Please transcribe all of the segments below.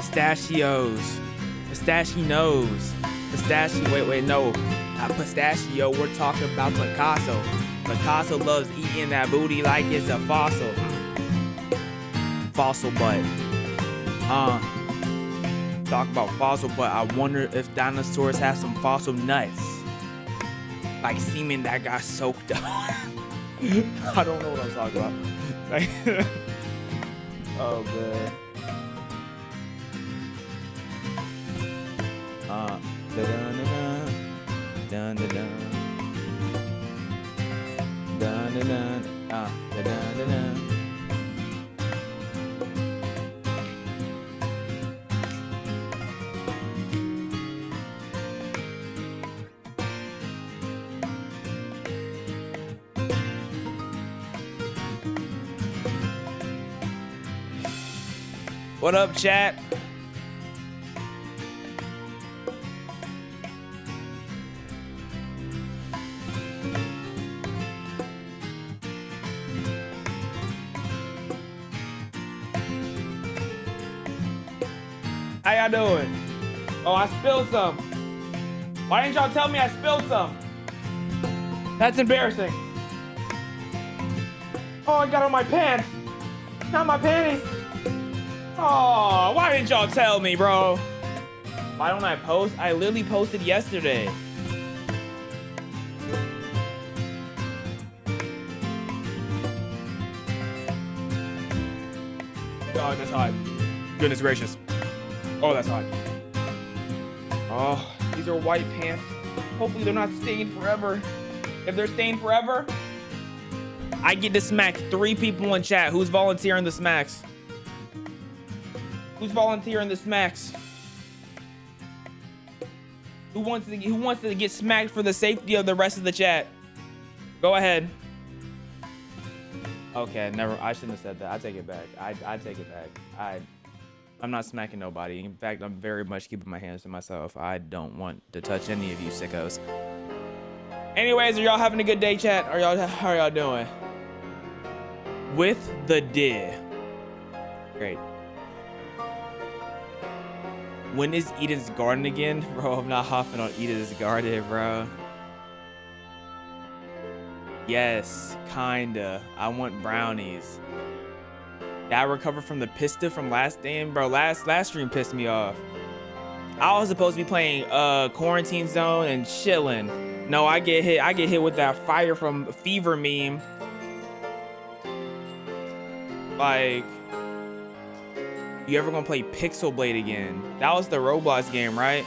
Pistachios. Pistachios. Wait, no. Not pistachio. We're talking about Picasso. Picasso loves eating that booty like it's a fossil. Fossil butt. Talk about fossil butt. I wonder if dinosaurs have some fossil nuts. Like semen that got soaked up. I don't know what I'm talking about. Like, oh man. Dun dun dun dun dun dun dun dun dun. What up, chat? How y'all doing? Oh, I spilled some. Why didn't y'all tell me I spilled some? That's embarrassing. Oh, I got on my pants. Not my panties. Oh, why didn't y'all tell me, bro? Why don't I post? I literally posted yesterday. Oh, that's hot. Goodness gracious. Oh, that's hot. Oh, these are white pants. Hopefully they're not stained forever. If they're stained forever, I get to smack 3 people in chat. Who's volunteering the smacks? Who's volunteering the smacks? Who wants to get smacked for the safety of the rest of the chat? Go ahead. Okay, never. I shouldn't have said that. I take it back. I take it back. I'm not smacking nobody. In fact, I'm very much keeping my hands to myself. I don't want to touch any of you sickos. Anyways, are y'all having a good day, chat? How are y'all doing? With the D. Great. When is Eden's Garden again? Bro, I'm not hopping on Eden's Garden, bro. Yes, kinda. I want brownies. Did I recover from the pista from last game? Bro, last stream pissed me off. I was supposed to be playing Quarantine Zone and chilling. No, I get hit with that fire from Fever meme. Like, you ever gonna play Pixel Blade again? That was the Roblox game, right?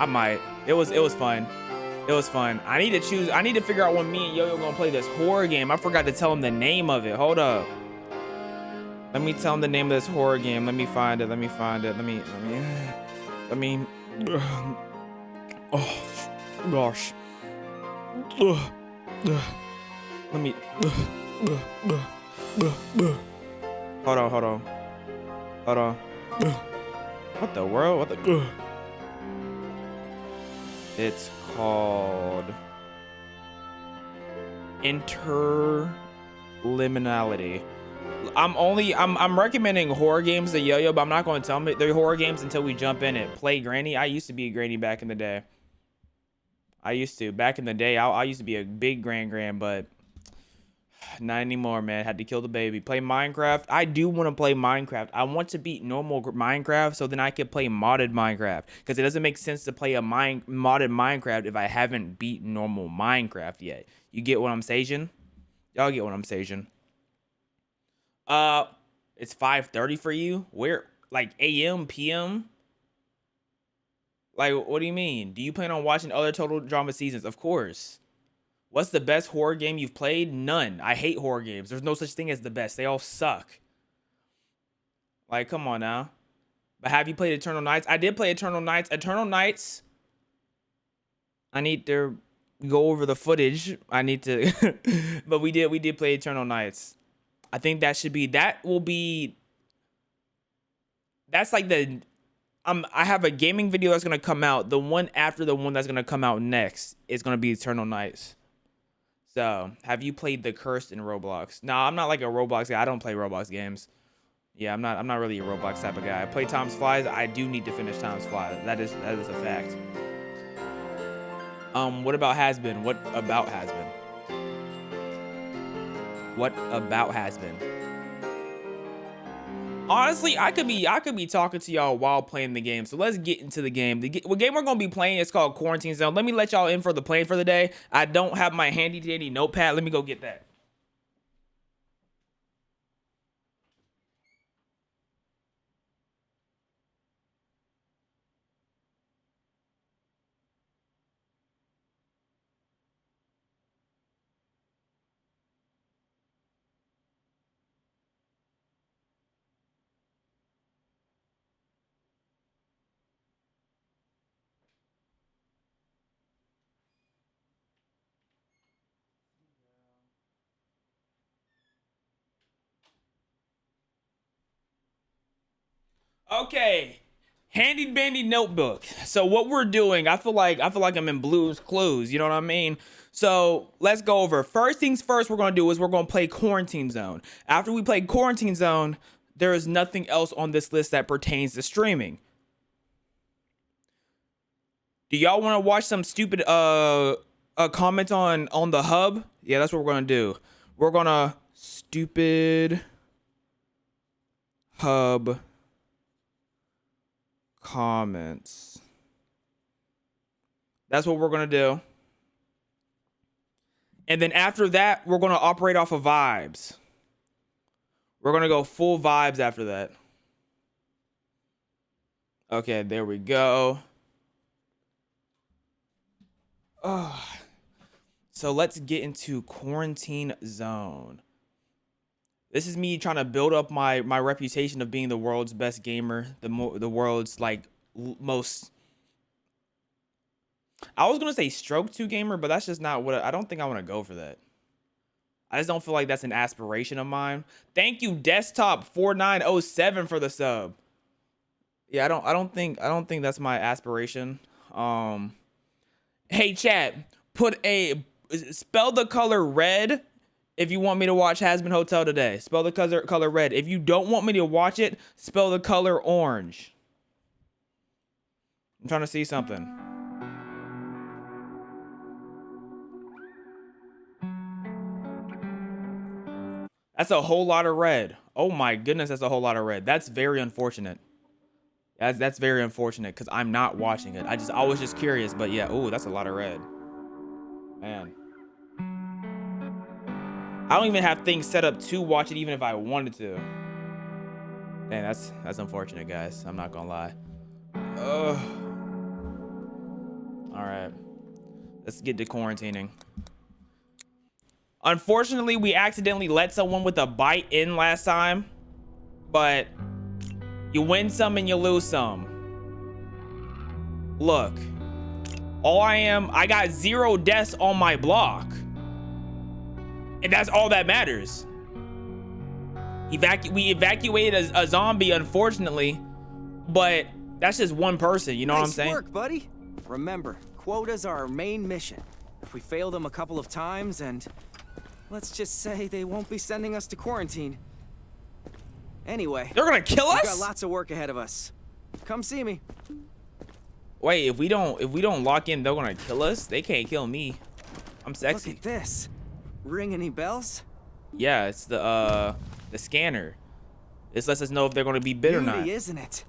I might. It was fun. It was fun. I need to figure out when me and Yo-Yo gonna play this horror game. I forgot to tell him the name of it. Hold up. Let me tell him the name of this horror game. Let me find it. Let me. Oh, gosh. Let me. Hold on. What the world? It's called Interliminality. I'm recommending horror games to Yo-Yo, but I'm not going to tell him they're horror games until we jump in it. Play Granny. I used to be a Granny back in the day. I used to be a big grand, but not anymore, man. Had to kill the baby. Play Minecraft. I do want to play Minecraft. I want to beat normal Minecraft so then I can play modded Minecraft, because it doesn't make sense to play a modded Minecraft if I haven't beat normal Minecraft yet. You get what I'm saying? Y'all get what I'm saying? It's 5:30 for you? Where, like, AM, PM? Like, what do you mean? Do you plan on watching other Total Drama seasons? Of course. What's the best horror game you've played? None. I hate horror games. There's no such thing as the best. They all suck. Like, come on now. But have you played Eternal Nights? I did play Eternal Nights. Eternal Nights, I need to go over the footage. I need to, but we did play Eternal Nights. I think that's like the, I have a gaming video that's gonna come out. The one after the one that's gonna come out next is gonna be Eternal Nights. So, have you played The Cursed in Roblox? No, I'm not like a Roblox guy. I don't play Roblox games. Yeah, I'm not really a Roblox type of guy. I play Times Flies. I do need to finish Times Flies. That is a fact. What about has been? What about has been? What about has been? Honestly, I could be talking to y'all while playing the game. So let's get into the game. What game we're gonna be playing is called Quarantine Zone. Let me let y'all in for the plan for the day. I don't have my handy dandy notepad. Let me go get that. Okay. Handy dandy notebook. So what we're doing, I feel like I'm in Blue's Clues, you know what I mean? So let's go over. First things first we're gonna do is we're gonna play Quarantine Zone. After we play Quarantine Zone, there is nothing else on this list that pertains to streaming. Do y'all want to watch some stupid comments on the hub? Yeah, that's what we're gonna do. We're gonna stupid hub comments. That's what we're gonna do. And then after that, we're gonna operate off of vibes. We're gonna go full vibes after that. Okay, there we go. Oh. So let's get into Quarantine Zone. This is me trying to build up my reputation of being the world's best gamer, the world's like most. I was gonna say stroke 2 gamer, but that's just not what I don't think I want to go for that. I just don't feel like that's an aspiration of mine. Thank you, Desktop 4907 for the sub. Yeah, I don't think that's my aspiration. Hey chat, spell the color red if you want me to watch Has Been Hotel today. Spell the color red. If you don't want me to watch it, spell the color orange. I'm trying to see something. That's a whole lot of red. Oh my goodness, that's a whole lot of red. That's very unfortunate. That's very unfortunate because I'm not watching it. I was just curious, but yeah, oh, that's a lot of red. Man. I don't even have things set up to watch it even if I wanted to. Dang, that's unfortunate, guys. I'm not gonna lie. Ugh. Alright. Let's get to quarantining. Unfortunately, we accidentally let someone with a bite in last time. But you win some and you lose some. Look. I got 0 deaths on my block. And that's all that matters. We evacuated a zombie, unfortunately. But that's just one person, you know what I'm saying? Nice work, buddy. Remember, quotas are our main mission. If we fail them a couple of times and... let's just say they won't be sending us to quarantine. Anyway, they're gonna kill us? We've got lots of work ahead of us. Come see me. Wait, if we don't lock in, they're gonna kill us? They can't kill me. I'm sexy. Look at this. Ring any bells? Yeah, it's the scanner. This lets us know if they're gonna be bit or not. Isn't it?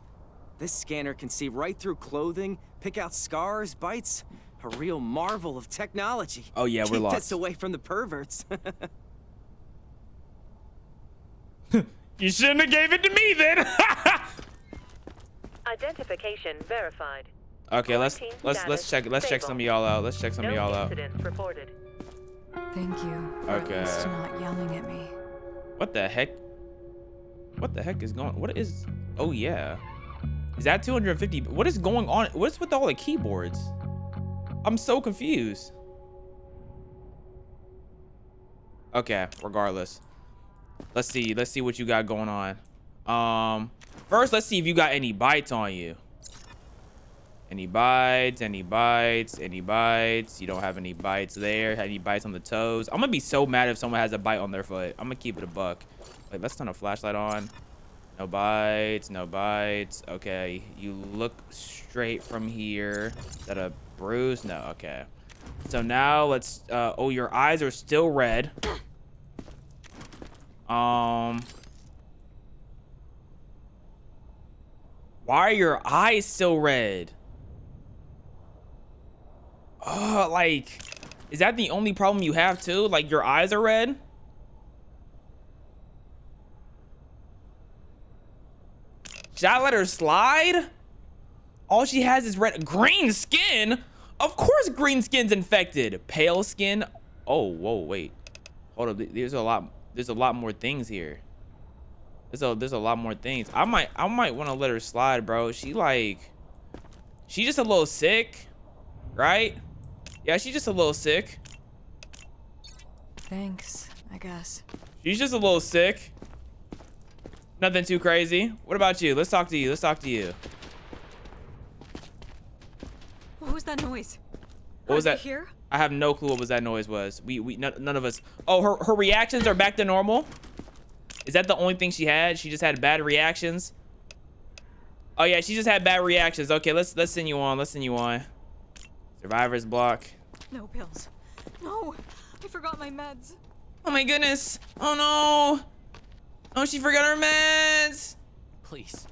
This scanner can see right through clothing, pick out scars, bites. A real marvel of technology. Oh yeah, we're lost. Keep this away from the perverts. You shouldn't have gave it to me then. Identification verified. Okay, let's check some of y'all out. Let's check some of y'all out. Reported. Thank you for at least not yelling at me. What the heck? What the heck is going? What is? Oh yeah. Is that 250? What is going on? What's with all the keyboards? I'm so confused. Okay, regardless. Let's see what you got going on. First, let's see if you got any bites on you. Any bites? You don't have any bites there. Any bites on the toes? I'm gonna be so mad if someone has a bite on their foot. I'm gonna keep it a buck. Wait, let's turn a flashlight on. No bites, no bites. Okay, you look straight from here. Is that a bruise? No, okay. So now let's, oh, your eyes are still red. Why are your eyes still red? Oh, like, is that the only problem you have too? Like, your eyes are red? Should I let her slide? All she has is red. Green skin? Of course green skin's infected. Pale skin? Oh, whoa, wait. Hold up. There's a lot more things here. There's a lot more things. I might want to let her slide, bro. She's just a little sick, right? Yeah, she's just a little sick. Thanks, I guess. She's just a little sick. Nothing too crazy. What about you? Let's talk to you. Let's talk to you. What was that noise? What was that? Here? I have no clue what was that noise was. None of us. Oh, her reactions are back to normal. Is that the only thing she had? She just had bad reactions. Oh yeah, she just had bad reactions. Okay, let's send you on. Let's send you on. Survivor's block. No pills. No, I forgot my meds. Oh my goodness. Oh no. Oh, she forgot her meds. Please.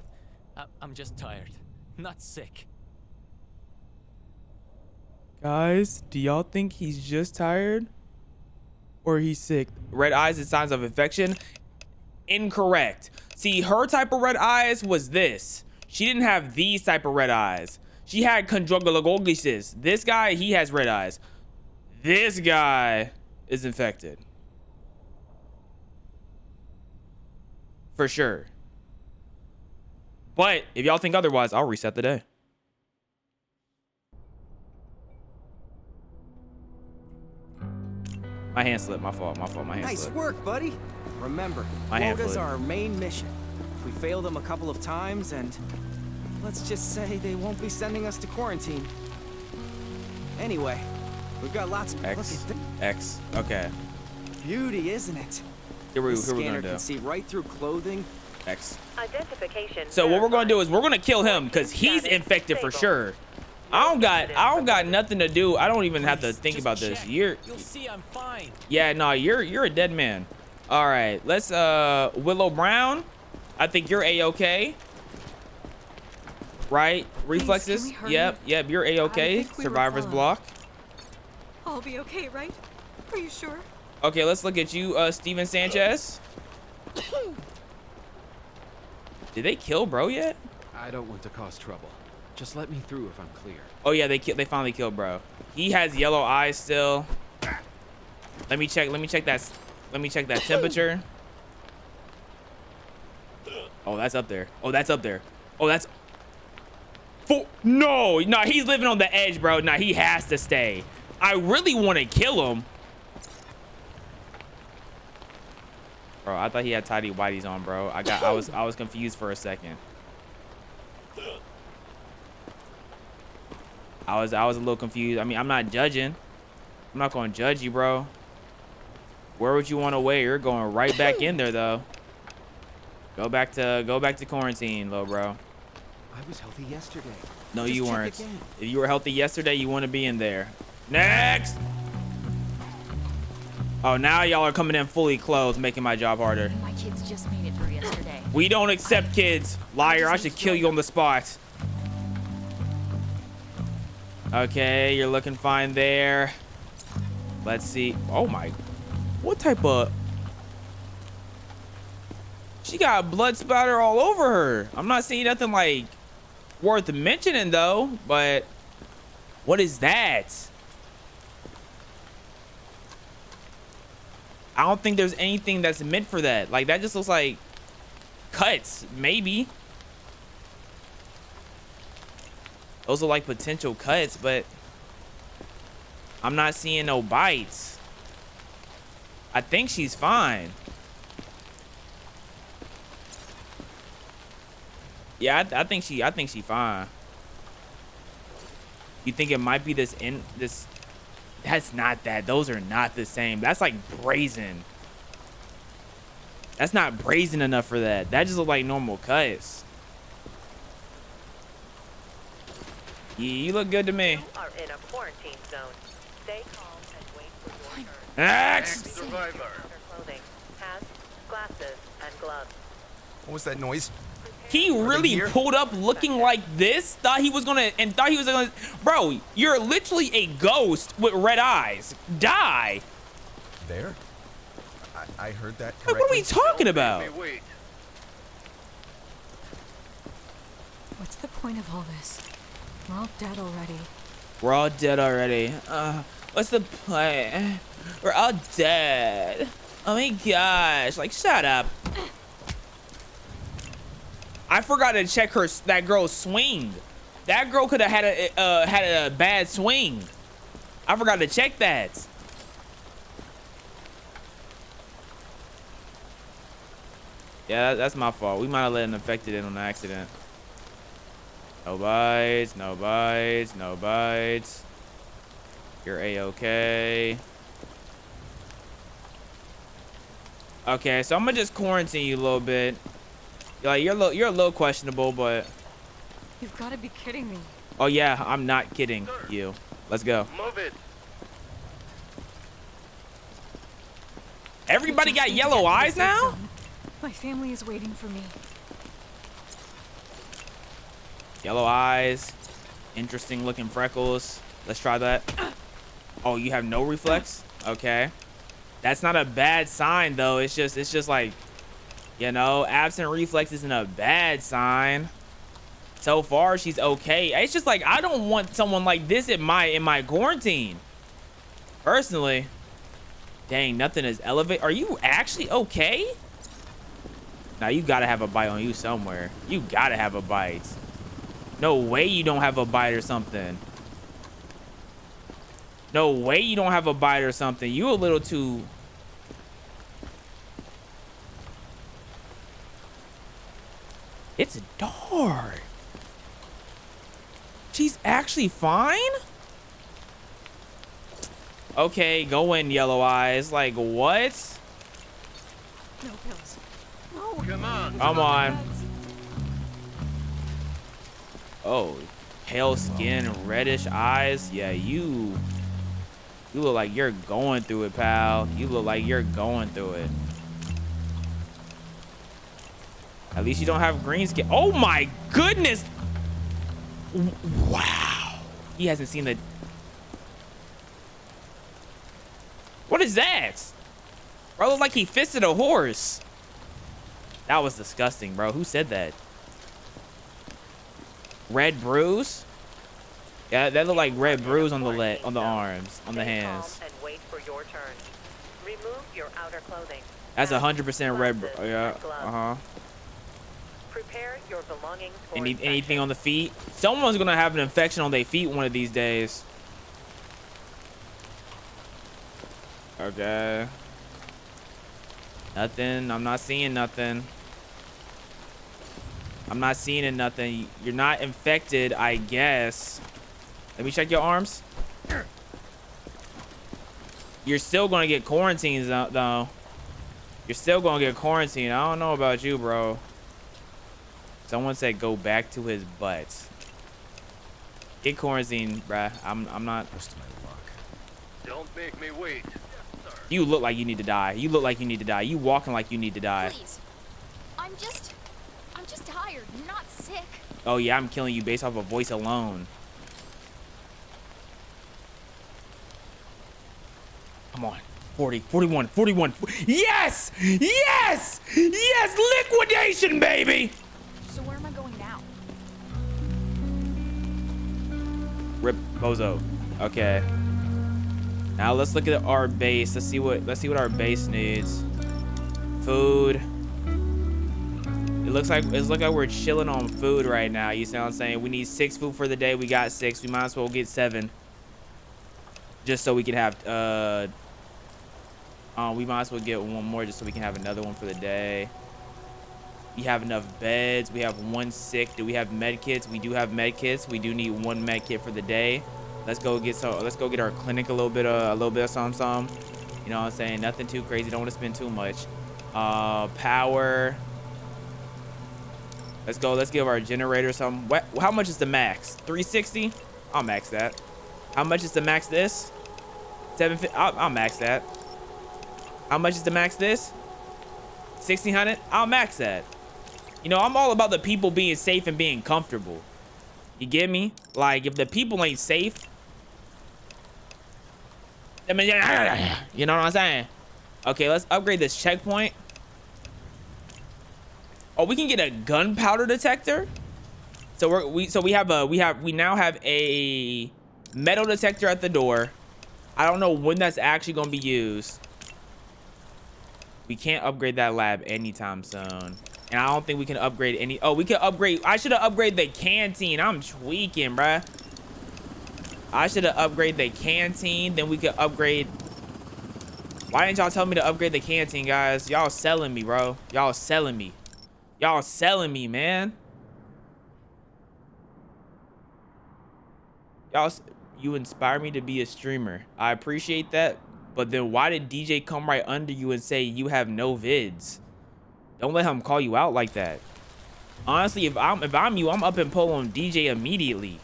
I'm just tired. Not sick. Guys, do y'all think he's just tired? Or he's sick? Red eyes is signs of infection? Incorrect. See, her type of red eyes was this. She didn't have these type of red eyes. She had conjunctivitis. This guy, he has red eyes. This guy is infected. For sure. But if y'all think otherwise, I'll reset the day. My hand slipped. My fault. My hand Nice slipped. work, buddy. Remember, My hand quotas flipped. are our main mission. If we fail them a couple of times, and let's just say they won't be sending us to quarantine. Anyway, we've got lots of... X. X. Okay. Beauty, isn't it? Here we The scanner gonna do. can see right through clothing. X. Identification. So what we're gonna do is verified. we're gonna kill him because he's Status infected for stable. sure. I don't got nothing to do. I don't even have to Please, think just about this. check. You're You'll see I'm fine. yeah, no, you're a dead man. All right, let's Willow Brown. I think you're a-okay. Right? Reflexes. can we hurry? Yep, you're I a-okay. think we were Survivor's followed. block. I'll be okay, right? Are you sure? Okay, let's look at you, Steven Sanchez. Did they kill bro yet? I don't want to cause trouble. Just let me through if I'm clear. Oh yeah, they finally killed bro. He has yellow eyes still. Let me check that temperature. Oh, that's up there. Oh, that's up there. Oh, that's no, he's living on the edge, bro. Nah, he has to stay. I really want to kill him. Bro, I thought he had tidy whities on, bro. I was confused for a second. I was a little confused. I mean, I'm not judging. I'm not going to judge you, bro. Where would you want to wait? You're going right back in there, though. Go back to quarantine, little bro. I was healthy yesterday. No, Just you check weren't. again. If you were healthy yesterday, you want to be in there. Next. Oh, now y'all are coming in fully clothed, making my job harder. My kids just made it through yesterday. We don't accept kids. Liar, I should kill you on the spot. Okay, you're looking fine there. Let's see. Oh my, what type of... She got blood spatter all over her. I'm not seeing nothing like worth mentioning though, but what is that? I don't think there's anything that's meant for that. Like that just looks like cuts, maybe. Those are like potential cuts, but I'm not seeing no bites. I think she's fine. Yeah, I think she fine. You think it might be this? That's not that. Those are not the same. That's like brazen. That's not brazen enough for that. That just look like normal cuts. You look good to me. You are in a quarantine zone. Stay calm and wait for your turn. Next. Survivor. Clothing, hats, glasses, and gloves. What was that noise? He really pulled up looking like this. Thought he was gonna. Bro, you're literally a ghost with red eyes. Die. There? I heard that Like, correctly. what are we talking about? What's the point of all this? We're all dead already. We're all dead already. What's the point? We're all dead. Oh my gosh. Like, shut up. I forgot to check that girl's swing. That girl could have had a bad swing. I forgot to check that. Yeah, that's my fault. We might have let an infected in on accident. No bites, no bites, no bites. You're A-okay. Okay, so I'm gonna just quarantine you a little bit. Like, you're a little questionable, but You've got to be kidding me. oh yeah, I'm not kidding you. Let's go. Move it. Everybody I just got need to yellow get to the eyes safe now? zone. My family is waiting for me. Yellow eyes. Interesting looking freckles. Let's try that. Oh, you have no reflex? Okay. That's not a bad sign though. It's just like, you know, absent reflex isn't a bad sign. So far, she's okay. It's just like, I don't want someone like this in my quarantine. Personally. Dang, nothing is elevated. Are you actually okay? Now you gotta have a bite on you somewhere. You gotta have a bite. No way you don't have a bite or something. No way you don't have a bite or something. You a little too... It's dark. She's actually fine? Okay, go in, yellow eyes. Like, what? No pills. No. Come on. Come on. Oh, pale skin, reddish eyes. Yeah, you look like you're going through it, pal. You look like you're going through it. At least you don't have green skin. Oh my goodness. Wow. He hasn't seen the... What is that? Bro, looked like he fisted a horse. That was disgusting, bro. Who said that? Red bruise? Yeah, that looked like red bruise on the arms, on the hands. And wait for your turn. Remove your outer clothing. That's 100% red. Yeah. Prepare your belongings for Anything on the feet? Someone's gonna have an infection on their feet one of these days. Okay. Nothing. I'm not seeing nothing. I'm not seeing it, nothing. You're not infected, I guess. Let me check your arms. You're still gonna get quarantined though. You're still gonna get quarantined. I don't know about you, bro. Someone said go back to his butt. Get quarantined, bruh. I'm not. Don't make me wait. You look like you need to die. You look like you need to die. You walking like you need to die. Please. I'm just tired, not sick. Oh yeah, I'm killing you based off of voice alone. Come on. 40, 41, 41. Yes! Yes! Yes! Liquidation, baby! So where am I going now? Rip bozo. Okay. Now let's look at our base. Let's see what our base needs. Food. It looks like we're chilling on food right now. You see what I'm saying? We need 6 food for the day. We got 6. We might as well get 7. Just so we can have we might as well get 1 more just so we can have another one for the day. We have enough beds. We have 1 sick. Do we have med kits? We do have med kits. We do need 1 med kit for the day. Let's go get our clinic a little bit of something. You know what I'm saying? Nothing too crazy. Don't want to spend too much. Power. Let's go. Let's give our generator some. How much is the max? 360? I'll max that. How much is the max this? 750. I'll max that. How much is the max this? 1600. I'll max that. You know, I'm all about the people being safe and being comfortable. You get me? Like, if the people ain't safe, I mean, you know what I'm saying? Okay, let's upgrade this checkpoint. Oh, we can get a gunpowder detector. So we now have a metal detector at the door. I don't know when that's actually gonna be used. We can't upgrade that lab anytime soon. And I don't think we can upgrade any. Oh, we can upgrade. I should have upgraded the canteen. I'm tweaking, bruh. I should have upgraded the canteen. Then we could upgrade. Why didn't y'all tell me to upgrade the canteen, guys? Y'all selling me, bro. Y'all selling me. Y'all selling me, man. You inspire me to be a streamer. I appreciate that. But then why did DJ come right under you and say you have no vids? Don't let him call you out like that. Honestly, if I'm you, I'm up and pull on DJ immediately.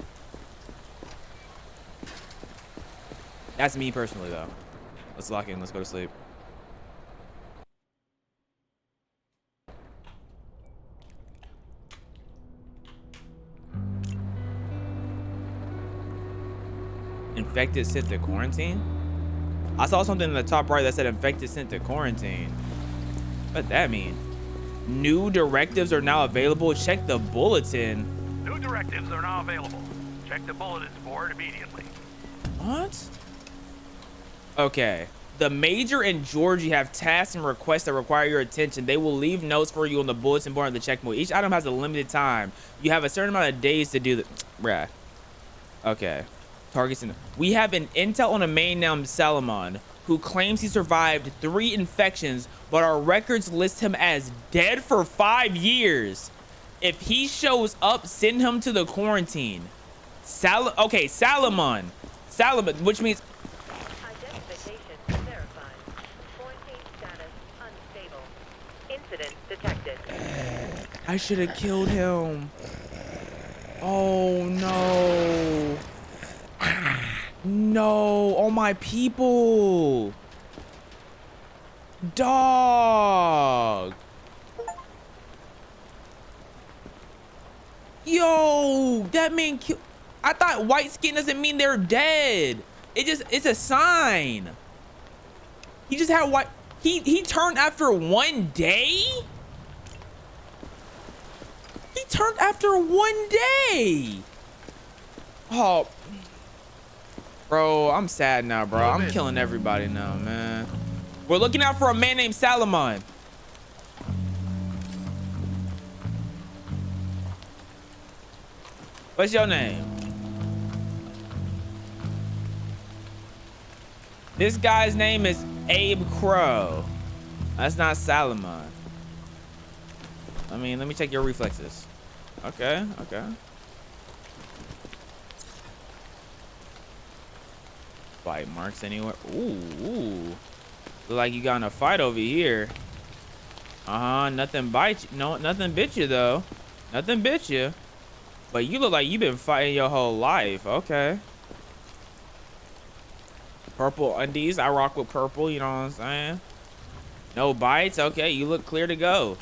That's me personally, though. Let's lock in. Let's go to sleep. Infected sent to quarantine? I saw something in the top right that said infected sent to quarantine. What'd that mean? New directives are now available. Check the bulletin. New directives are now available. Check the bulletin board immediately. What? Okay. The Major and Georgie have tasks and requests that require your attention. They will leave notes for you on the bulletin board on the checkpoint. Each item has a limited time. You have a certain amount of days to do the... Bruh. Okay. Targets in... We have an intel on a man named Salomon who claims he survived 3 infections, but our records list him as dead for 5 years. If he shows up, send him to the quarantine. Okay, Salomon, which means... Identification verified. Quarantine status unstable. Incident detected. I should have killed him. Oh, no. No, all my people. Dog. Yo, that man killed. I thought white skin doesn't mean they're dead. It's a sign. He just had white. He turned after 1 day. He turned after 1 day. Oh. Bro, I'm sad now, bro. I'm killing everybody now, man. We're looking out for a man named Salomon. What's your name? This guy's name is Abe Crow. That's not Salomon. I mean, let me check your reflexes. Okay, okay. Bite marks anywhere? Ooh. Look like you got in a fight over here. Nothing bites you. No, nothing bit you though. Nothing bit you. But you look like you've been fighting your whole life. Okay. Purple undies. I rock with purple. You know what I'm saying? No bites. Okay, you look clear to go.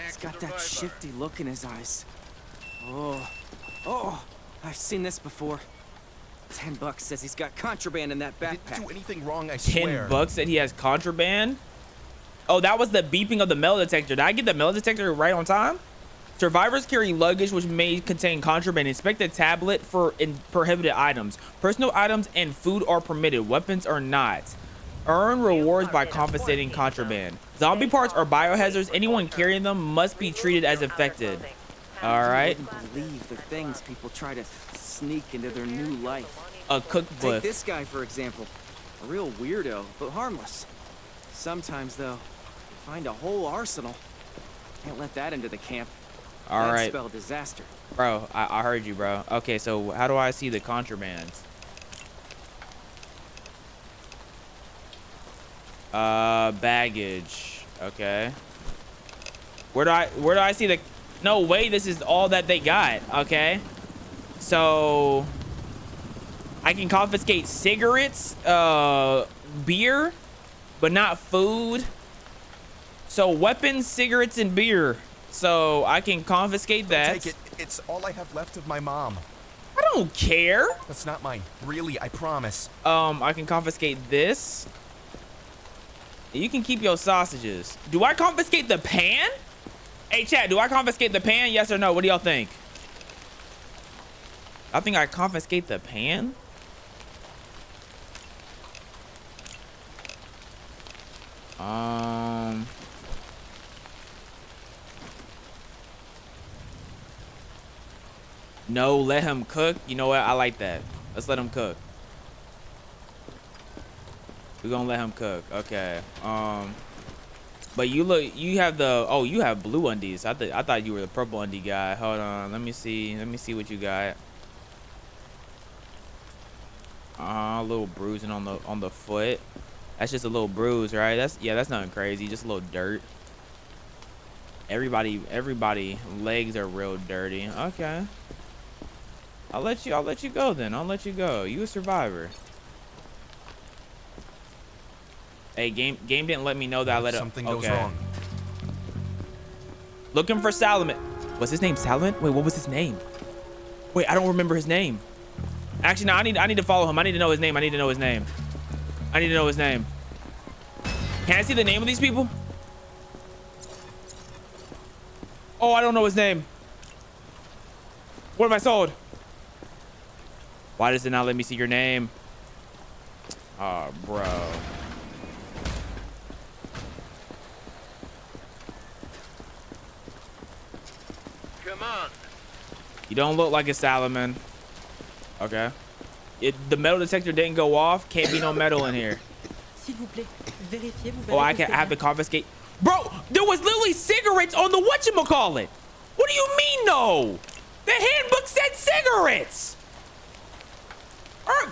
He's got that shifty look in his eyes. Oh, I've seen this before. $10 says he's got contraband in that backpack. Didn't do anything wrong, I swear. $10 that he has contraband? Oh, that was the beeping of the metal detector. Did I get the metal detector right on time? Survivors carry luggage which may contain contraband. Inspect the tablet for prohibited items. Personal items and food are permitted. Weapons are not. Earn rewards by confiscating contraband. Zombie parts are biohazards. Anyone carrying them must be treated as affected. All right. I couldn't believe the things people try to sneak into their new life. A cookbook. Take this guy, for example. A real weirdo, but harmless. Sometimes, though, you find a whole arsenal. Can't let that into the camp. All right. That'd spell disaster. Bro, I heard you, bro. Okay, so how do I see the contrabands? Baggage. Okay. Where do I see the? No way. This is all that they got. Okay. So I can confiscate cigarettes, beer, but not food. So weapons, cigarettes, and beer. So I can confiscate that. Take it. It's all I have left of my mom. I don't care. That's not mine. Really, I promise. I can confiscate this. You can keep your sausages. Do I confiscate the pan? Hey, chat, do I confiscate the pan? Yes or no? What do y'all think? I think I confiscate the pan. No, let him cook. You know what? I like that. Let's let him cook. We're gonna let him cook. Okay. But you have the, oh, you have blue undies. I thought you were the purple undie guy. Hold on. Let me see what you got. A little bruising on the foot. That's just a little bruise, right? That's nothing crazy. Just a little dirt. Everybody legs are real dirty. Okay. I'll let you go then. I'll let you go. You a survivor. Hey, game didn't let me know that I let it. Something goes wrong. Looking for Salomon. Was his name Salomon? Wait, what was his name? Wait, I don't remember his name. Actually, no, I need to follow him. I need to know his name. I need to know his name. Can I see the name of these people? Oh, I don't know his name. What have I sold? Why does it not let me see your name? Oh, bro. Come on. You don't look like a Salomon. Okay. The metal detector didn't go off. Can't be no metal in here. Oh, I have to confiscate. Bro, there was literally cigarettes on the whatchamacallit. What do you mean, no? The handbook said cigarettes.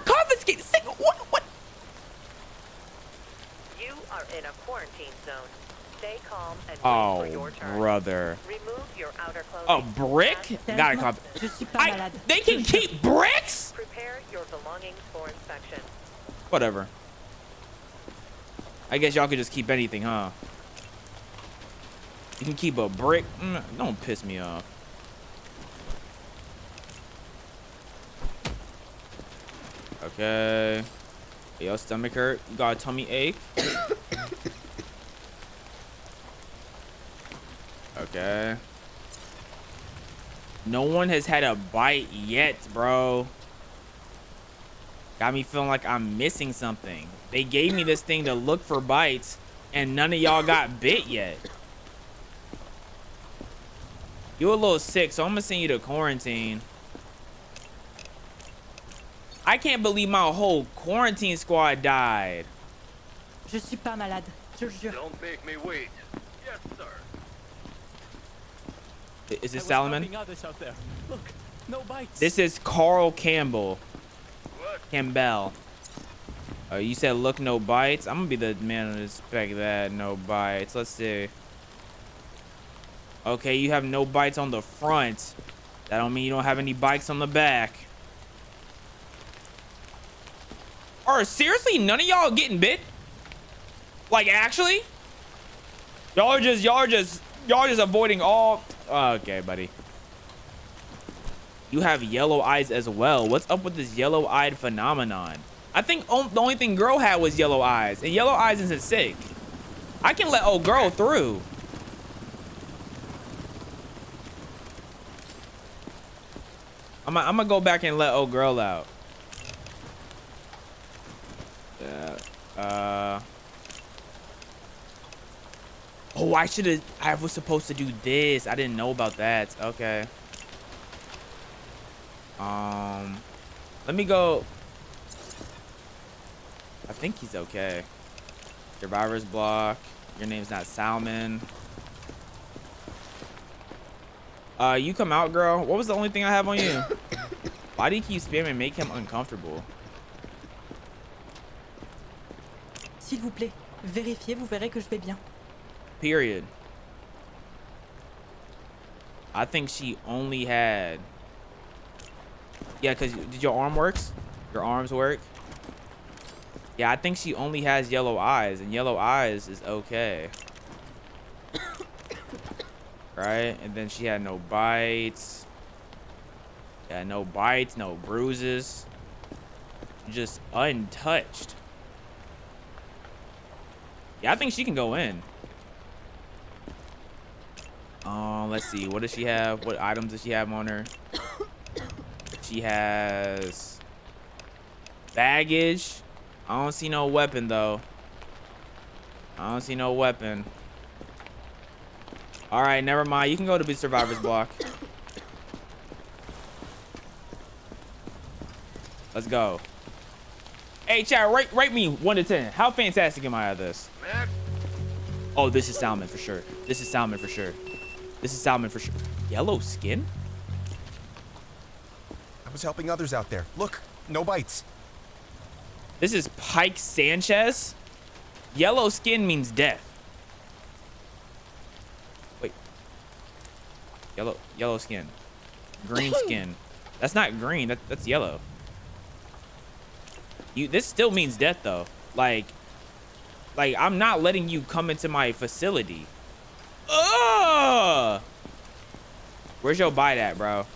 Confiscate. What? You are in a quarantine zone. Stay calm and wait for your turn. Oh, brother. Remove your outer clothing. A brick? Got it. They can keep bricks? Prepare your belongings for inspection. Whatever. I guess y'all could just keep anything, huh? You can keep a brick. Don't piss me off. Okay. Your stomach hurt. You got a tummy ache. Okay. No one has had a bite yet, bro. Got me feeling like I'm missing something. They gave me this thing to look for bites, and none of y'all got bit yet. You a little sick, so I'm gonna send you to quarantine. I can't believe my whole quarantine squad died. Je suis pas malade, je jure. Don't make me wait. Yes, sir. Is this Salomon? Look, no bites. This is Carl Campbell. What? Campbell. You said look, no bites. I'm gonna be the man to inspect that. No bites. Let's see. Okay, you have no bites on the front. That don't mean you don't have any bites on the back. Seriously, none of y'all getting bit? Like, actually? Y'all are just avoiding all. Okay, buddy. You have yellow eyes as well. What's up with this yellow-eyed phenomenon? I think the only thing girl had was yellow eyes, and yellow eyes isn't sick. I can let old girl through. I'm gonna go back and let old girl out. Oh, I was supposed to do this. I didn't know about that. Okay. Let me go. I think he's okay. Survivor's block. Your name's not Salmon. You come out, girl. What was the only thing I have on you? Why do you keep spamming make him uncomfortable? S'il vous plaît, vérifiez, vous verrez que je vais bien. Period. I think she only had... Yeah, because did your arm works? Your arms work? Yeah, I think she only has yellow eyes, and yellow eyes is okay. Right? And then she had no bites. Yeah, no bites, no bruises. Just untouched. Yeah, I think she can go in. Let's see. What does she have? What items does she have on her? She has baggage. I don't see no weapon though. I don't see no weapon. All right, never mind. You can go to the survivor's block. Let's go. Hey, chat, rate me 1 to 10. How fantastic am I at this? Oh, this is salmon for sure. This is salmon for sure. This is salmon for sure. Yellow skin? I was helping others out there. Look, no bites. This is Pike Sanchez? Yellow skin means death. Wait. Yellow skin. Green skin. That's not green. That's yellow. This still means death though. Like I'm not letting you come into my facility. Ugh! Where's your bite at, bro?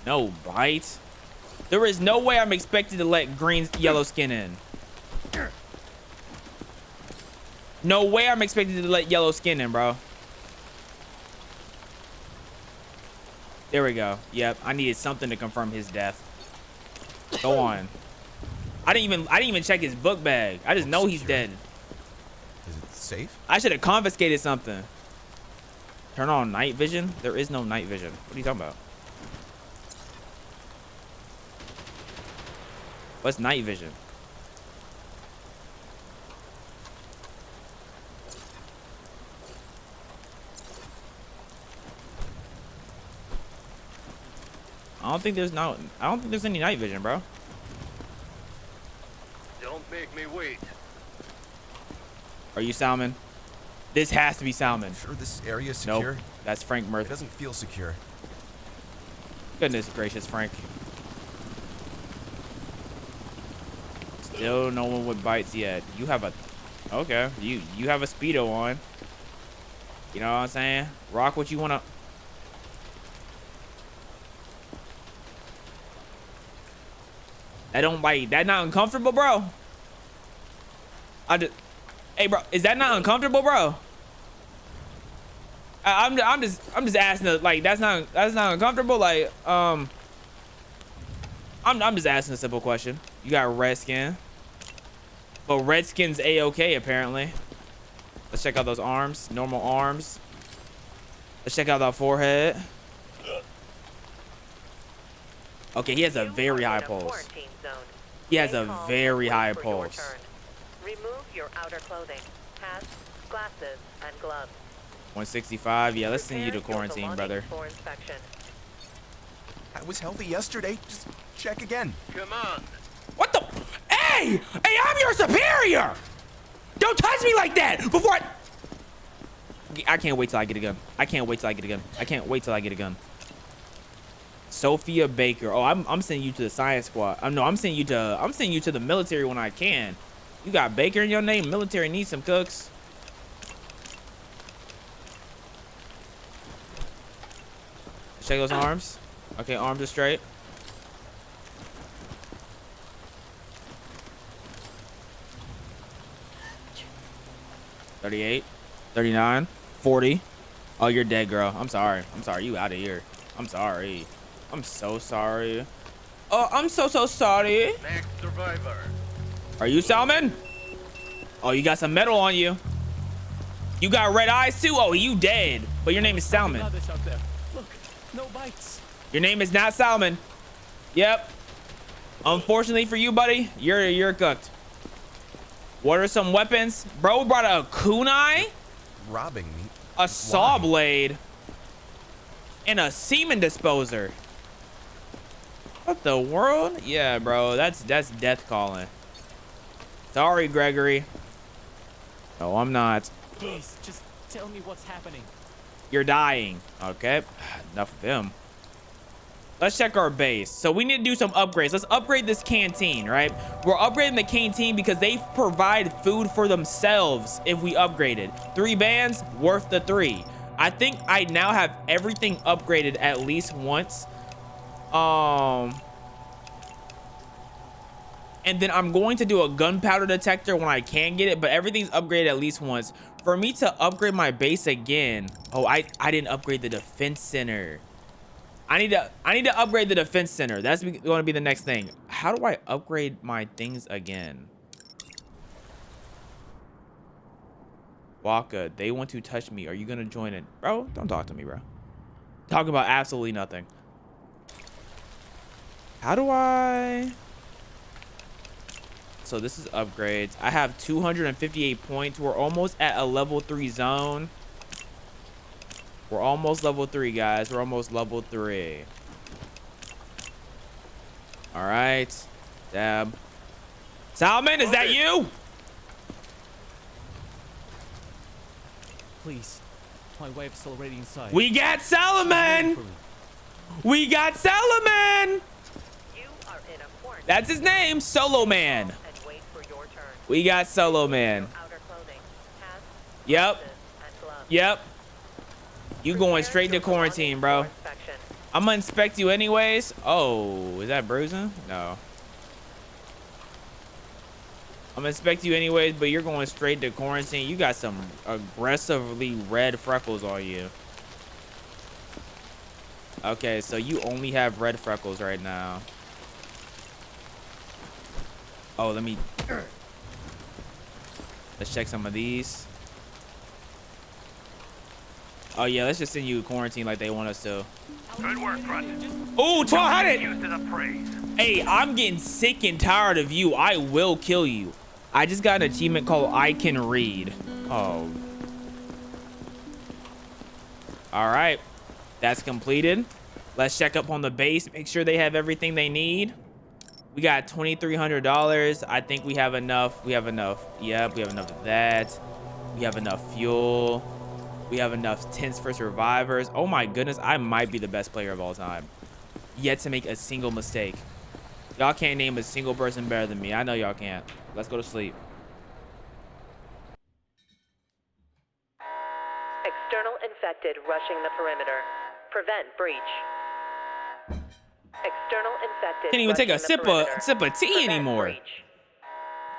No bite. There is no way I'm expected to let yellow skin in. No way I'm expected to let yellow skin in, bro. There we go. Yep, I needed something to confirm his death. Go on. I didn't even check his book bag. I just know he's dead. Is it safe? I should have confiscated something. Turn on night vision? There is no night vision. What are you talking about? What's night vision? I don't think there's any night vision, bro. Don't make me wait. Are you Salmon? This has to be Salmon. Sure this area is secure? Nope. That's Frank It Murphy. doesn't feel secure. Goodness gracious, Frank. Still no one with bites yet. You have a... Okay. You have a Speedo on. You know what I'm saying? Rock what you want to... That not uncomfortable, bro? Hey, bro, is that not uncomfortable, bro? I'm just asking. Like, that's not uncomfortable. Like, I'm just asking a simple question. You got red skin, but red skin's a-okay apparently. Let's check out those arms. Normal arms. Let's check out that forehead. Okay, he has a very high pulse. He has a very high pulse. Remove your outer clothing, hats, glasses, and gloves. 165. Yeah, let's send you to quarantine, brother. For inspection. I was healthy yesterday. Just check again. Come on. What the? Hey, I'm your superior. Don't touch me like that before I can't wait till I get a gun. I can't wait till I get a gun. I can't wait till I get a gun. Sophia Baker. Oh, I'm sending you to the science squad. No, I'm sending you to the military when I can. You got Baker in your name. Military needs some cooks. Check those arms. Okay, arms are straight. $38, $39, $40. Oh, you're dead, girl. I'm sorry. You out of here. I'm sorry. I'm so sorry. Oh, I'm so sorry. Next survivor. Are you Salmon? Oh, you got some metal on you. You got red eyes too? Oh, you dead. But your name is Salmon. Others out there. Look, no bites. Your name is not Salmon. Yep. Unfortunately for you, buddy, you're cooked. What are some weapons? Bro brought a kunai, Robbing me? a saw blade, and a semen disposer. What the world? Yeah, bro. That's death calling. Sorry, Gregory. No, I'm not. Please, just tell me what's happening. You're dying. Okay. Enough of him. Let's check our base. So we need to do some upgrades. Let's upgrade this canteen, right? We're upgrading the canteen because they provide food for themselves if we upgraded. 3 bands, worth the 3. I think I now have everything upgraded at least once. And then I'm going to do a gunpowder detector when I can get it, but everything's upgraded at least once. For me to upgrade my base again, oh, I didn't upgrade the defense center. I need to upgrade the defense center. That's going to be the next thing. How do I upgrade my things again? Waka, they want to touch me. Are you going to join it? Bro, don't talk to me, bro. Talk about absolutely nothing. How do I... So this is upgrades. I have 258 points. We're almost at a level 3 zone. We're almost level 3, guys. We're almost level 3. All right. Dab. Salmon, is that you? Please. My wife's already inside. We got Salomon. We got Salomon. You are in a quarantine. That's his name, Solo Man. And wait for your turn. We got Solo Man. Outer clothing, hats, Yep. glasses, and gloves. Yep. You going straight to quarantine, bro. I'm gonna inspect you anyways. Oh, is that bruising? No. I'm gonna inspect you anyways, but you're going straight to quarantine. You got some aggressively red freckles on you. Okay, so you only have red freckles right now. Oh, let's check some of these. Oh yeah, let's just send you to quarantine like they want us to. Good work, Grunt. Ooh, 1200! Used to the praise. Hey, I'm getting sick and tired of you. I will kill you. I just got an achievement called I Can Read. Oh. All right, that's completed. Let's check up on the base, make sure they have everything they need. We got $2,300. I think we have enough. We have enough. Yep, we have enough of that. We have enough fuel. We have enough tents for survivors. Oh my goodness, I might be the best player of all time. Yet to make a single mistake. Y'all can't name a single person better than me. I know y'all can't. Let's go to sleep. External infected rushing the perimeter. Prevent breach. External infected. Can't even take a rushing the sip of tea Prevent anymore. breach.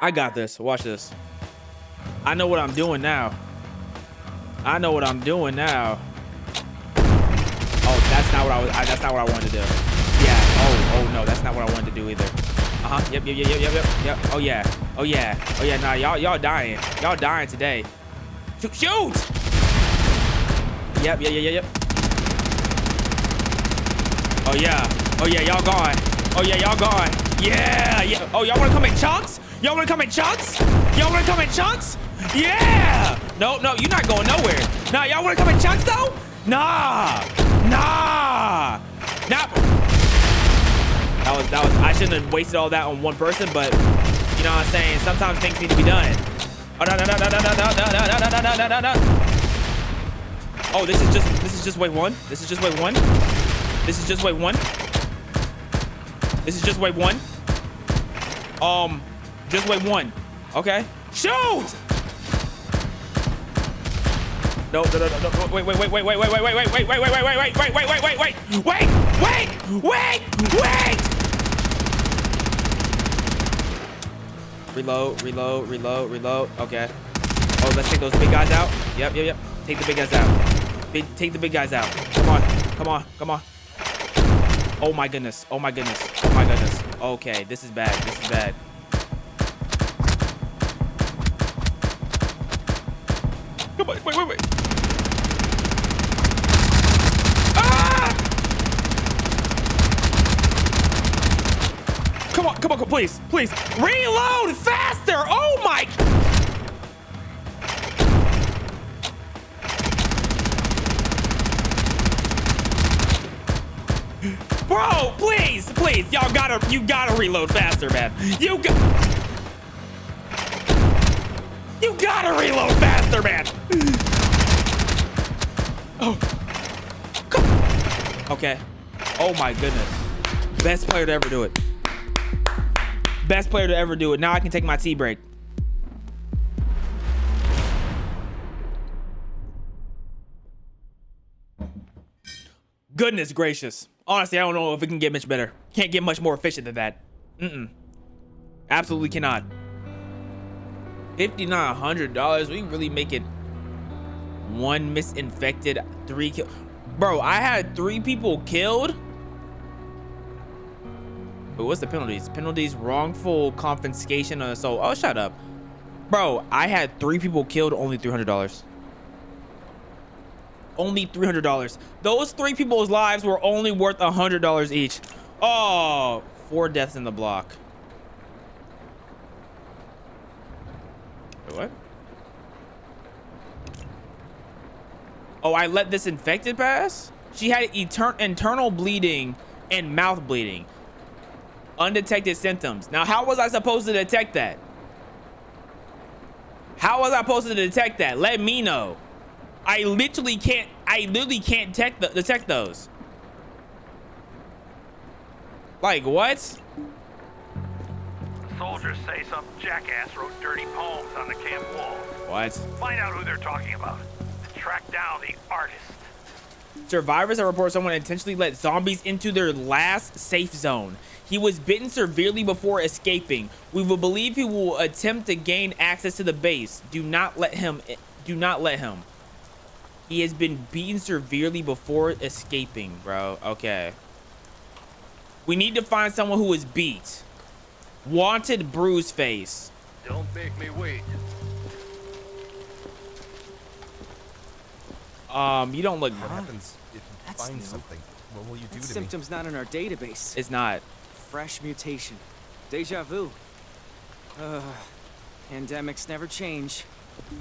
I got this. Watch this. I know what I'm doing now. I know what I'm doing now. Oh, that's not what I was. That's not what I wanted to do. Yeah. Oh no, that's not what I wanted to do either. Yep. Oh yeah. Oh yeah. Nah, y'all dying. Y'all dying today. Shoot. Yep. Oh yeah. Y'all gone. Oh yeah, y'all gone. Yeah. Oh, y'all wanna come in chunks? Y'all wanna come in chunks? Yeah. No, you're not going nowhere. Nah, y'all wanna come in chunks though? Nah. That was. I shouldn't have wasted all that on one person, but you know what I'm saying. Sometimes things need to be done. Oh no. Oh, this is just wave one. This is just wave one. Just wave one. Okay. Shoot! No. Wait. Reload. Okay. Oh, let's take those big guys out. Yep. Take the big guys out. Take the big guys out. Come on. Oh my goodness. Okay, this is bad. Come on, wait. Ah! Come on, please. Reload faster. Oh my. Bro, please, please. You gotta reload faster, man. You gotta reload faster, man. Oh. Okay. Oh my goodness. Best player to ever do it. Best player to ever do it. Now I can take my tea break. Goodness gracious. Honestly, I don't know if it can get much better. Can't get much more efficient than that. Absolutely cannot. $5,900. We really make it 1 misinfected, 3 kill. Bro, I had 3 people killed. But what's the penalties? Penalties, wrongful confiscation of assault. Oh, shut up. Bro, I had 3 people killed, only $300. Only $300. Those 3 people's lives were only worth $100 each. Oh, 4 deaths in the block. Wait, what? Oh, I let this infected pass? She had internal bleeding and mouth bleeding. Undetected symptoms. Now, how was I supposed to detect that? How was I supposed to detect that? Let me know. I literally can't detect those. Like, what? Soldiers say some jackass wrote dirty poems on the camp wall. What? Find out who they're talking about and track down the artist. Survivors have reported someone intentionally let zombies into their last safe zone. He was bitten severely before escaping. We will believe he will attempt to gain access to the base. Do not let him. Do not let him. He has been beaten severely before escaping, bro. Okay. We need to find someone who was beat. Wanted bruise face. Don't make me wait. You don't look. What happens if you find something? What will you do to me? Symptoms not in our database. It's not. Fresh mutation. Deja vu. Pandemics never change.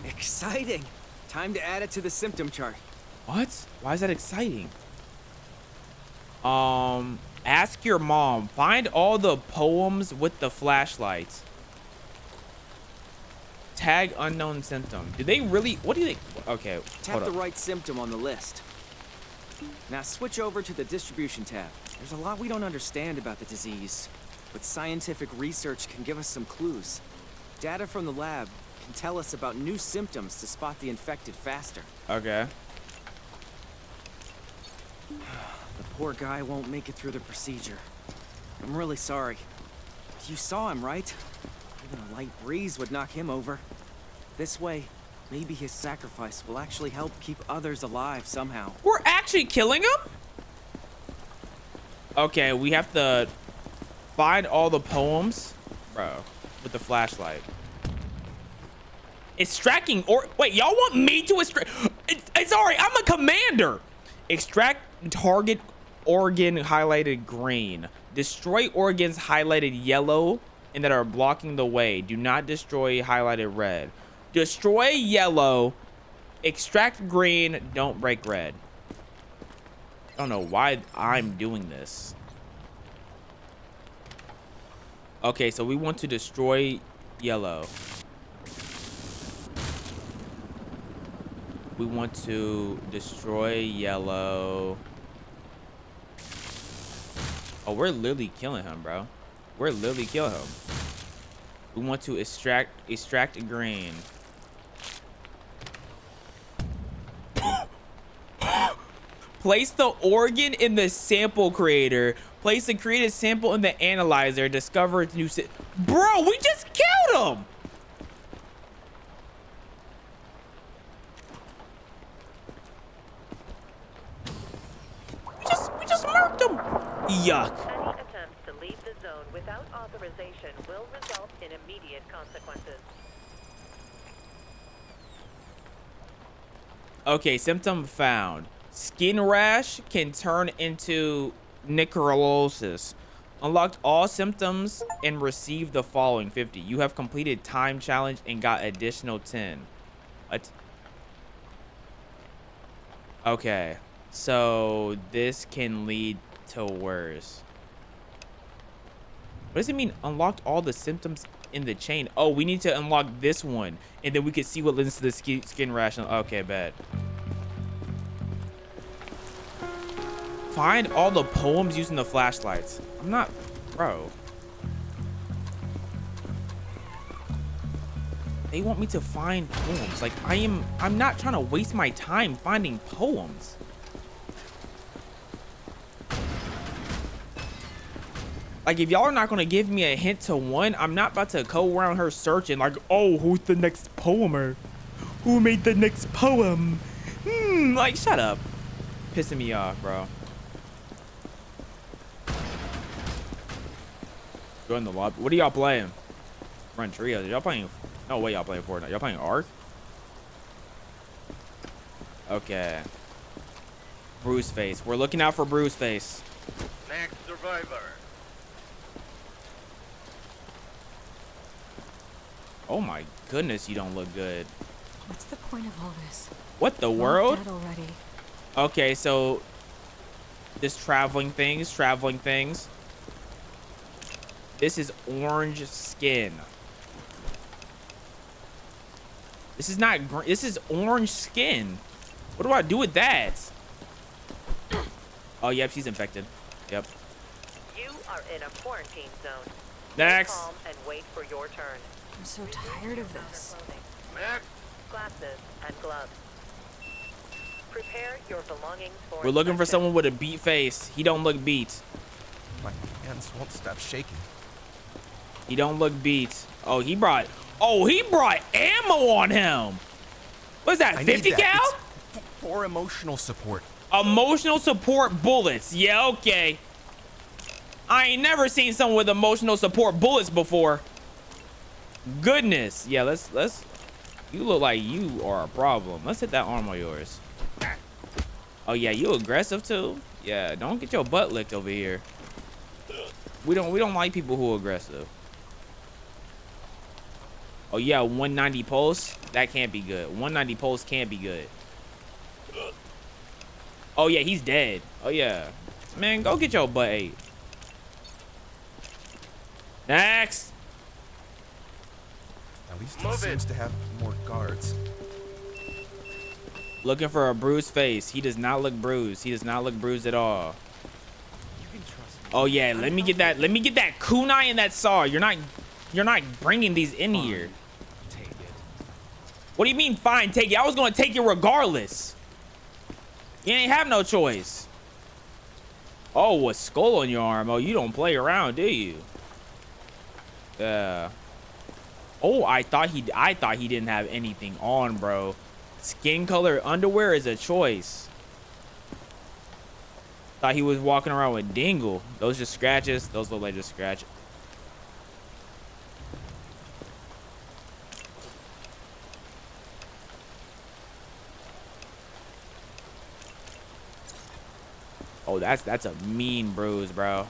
Exciting. Time to add it to the symptom chart. What? Why is that exciting? Ask your mom. Find all the poems with the flashlights. Tag unknown symptom. Do they really? What do you think? Okay. Tap the right symptom on the list. Now switch over to the distribution tab. There's a lot we don't understand about the disease, but scientific research can give us some clues. Data from the lab can tell us about new symptoms to spot the infected faster. Okay. The poor guy won't make it through the procedure. I'm really sorry. You saw him, right? Even a light breeze would knock him over. This way, maybe his sacrifice will actually help keep others alive somehow. We're actually killing him? Okay, we have to find all the poems, bro, with the flashlight. Extracting or wait, y'all want me to extract? It's alright, I'm a commander. Extract target organ highlighted green. Destroy organs highlighted yellow and that are blocking the way. Do not destroy highlighted red. Destroy yellow. Extract green. Don't break red. I don't know why I'm doing this. Okay, so we want to destroy yellow. We want to destroy yellow. Oh, we're literally killing him, bro. We're literally killing him. We want to extract green. Place the organ in the sample creator. Place the created sample in the analyzer. Discover its new bro, we just killed him. We just murked him. Yuck. Any attempts to leave the zone without authorization will result in immediate consequences. Okay, symptom found. Skin rash can turn into necrosis. Unlocked all symptoms and received the following 50. You have completed time challenge and got additional 10. Okay, so this can lead to worse. What does it mean? Unlocked all the symptoms in the chain. Oh, we need to unlock this one, and then we can see what leads to the skin rash. Okay, bad. Find all the poems using the flashlights. I'm not, bro. They want me to find poems. Like, I'm not trying to waste my time finding poems. Like, if y'all are not gonna give me a hint to one, I'm not about to go around her searching like, oh, who's the next poemer? Who made the next poem? Like, shut up. Pissing me off, bro. Go in the lobby. What are y'all playing? Run trios. Y'all playing? No way y'all playing Fortnite. Y'all playing Ark? Okay. Bruise face. We're looking out for Bruise face. Next survivor. Oh my goodness, you don't look good. What's the point of all this? What the We're world? dead already. Okay, so this traveling things. This is orange skin. This is not green. This is orange skin. What do I do with that? Oh, yep, she's infected. Yep. You are in a quarantine zone. Next. Stay calm and wait for your turn. I'm so tired of this. Next. Glasses and gloves. Prepare your belongings for We're looking for inspection. someone with a beat face. He don't look beat. My hands won't stop shaking. He don't look beat. Oh, he brought ammo on him. What's that, I 50 need that. cal? It's for emotional support. Emotional support bullets. Yeah, okay. I ain't never seen someone with emotional support bullets before. Goodness. Yeah, let's you look like you are a problem. Let's hit that arm of yours. Oh yeah, you aggressive too? Yeah, don't get your butt licked over here. We don't like people who are aggressive. Oh yeah, 190 pulse. That can't be good. 190 pulse can't be good. Oh yeah, he's dead. Oh yeah. Man, go get your butt ate. Next. At least he seems to have more guards. Looking for a bruised face. He does not look bruised. He does not look bruised at all. You can trust me. Oh yeah, let me get that kunai and that saw. You're not bringing these in here. Take it. What do you mean fine, take it? I was gonna take it regardless. You ain't have no choice. Oh, a skull on your arm. Oh, you don't play around, do you? Yeah. Oh, I thought he didn't have anything on, bro. Skin color underwear is a choice. Thought he was walking around with dingle. Those just scratches. Those look like just scratches. Oh, that's a mean bruise, bro.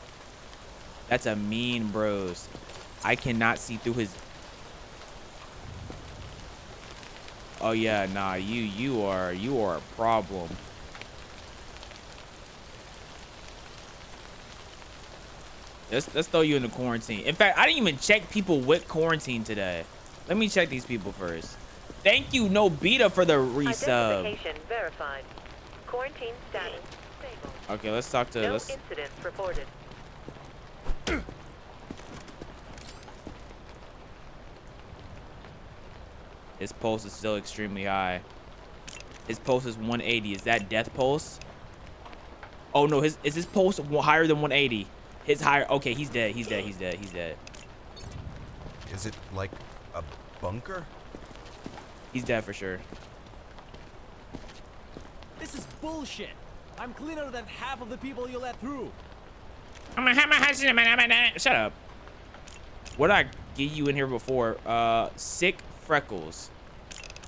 That's a mean bruise. I cannot see through his. Oh yeah, nah, you are a problem. Let's throw you into quarantine. In fact, I didn't even check people with quarantine today. Let me check these people first. Thank you, No Beta, for the resub. Identification verified. Quarantine status stable. Okay, let's talk to No let's. incidents reported. His pulse is still extremely high. His pulse is 180. Is that death pulse? Oh no, is his pulse higher than 180? His higher. Okay, he's dead. He's dead. He's dead. He's dead. Is it like a bunker? He's dead for sure. This is bullshit. I'm cleaner than half of the people you let through. Shut up. What did I get you in here before? Sick freckles.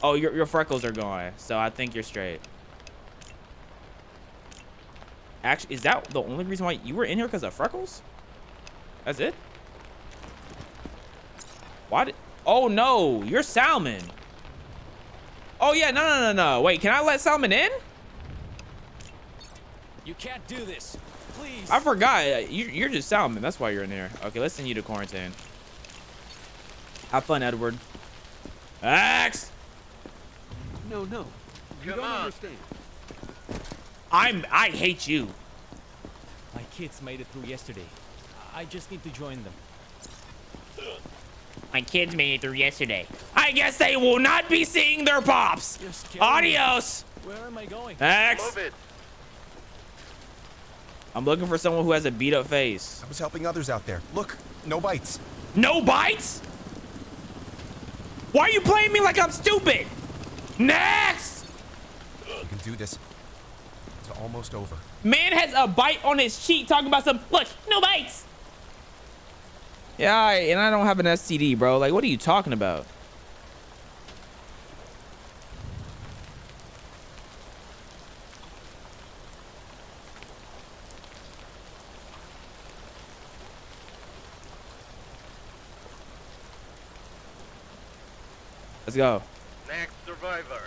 Oh, your freckles are gone, so I think you're straight. Actually, is that the only reason why you were in here? Because of freckles? That's it? Why did... Oh no, you're Salmon. Oh yeah, no. Wait, can I let Salmon in? You can't do this. please. I forgot. You're just Salmon. That's why you're in here. Okay, let's send you to quarantine. Have fun, Edward. X. No, no. You don't understand. I hate you. My kids made it through yesterday. I just need to join them. My kids made it through yesterday. I guess they will not be seeing their pops. Adios. Where am I going? X. Move it. I'm looking for someone who has a beat up face. I was helping others out there. Look, no bites. No bites? Why are you playing me like I'm stupid? Next. You can do this. It's almost over. Man has a bite on his cheek talking about some, look, no bites. Yeah, and I don't have an STD, bro. Like, what are you talking about? Let's go. Next survivor.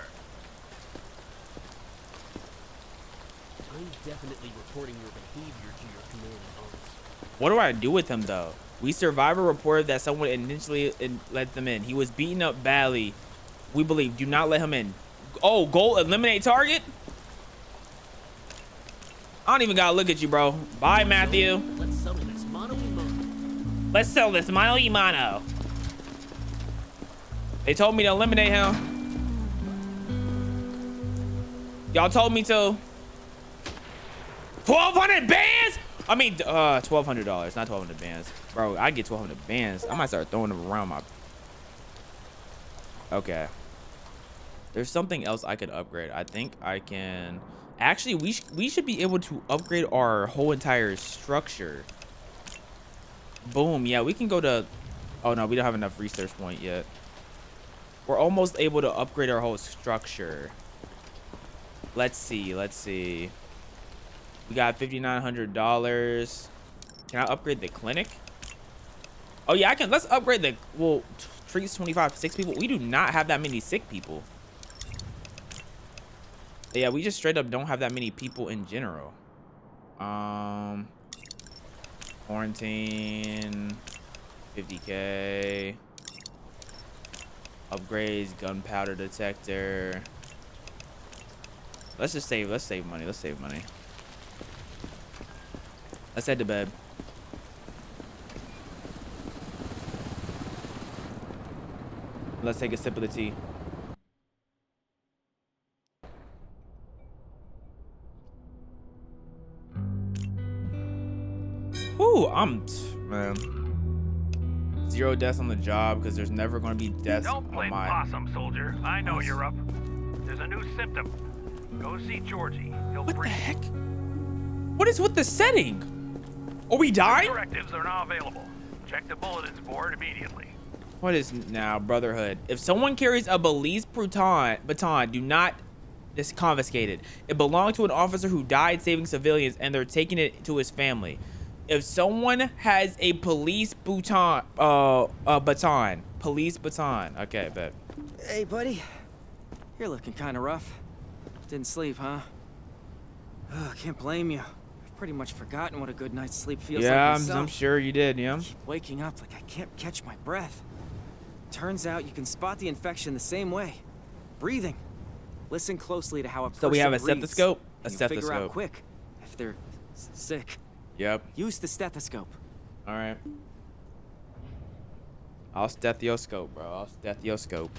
I'm definitely reporting your behavior to your command office. What do I do with him, though? We survivor reported that someone initially let them in. He was beaten up badly. We believe. Do not let him in. Oh, goal, eliminate target? I don't even gotta look at you, bro. Bye, Matthew. Let's settle this mano y mano. Let's sell this mano y mano. They told me to eliminate him. Y'all told me to. 1,200 bands? I mean, $1,200, not 1,200 bands. Bro, I get 1,200 bands. I might start throwing them around my... Okay. There's something else I could upgrade. I think I can... Actually, we should be able to upgrade our whole entire structure. Boom. Yeah, we can go to... Oh, no, we don't have enough research point yet. We're almost able to upgrade our whole structure. Let's see. Let's see. We got $5,900. Can I upgrade the clinic? Oh, yeah, I can. Let's upgrade the... Well, treats 25 sick people. We do not have that many sick people. Yeah, we just straight up don't have that many people in general. Quarantine. 50K. Upgrades, gunpowder detector. Let's just save. Let's save money. Let's save money. Let's head to bed. Let's take a sip of the tea. Ooh, man. 0 deaths on the job because there's never going to be deaths Don't play on my... possum, soldier. I know you're up. There's a new symptom. Go see Georgie. He'll What the brief. heck? What is with the setting? Are we dying? Directives are now available. Check the bulletins board immediately. What is now Brotherhood? If someone carries a Belize baton, do not confiscate it. It belonged to an officer who died saving civilians, and they're taking it to his family. If someone has a police baton, police baton. Okay, bet. Hey, buddy. You're looking kind of rough. Didn't sleep, huh? Oh, can't blame you. I've pretty much forgotten what a good night's sleep feels like myself. I'm sure you did, yeah. Keep waking up like I can't catch my breath. Turns out you can spot the infection the same way. Breathing. Listen closely to how a person So we have a breathes, stethoscope? A and you'll figure out stethoscope. quick if they're sick. Yep. Use the stethoscope. All right. I'll stethoscope, bro. I'll stethoscope.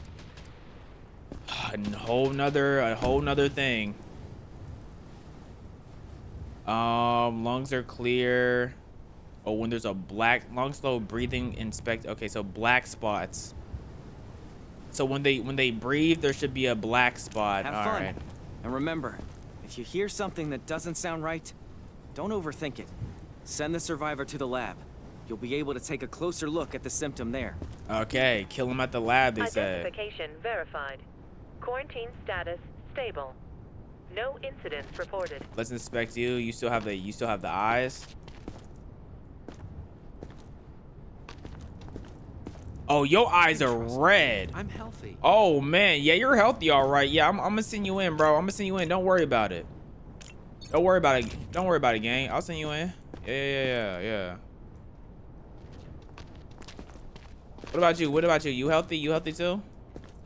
A whole nother thing. Lungs are clear. Oh, when there's a black lung slow breathing inspect. Okay, so black spots. So when they breathe, there should be a black spot. Have All fun. right. And remember, if you hear something that doesn't sound right, don't overthink it. Send the survivor to the lab. You'll be able to take a closer look at the symptom there. Okay, kill him at the lab, they said. Identification verified. Quarantine status stable. No incidents reported. Let's inspect you. You still have the eyes. Oh, your eyes are red. I'm healthy. Oh man, yeah, you're healthy, all right. Yeah, I'm gonna send you in, bro. I'm gonna send you in. Don't worry about it. Don't worry about it. Don't worry about it, gang. I'll send you in. Yeah. What about you? What about you? You healthy? You healthy too?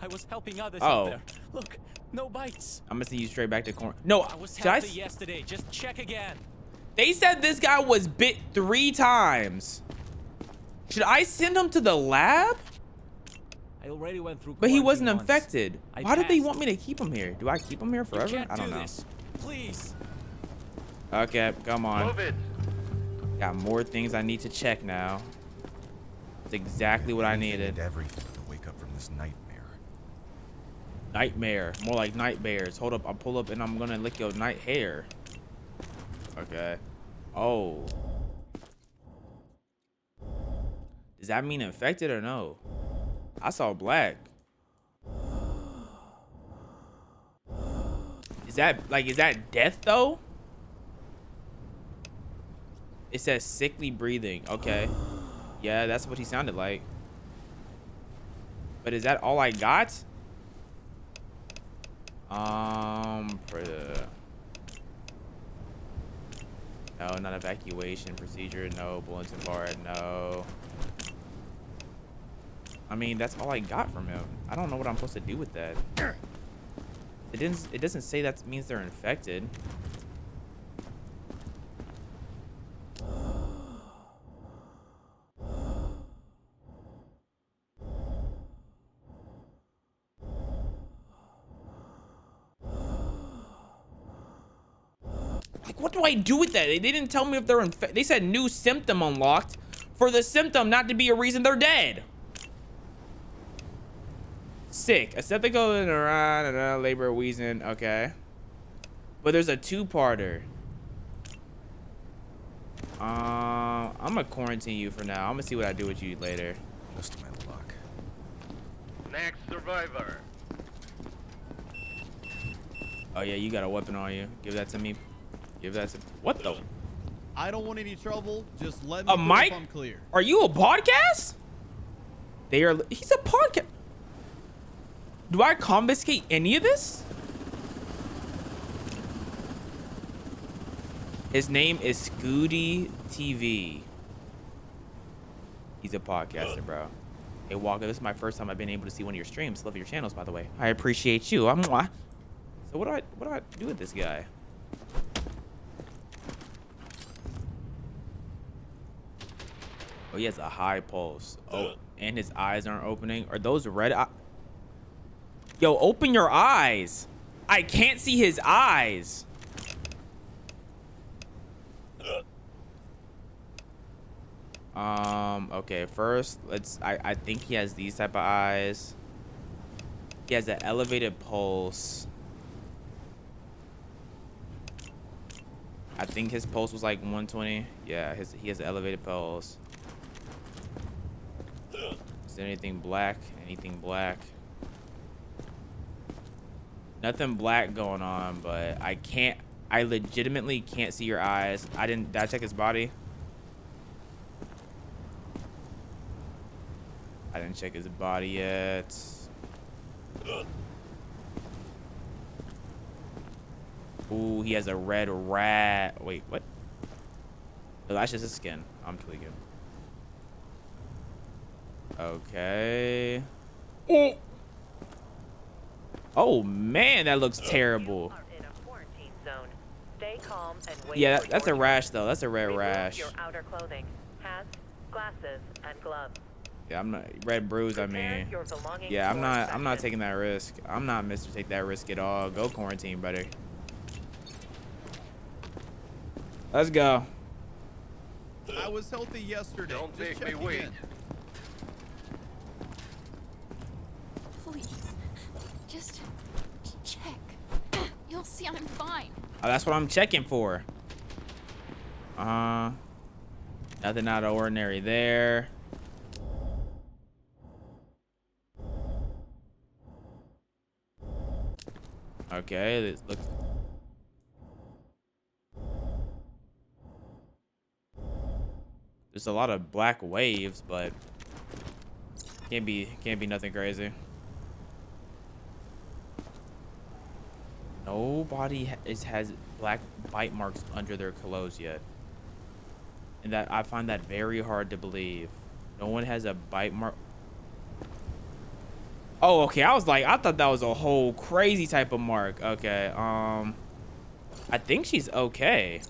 I was helping others Oh. out there. Look, no bites. I'm gonna send you straight back to corner. No, I was should I healthy yesterday. Just check again. They said this guy was bit 3 times. Should I send him to the lab? I already went through. But he wasn't quarantine once. infected. I Why did they passed. want me to keep him here? Do I keep him here You forever? can't I don't do know. this. Please. Okay, come on. Move it. Got more things I need to check now. It's exactly what I needed. Everything to wake up from this nightmare. Nightmare. More like night bears. Hold up. I'll pull up and I'm gonna lick your night hair. Okay. Oh. Does that mean infected or no? I saw black. Is that death though? It says sickly breathing. Okay. Yeah, that's what he sounded like. But is that all I got? No, not evacuation procedure. No, bulletin board. No. I mean, that's all I got from him. I don't know what I'm supposed to do with that. It doesn't say that means they're infected. Like, what do I do with that? They didn't tell me if they're infected. They said new symptom unlocked for the symptom not to be a reason they're dead. Sick. Acceptable and labor wheezing. Okay. But there's a 2-parter. I'm gonna quarantine you for now. I'm gonna see what I do with you later. Just my luck. Next survivor. Oh yeah, you got a weapon on you. Give that to me. Give that to. What the? I don't want any trouble. Just let A me know mic? if I'm clear. Are you a podcast? They are. He's a podcast. Do I confiscate any of this? His name is Scooty TV. He's a podcaster, bro. Hey, Walker, this is my first time I've been able to see one of your streams. Love your channels, by the way. I appreciate you. So what do I do with this guy? Oh, he has a high pulse. Oh, and his eyes aren't opening. Are those red eyes? Yo, open your eyes. I can't see his eyes. Okay, first, I think he has these type of eyes. He has an elevated pulse. I think his pulse was like 120. Yeah, he has an elevated pulse. Is there anything black? Anything black? Nothing black going on, but I legitimately can't see your eyes. Did I check his body? I didn't check his body yet. Ooh, he has a red rat. Wait, what? No, that's just his skin. I'm tweaking. Okay. Oh. Oh man, that looks terrible. Yeah, that's a rash though. That's a red rash. Your outer clothing, hats, glasses, and gloves. Yeah, I'm not red bruise. I mean, yeah, I'm not taking that risk. I'm not Mr. Take that risk at all. Go quarantine, brother. Let's go. I was healthy yesterday. Don't Just make me checking wait. in. Please. Just check. You'll see I'm fine. Oh, that's what I'm checking for. Nothing out of ordinary there. Okay, this looks. There's a lot of black waves, but can't be nothing crazy. Nobody has black bite marks under their clothes yet. And that I find that very hard to believe. No one has a bite mark. Oh, okay. I was like, I thought that was a whole crazy type of mark. Okay. I think she's okay.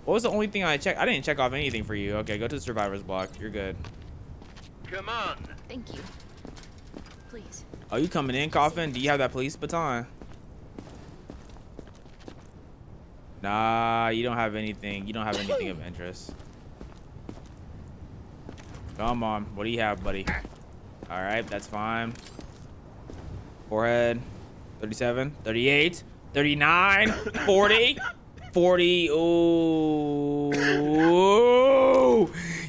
What was the only thing I checked? I didn't check off anything for you. Okay, go to the survivor's block. You're good. Come on. Thank you. Please. Oh, you coming in, Coffin? Do you have that police baton? Nah, you don't have anything. You don't have anything of interest. Come on. What do you have, buddy? All right, that's fine. Forehead. 37, 38, 39, 40, 40. Ooh.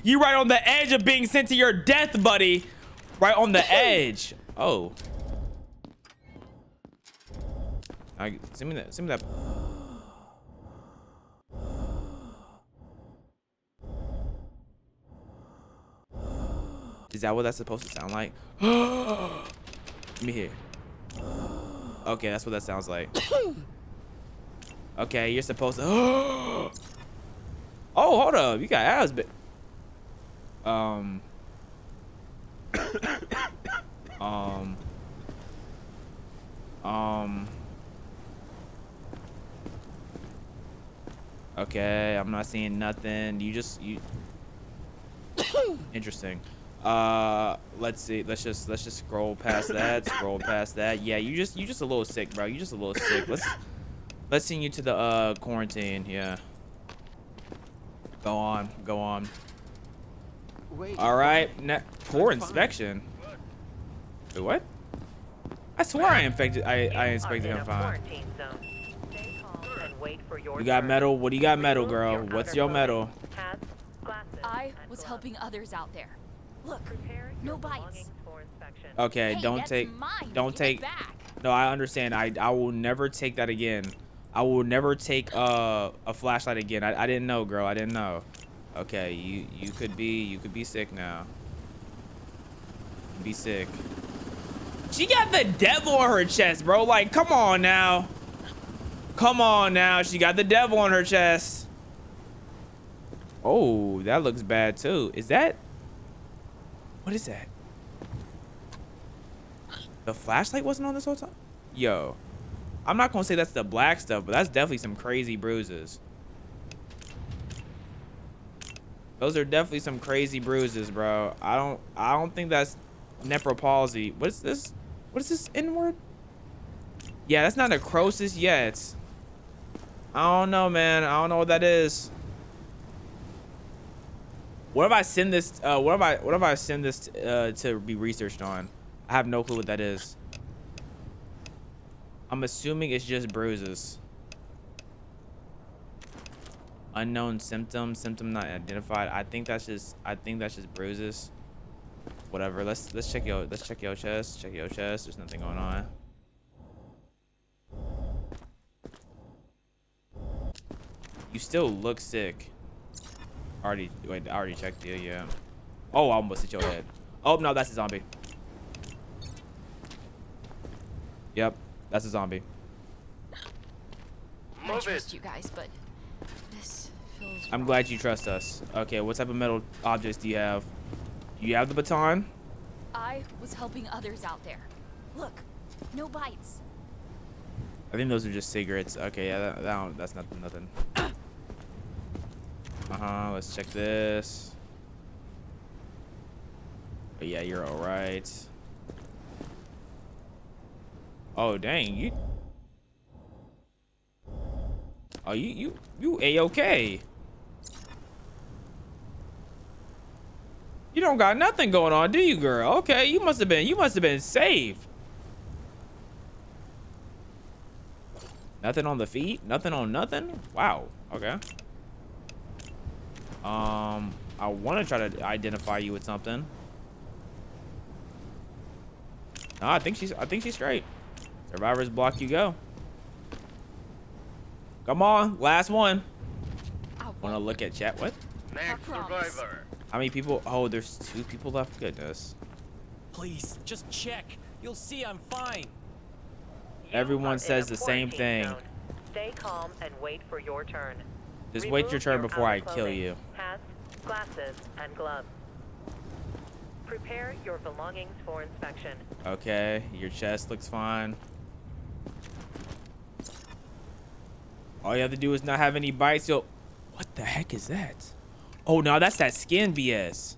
You right on the edge of being sent to your death, buddy. Right on the edge. Oh. Send me that. Send me that. Is that what that's supposed to sound like? Let me hear. Okay, that's what that sounds like. Okay, you're supposed to. Oh, hold up. You got abs, but. Okay, I'm not seeing nothing. You. Interesting. Let's see. Let's just scroll past that. Scroll past that. Yeah, you just a little sick, bro. You just a little sick. Let's send you to the quarantine. Yeah. Go on. Go on. Wait. All right. Poor inspection. Wait, what? I swear I inspected him fine. You got metal? What do you got metal, girl? What's your metal? I was helping others out there. Look, no bites. Okay, Hey, don't that's take, mine. don't Give it take. back. No, I understand. I will never take that again. I will never take a flashlight again. I didn't know, girl. I didn't know. Okay, you could be sick now. Be sick. She got the devil on her chest, bro. Like, come on now. Come on now. She got the devil on her chest. Oh, that looks bad too. Is that? What is that? The flashlight wasn't on this whole time? Yo. I'm not gonna say that's the black stuff, but that's definitely some crazy bruises. Those are definitely some crazy bruises, bro. I don't think that's Nepro palsy. What is this? What is this N-word? Yeah, that's not necrosis yet. I don't know, man. I don't know what that is. What if I send this? What if I send this to be researched on? I have no clue what that is. I'm assuming it's just bruises. Unknown symptom not identified. I think that's just bruises. Whatever. Let's check your chest. Check your chest. There's nothing going on. You still look sick. I already checked you. Yeah. Oh, I almost hit your head. Oh no, that's a zombie. Yep, that's a zombie. I trust you guys, but this feels I'm glad you trust us. Okay, what type of metal objects do you have? You have the baton? I was helping others out there. Look, no bites. I think those are just cigarettes. Okay, yeah, that's nothing. Let's check this. But yeah, you're all right. Oh dang, you. Oh, you A-okay. You don't got nothing going on, do you, girl? Okay, you must have been safe. Nothing on the feet, nothing on nothing. Wow. Okay. I want to try to identify you with something. No, I think she's straight. Survivor's block, you go. Come on, last one. Want to look at chat? What? Next survivor. How many people? Oh, there's 2 people left. Goodness. Please, just check. You'll see I'm fine. Everyone says the same thing. Stay calm and wait for your turn. Just wait your turn before I kill you. Hats, glasses, and gloves. Prepare your belongings for inspection. Okay, your chest looks fine. All you have to do is not have any bites. Yo, what the heck is that? Oh no, that's that skin BS.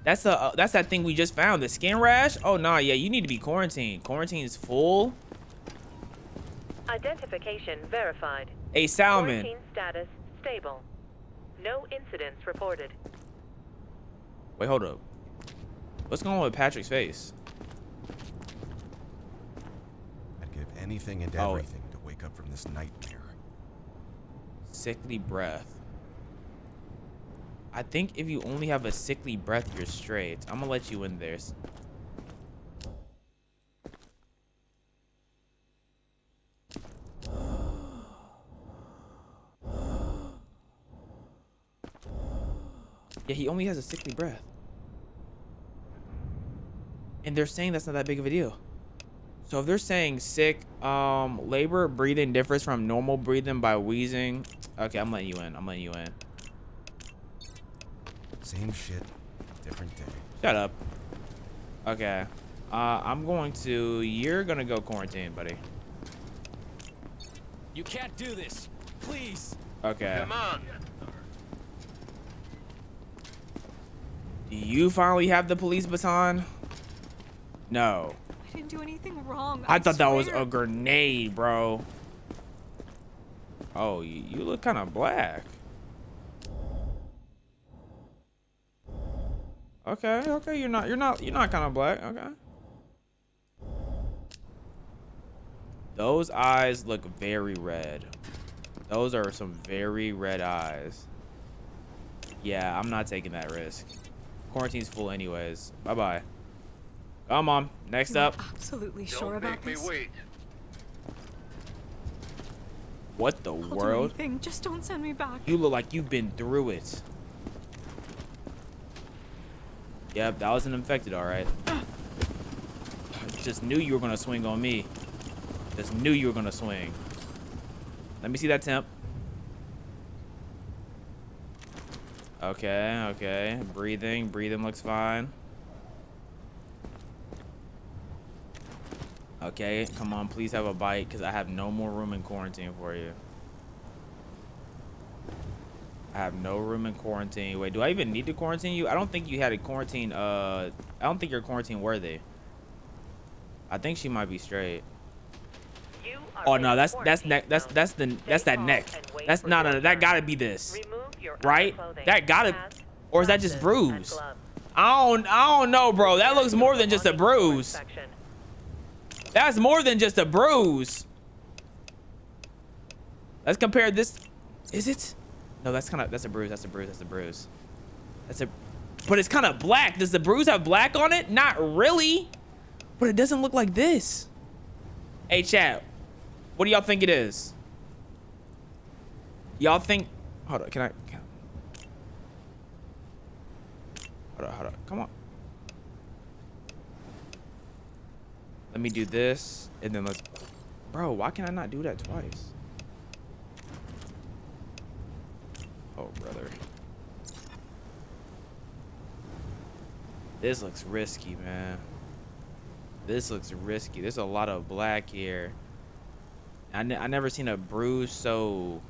That's that thing we just found. The skin rash. Oh no, yeah, you need to be quarantined. Quarantine is full. Identification verified. A salmon. Quarantine status stable. No incidents reported. Wait, hold up. What's going on with Patrick's face? I'd give anything and everything to wake up from this nightmare. Sickly breath. I think if you only have a sickly breath, you're straight. I'm gonna let you in there. Yeah, he only has a sickly breath. And they're saying that's not that big of a deal. So if they're saying sick, labor breathing differs from normal breathing by wheezing. Okay, I'm letting you in. I'm letting you in. Same shit, different day. Shut up. Okay. I'm going to... You're gonna go quarantine, buddy. You can't do this. Please. Okay. Come on. Do you finally have the police baton? No. I didn't do anything wrong. I thought that was a grenade, bro. Oh, you look kind of black. Okay, you're not kind of black. Okay. Those eyes look very red. Those are some very red eyes. Yeah, I'm not taking that risk. Quarantine's full anyways. Bye-bye. Come on, next up. Absolutely sure about this. Don't make me wait. What the I'll do world? anything. Just don't send me back. You look like you've been through it. Yep, that was an infected, all right. Just knew you were gonna swing on me. Just knew you were gonna swing. Let me see that temp. Okay. Breathing looks fine. Okay, come on, please have a bite, because I have no more room in quarantine for you. I have no room in quarantine. Wait, do I even need to quarantine you? I don't think you had a quarantine. I don't think you're quarantine worthy. I think she might be straight. Oh no, that's that neck. That's not that gotta be this, right? That gotta, or is that just bruise? I don't know, bro. That looks more than just a bruise. That's more than just a bruise. Let's compare this. Is it? No, that's a bruise. That's a bruise. But it's kind of black. Does the bruise have black on it? Not really. But it doesn't look like this. Hey, chat. What do y'all think it is? Y'all think... Hold on, can Hold on. Come on. Let me do this, and then let's... Bro, why can I not do that twice? Oh, brother. This looks risky, man. This looks risky. There's a lot of black here. I never seen a bruise so...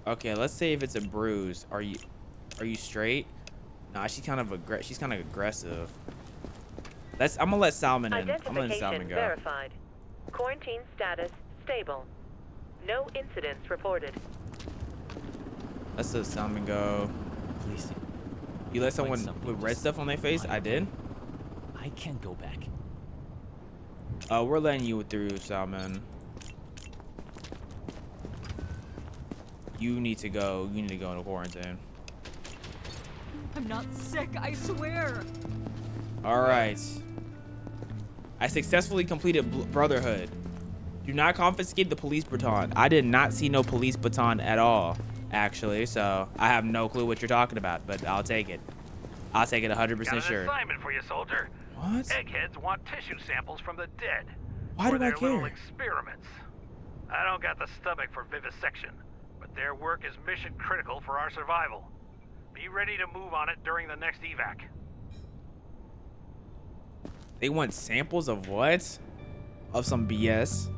Okay, let's say if it's a bruise. Are you straight? Nah, she's kind of aggressive. I'm gonna let Salmon in. I'm gonna let Salmon go. Verified. Quarantine status stable. No incidents reported. Let's let Salmon go. Please. You let someone with red stuff on their face? I did. I can't go back. We're letting you through, Salmon. You need to go. You need to go into quarantine. I'm not sick, I swear. All right. I successfully completed Brotherhood. Do not confiscate the police baton. I did not see no police baton at all, actually. So I have no clue what you're talking about, but I'll take it. I'll take it 100% Got an sure. assignment for you, soldier. What? Eggheads want tissue samples from the dead. Why for do I their little care? experiments. I don't got the stomach for vivisection, but their work is mission critical for our survival. Be ready to move on it during the next evac. They want samples of what? Of some BS.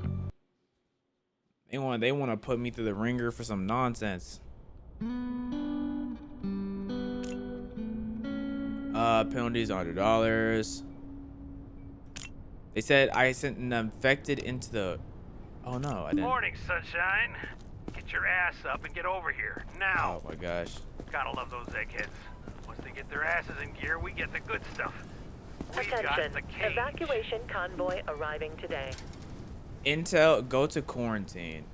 They want to put me through the ringer for some nonsense. Penalties $100. They said I sent an infected into the. Oh no, I didn't. Morning, sunshine. Get your ass up and get over here now. Oh my gosh. Gotta love those eggheads. Once they get their asses in gear, we get the good stuff. We got Attention. the cage. Evacuation convoy arriving today. Intel, go to quarantine.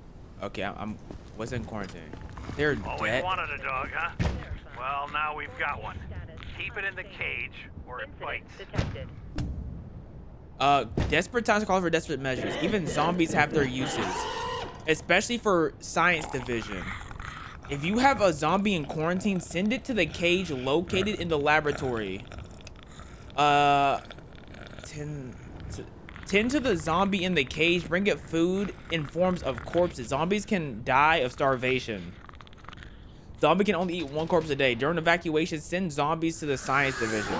Okay, I'm. What's in quarantine? They're Always dead. wanted a dog, huh? Well, now we've got one. Keep it in the cage, or it bites. Detected. Desperate times call for desperate measures. Even zombies have their uses, especially for science division. If you have a zombie in quarantine, send it to the cage located in the laboratory. Tend to the zombie in the cage. Bring it food in forms of corpses. Zombies can die of starvation. Zombie can only eat 1 corpse a day. During evacuation, send zombies to the science division.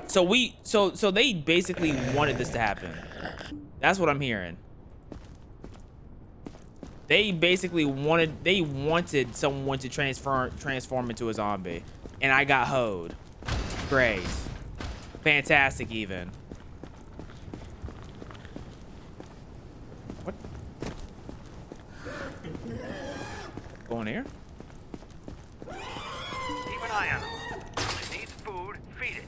So they basically wanted this to happen. That's what I'm hearing. They basically wanted someone to transform into a zombie, and I got hoed. Great, fantastic, even. What? Going here? Keep an eye on it. If it needs food, feed it.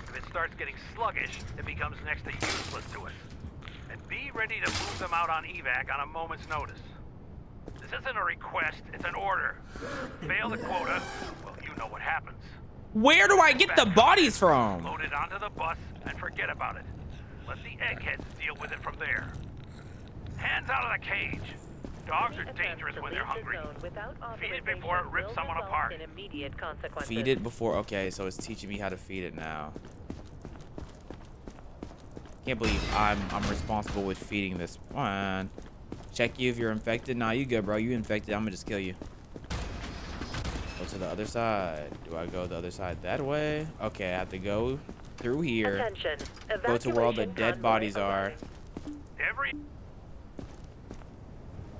If it starts getting sluggish, it becomes next to useless to us. And be ready to move them out on evac on a moment's notice. This isn't a request, it's an order. Fail the quota, well, you know what happens. Where do I get the bodies from? Load it onto the bus and forget about it. Let the eggheads deal with it from there. Hands out of the cage. Dogs are dangerous when they're hungry. Feed it before it rips someone apart. Feed it before. Okay, so it's teaching me how to feed it now. Can't believe I'm responsible with feeding this one. Check you if you're infected. Nah, you good, bro. You infected. I'm gonna just kill you. Go to the other side. Do I go the other side that way? Okay, I have to go through here. Attention. Go to where all the dead bodies are.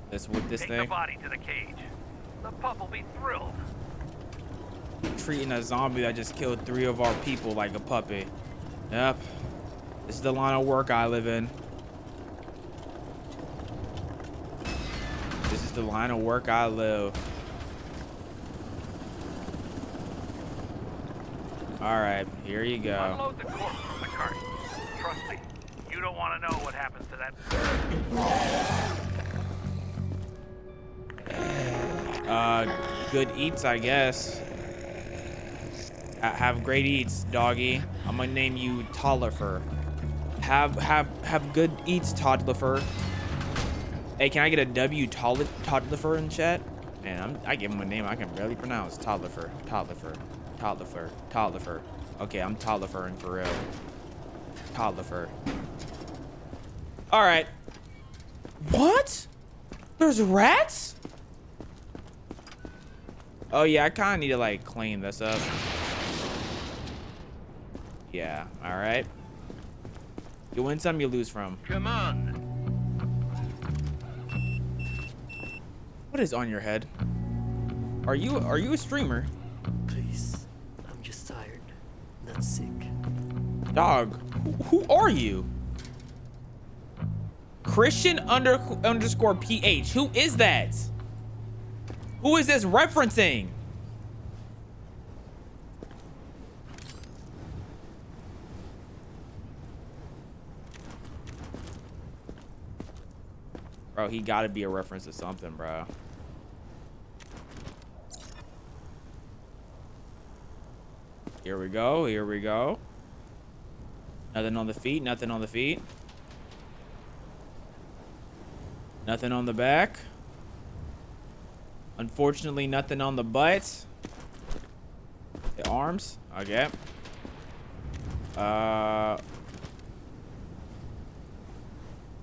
This with this Take thing. the body to the cage. The pup will be thrilled. Treating a zombie that just killed 3 of our people like a puppy. Yep. This is the line of work I live in. This is the line of work I live. Alright, here you go. Unload the corpse from the cart. Trust me, you don't want to know what happens to that. Good eats, I guess. Have great eats, doggy. I'm gonna name you Tollifer. Have good eats, Toddlifer. Hey, can I get a W Toddlifer in chat? Man, I give him a name I can barely pronounce. Toddlifer. Okay, I'm Toddlifering for real. Toddlifer. All right. What? There's rats? Oh yeah, I kind of need to like clean this up. Yeah, all right. You win some, you lose from. Come on. What is on your head? Are you a streamer? Please, I'm just tired, not sick. Dog, who are you? Christian underscore PH. Who is that? Who is this referencing? Bro, he gotta be a reference to something, bro. Here we go, here we go. Nothing on the feet, nothing on the feet. Nothing on the back. Unfortunately, nothing on the butt. The arms. Okay.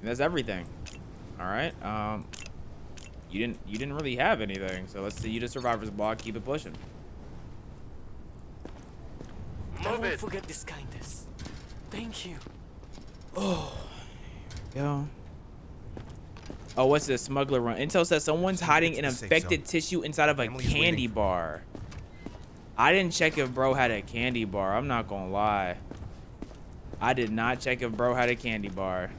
That's everything. All right. You didn't really have anything, so let's see you to survivor's block. Keep it pushing. I won't forget this kindness. Thank you. Oh, yeah. Oh, what's this? Smuggler run. Intel says someone's hiding an infected tissue inside of a candy bar. I didn't check if bro had a candy bar. I'm not gonna lie. I did not check if bro had a candy bar.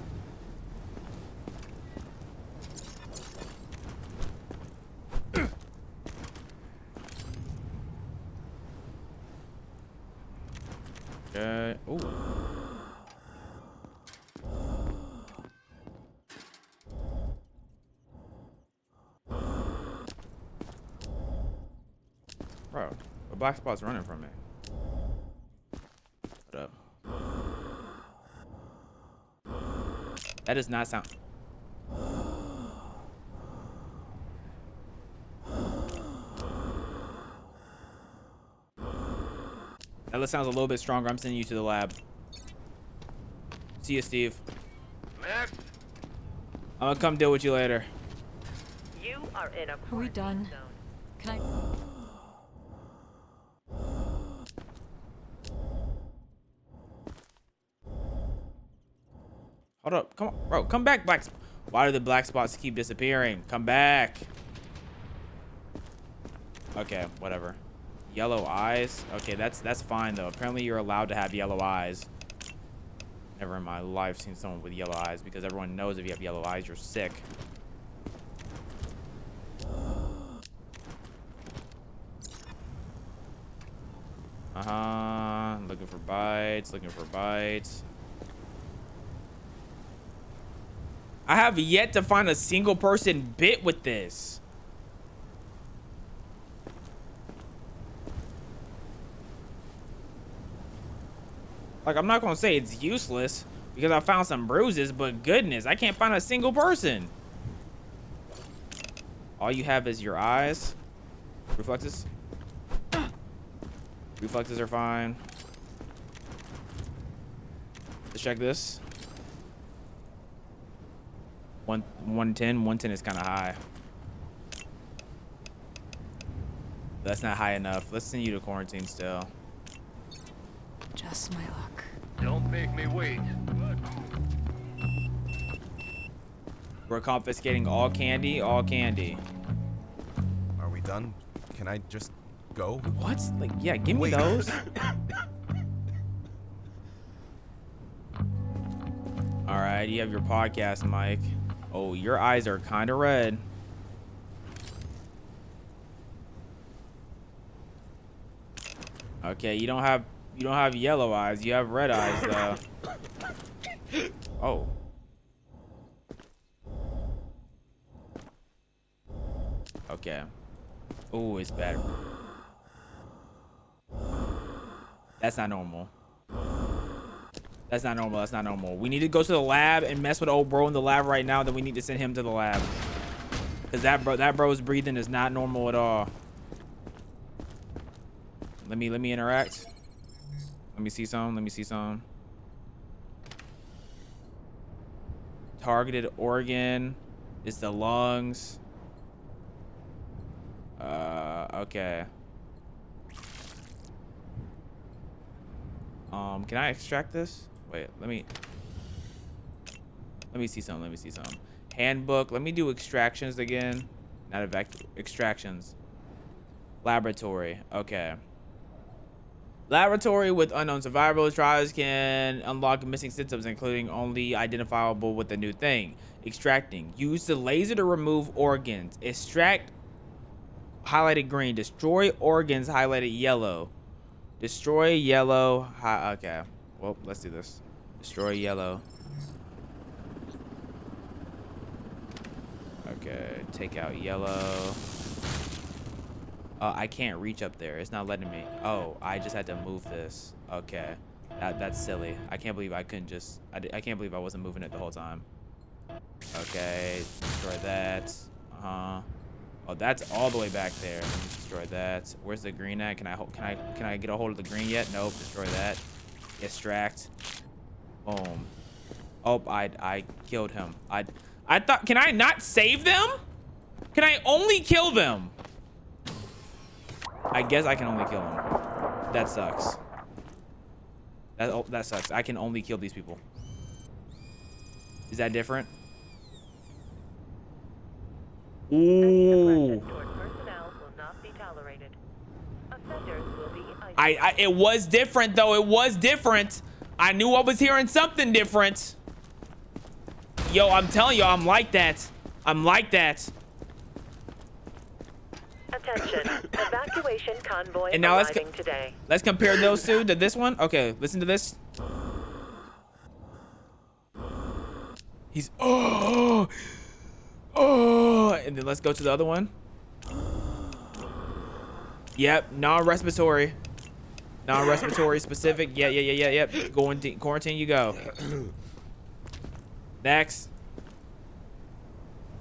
Okay. Ooh. Bro, a black spot's running from me. What up? That does not sound. That sounds a little bit stronger. I'm sending you to the lab. See you, Steve. Next. I'm gonna come deal with you later. You are in a Are we done? zone. Can I? Hold up. Come on, bro. Come back, black. Why do the black spots keep disappearing? Come back. Okay, whatever. Yellow eyes. Okay, that's fine though. Apparently you're allowed to have yellow eyes. Never in my life seen someone with yellow eyes, because everyone knows if you have yellow eyes, you're sick. Looking for bites. Looking for bites. I have yet to find a single person bit with this. Like, I'm not gonna say it's useless because I found some bruises, but goodness, I can't find a single person. All you have is your eyes. Reflexes. Reflexes are fine. Let's check this. 110. 110 is kind of high. That's not high enough. Let's send you to quarantine still. Just my luck. Don't make me wait. We're confiscating all candy. All candy. Are we done? Can I just go? What? Like, yeah, give me those. All right, you have your podcast mic. Oh, your eyes are kind of red. Okay, you don't have yellow eyes. You have red eyes though. Oh. Okay. Oh, it's bad. That's not normal. That's not normal. That's not normal. We need to go to the lab and mess with old bro in the lab right now. Then we need to send him to the lab. Cause that bro's breathing is not normal at all. Let me interact. Let me see some. Let me see some. Targeted organ is the lungs. Okay. Can I extract this? Wait, let me see some. Let me see some. Handbook. Let me do extractions again. Not extractions. Laboratory. Okay. Laboratory with unknown survival trials can unlock missing systems, including only identifiable with the new thing. Extracting. Use the laser to remove organs. Extract. Highlighted green. Destroy organs. Highlighted yellow. Destroy yellow. Okay. Well, let's do this. Destroy yellow. Okay. Take out yellow. I can't reach up there. It's not letting me. Oh, I just had to move this. Okay. That's silly. I can't believe I couldn't just. I can't believe I wasn't moving it the whole time. Okay. Destroy that. Oh, that's all the way back there. Let me destroy that. Where's the green at? Can I get a hold of the green yet? Nope. Destroy that. Extract. Boom. Oh, I killed him. I thought, can I not save them? Can I only kill them? I guess I can only kill them. That sucks. That sucks. I can only kill these people. Is that different? Ooh. It was different though. It was different. I knew I was hearing something different. Yo, I'm telling you, I'm like that. I'm like that. Attention, evacuation convoy and now arriving today. Let's compare those two to this one. Okay, listen to this. He's oh, and then let's go to the other one. Yep, non-respiratory specific. Yep. Quarantine you go. Next.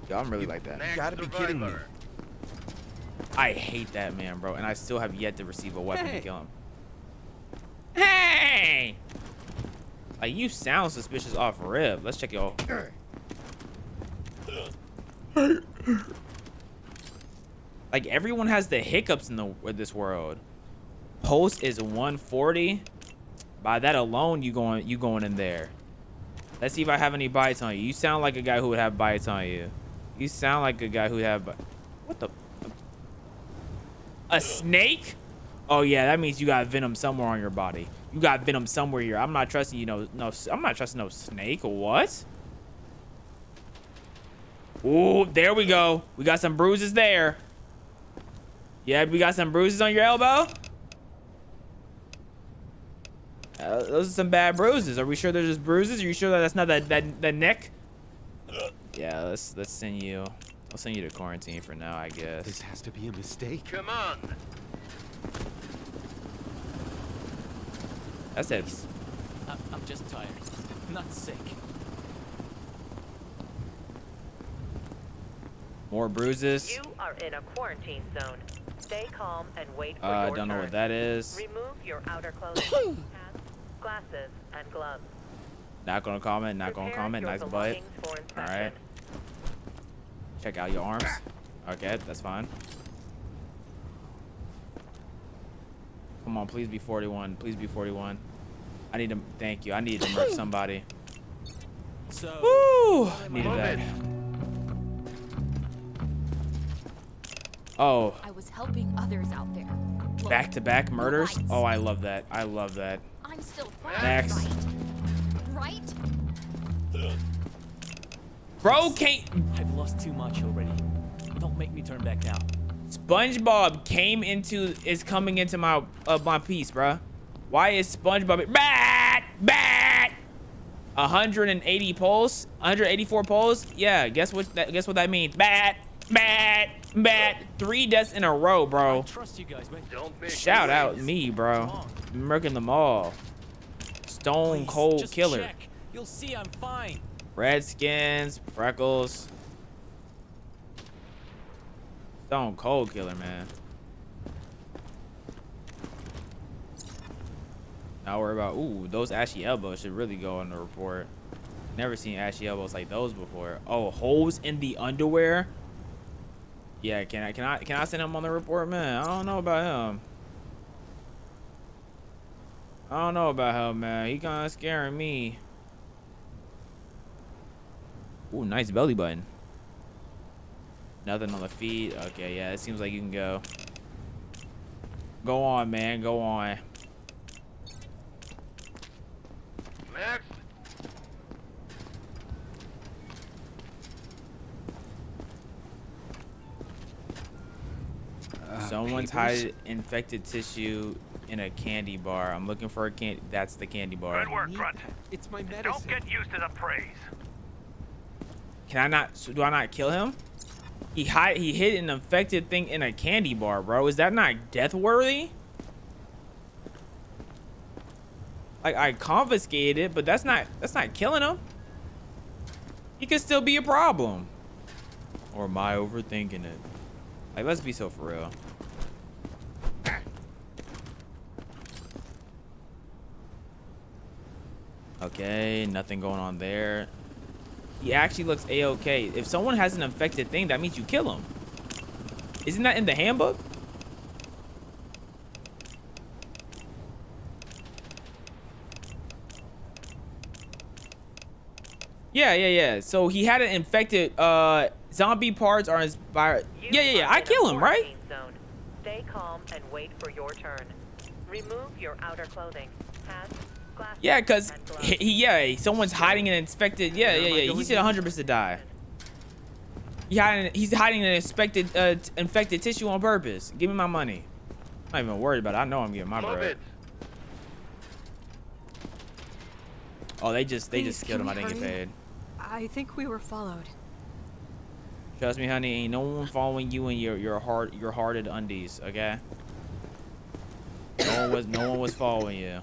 Yo, I'm really like that. You gotta be kidding me. I hate that man, bro, and I still have yet to receive a weapon to kill him. Hey! Like, you sound suspicious off rip. Let's check your. Like, everyone has the hiccups in this world. Post is 140. By that alone, you going in there. Let's see if I have any bites on you. You sound like a guy who would have bites on you. You sound like a guy who would have. What the? A snake? Oh yeah, that means you got venom somewhere on your body. You got venom somewhere here. I'm not trusting you. No, I'm not trusting no snake. What? Ooh, there we go. We got some bruises there. Yeah, we got some bruises on your elbow. Those are some bad bruises. Are we sure they're just bruises? Are you sure that that's not that neck? Yeah, let's send you. I'll send you to quarantine for now, I guess. This has to be a mistake. Come on. That's it. I'm just tired, not sick. More bruises. You are in a quarantine zone. Stay calm and wait for your I don't know turn. what that is. Remove your outer clothing, hats, glasses, and gloves. Not gonna comment. Not gonna comment. Nice butt. All right. Check out your arms. Okay, that's fine. Come on, please be 41. Please be 41. I need to. Thank you. I need to murk somebody. So. Woo! Needed that. Oh. I was helping others out there. Look, Back-to-back murders. lights. Oh, I love that. I love that. I'm still fine, Next. right? Bro, can't. I've lost too much already. Don't make me turn back now. SpongeBob is coming into my piece, bruh. Why is SpongeBob bat? 180 pulse, 184 pulse. Yeah, guess what that means? Bat. 3 deaths in a row, bro. I trust you guys, man. Don't make Shout out me, bro. Murking them all. Stone cold just killer. check. You'll see I'm fine. Redskins, freckles. Stone cold killer, man. Now worry about, ooh, those ashy elbows should really go on the report. Never seen ashy elbows like those before. Oh, holes in the underwear. Yeah, can I send him on the report, man? I don't know about him. I don't know about him, man. He kind of scaring me. Ooh, nice belly button. Nothing on the feet. Okay, yeah, it seems like you can go. Go on, man. Go on. Next. Someone's hiding infected tissue in a candy bar. I'm looking for a candy. That's the candy bar. Good work, Grunt. It's my And medicine. don't get used to the praise. Can I not? Do I not kill him? He hid an infected thing in a candy bar, bro. Is that not death worthy? Like, I confiscated it, but that's not killing him. He could still be a problem. Or am I overthinking it? Like, let's be so for real. Okay, nothing going on there. He actually looks a-okay. If someone has an infected thing, that means you kill him. Isn't that in the handbook? Yeah. So he had an infected zombie parts are inspired. Yeah. I kill him, right? Zone. Stay calm and wait for your turn. Remove your outer clothing. Hats, glasses, Yeah, cuz and gloves. someone's hiding an infected. Yeah. He should 100% die. He's hiding an infected tissue on purpose. Give me my money. I'm not even worried about it. I know I'm getting my bread. Oh, they just killed him. I didn't get paid. I think we were followed. Trust me, honey, ain't no one following you in your hearted undies, okay? No one was following you.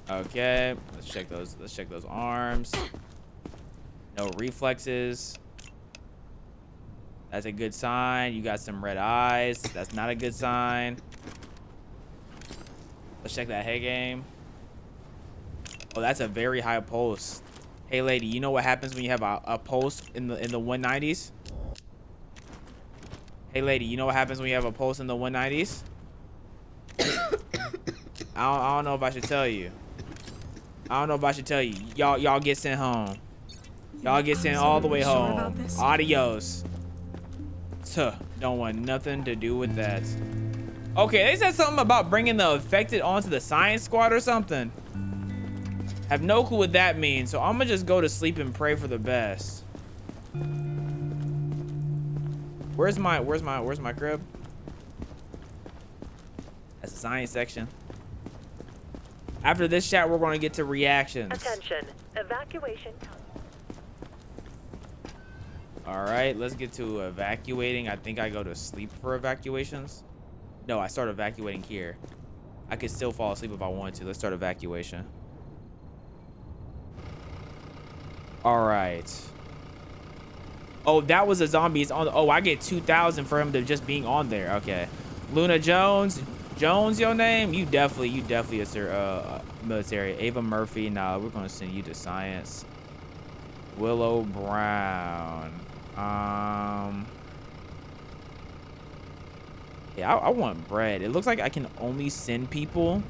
Okay, let's check those arms. No reflexes. That's a good sign. You got some red eyes. That's not a good sign. Let's check that head game. Oh, that's a very high pulse. Hey, lady, you know what happens when you have a pulse in the 190s? Hey, lady, you know what happens when you have a pulse in the 190s? I don't know if I should tell you. Y'all get sent home. Y'all get sent all the way home. Adios. Tuh, don't want nothing to do with that. Okay, they said something about bringing the affected onto the science squad or something. Have no clue what that means, so I'm gonna just go to sleep and pray for the best. Where's my crib? That's the science section. After this chat, we're gonna get to reactions. Attention, evacuation. All right, let's get to evacuating. I think I go to sleep for evacuations. No, I start evacuating here. I could still fall asleep if I wanted to. Let's start evacuation. All right. Oh, that was a zombie. It's on. Oh, I get 2,000 for him to just being on there. Okay. Luna Jones, your name? You definitely are military. Ava Murphy. Nah, we're gonna send you to science. Willow Brown. Yeah, I want bread. It looks like I can only send people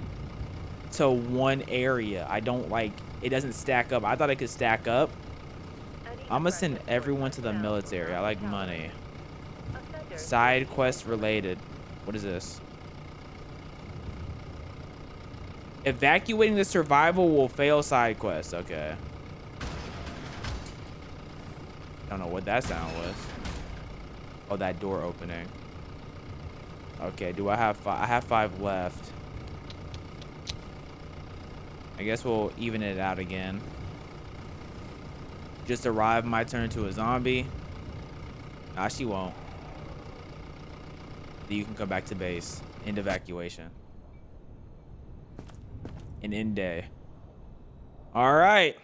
to one area. I don't like. It doesn't stack up. I thought it could stack up. I'm gonna send everyone to the military. I like money. Side quest related. What is this? Evacuating the survival will fail side quest. Okay. Don't know what that sound was. Oh, that door opening. Okay, do I have five? I have 5 left. I guess we'll even it out again. Just arrive, my turn to a zombie. Nah, she won't. Then you can come back to base. End evacuation. An end day. All right.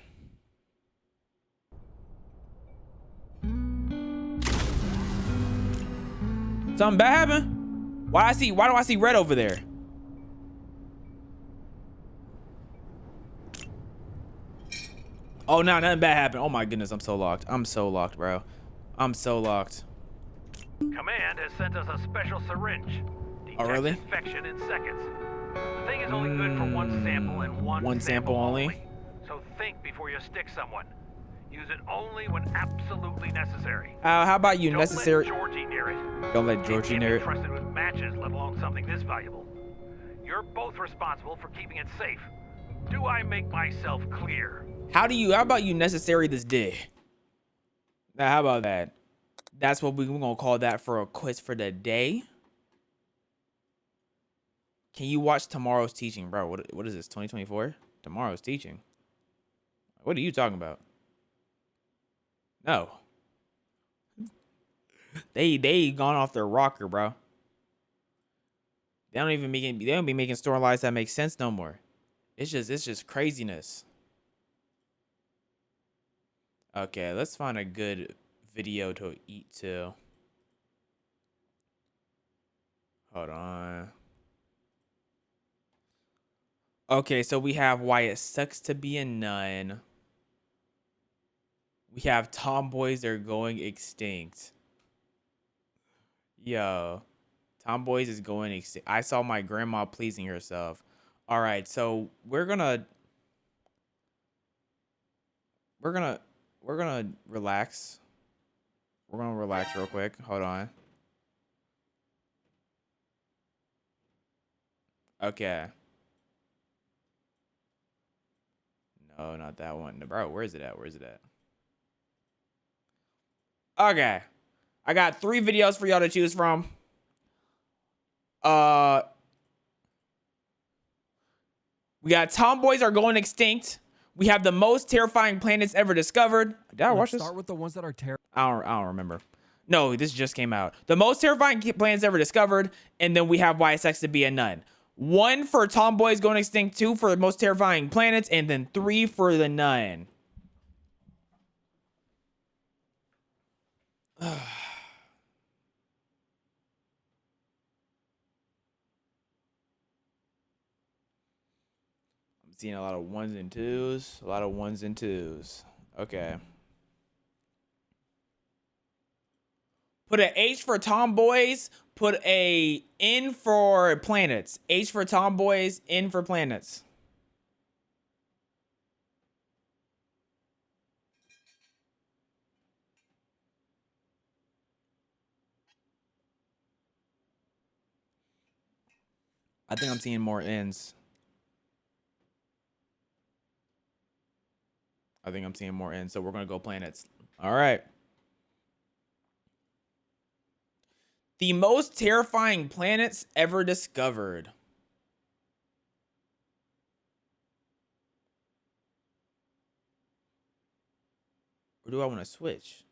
Something bad happened? Why do I see red over there? Oh, no, nothing bad happened. Oh my goodness, I'm so locked. I'm so locked, bro. I'm so locked. Command has sent us a special syringe. Oh, really? Infection in seconds. The thing is only good for one sample and one sample only. So think before you stick someone. Use it only when absolutely necessary. How about you necessary? Don't let Georgie near it. Don't let Georgie near it. Trusted with matches, let alone something this valuable. You're both responsible for keeping it safe. Do I make myself clear? How about you necessary this day? Now, how about that? That's what we're gonna call that for a quiz for the day. Can you watch tomorrow's teaching, bro? What is this? 2024? Tomorrow's teaching. What are you talking about? No. They gone off their rocker, bro. They don't be making storylines that make sense no more. It's just craziness. Okay, let's find a good video to eat to. Hold on. Okay, so we have why it sucks to be a nun. We have tomboys that are going extinct. Yo, tomboys is going extinct. I saw my grandma pleasing herself. All right, so we're gonna relax. We're gonna relax real quick. Hold on. Okay. No, not that one. Bro, where is it at? Where is it at? Okay. I got 3 videos for y'all to choose from. We got tomboys are going extinct. We have the most terrifying planets ever discovered. Did I watch this? Start with the ones that are I don't remember. No, this just came out. The most terrifying planets ever discovered, and then we have why it sucks to be a nun. 1 for tomboys going extinct, 2 for the most terrifying planets, and then 3 for the nun. Seeing a lot of 1s and 2s. A lot of 1s and 2s. Okay. Put an H for tomboys. Put a N for planets. H for tomboys. N for planets. I think I'm seeing more N's. I think I'm seeing more N's, so we're going to go planets. All right. The most terrifying planets ever discovered. Or do I want to switch?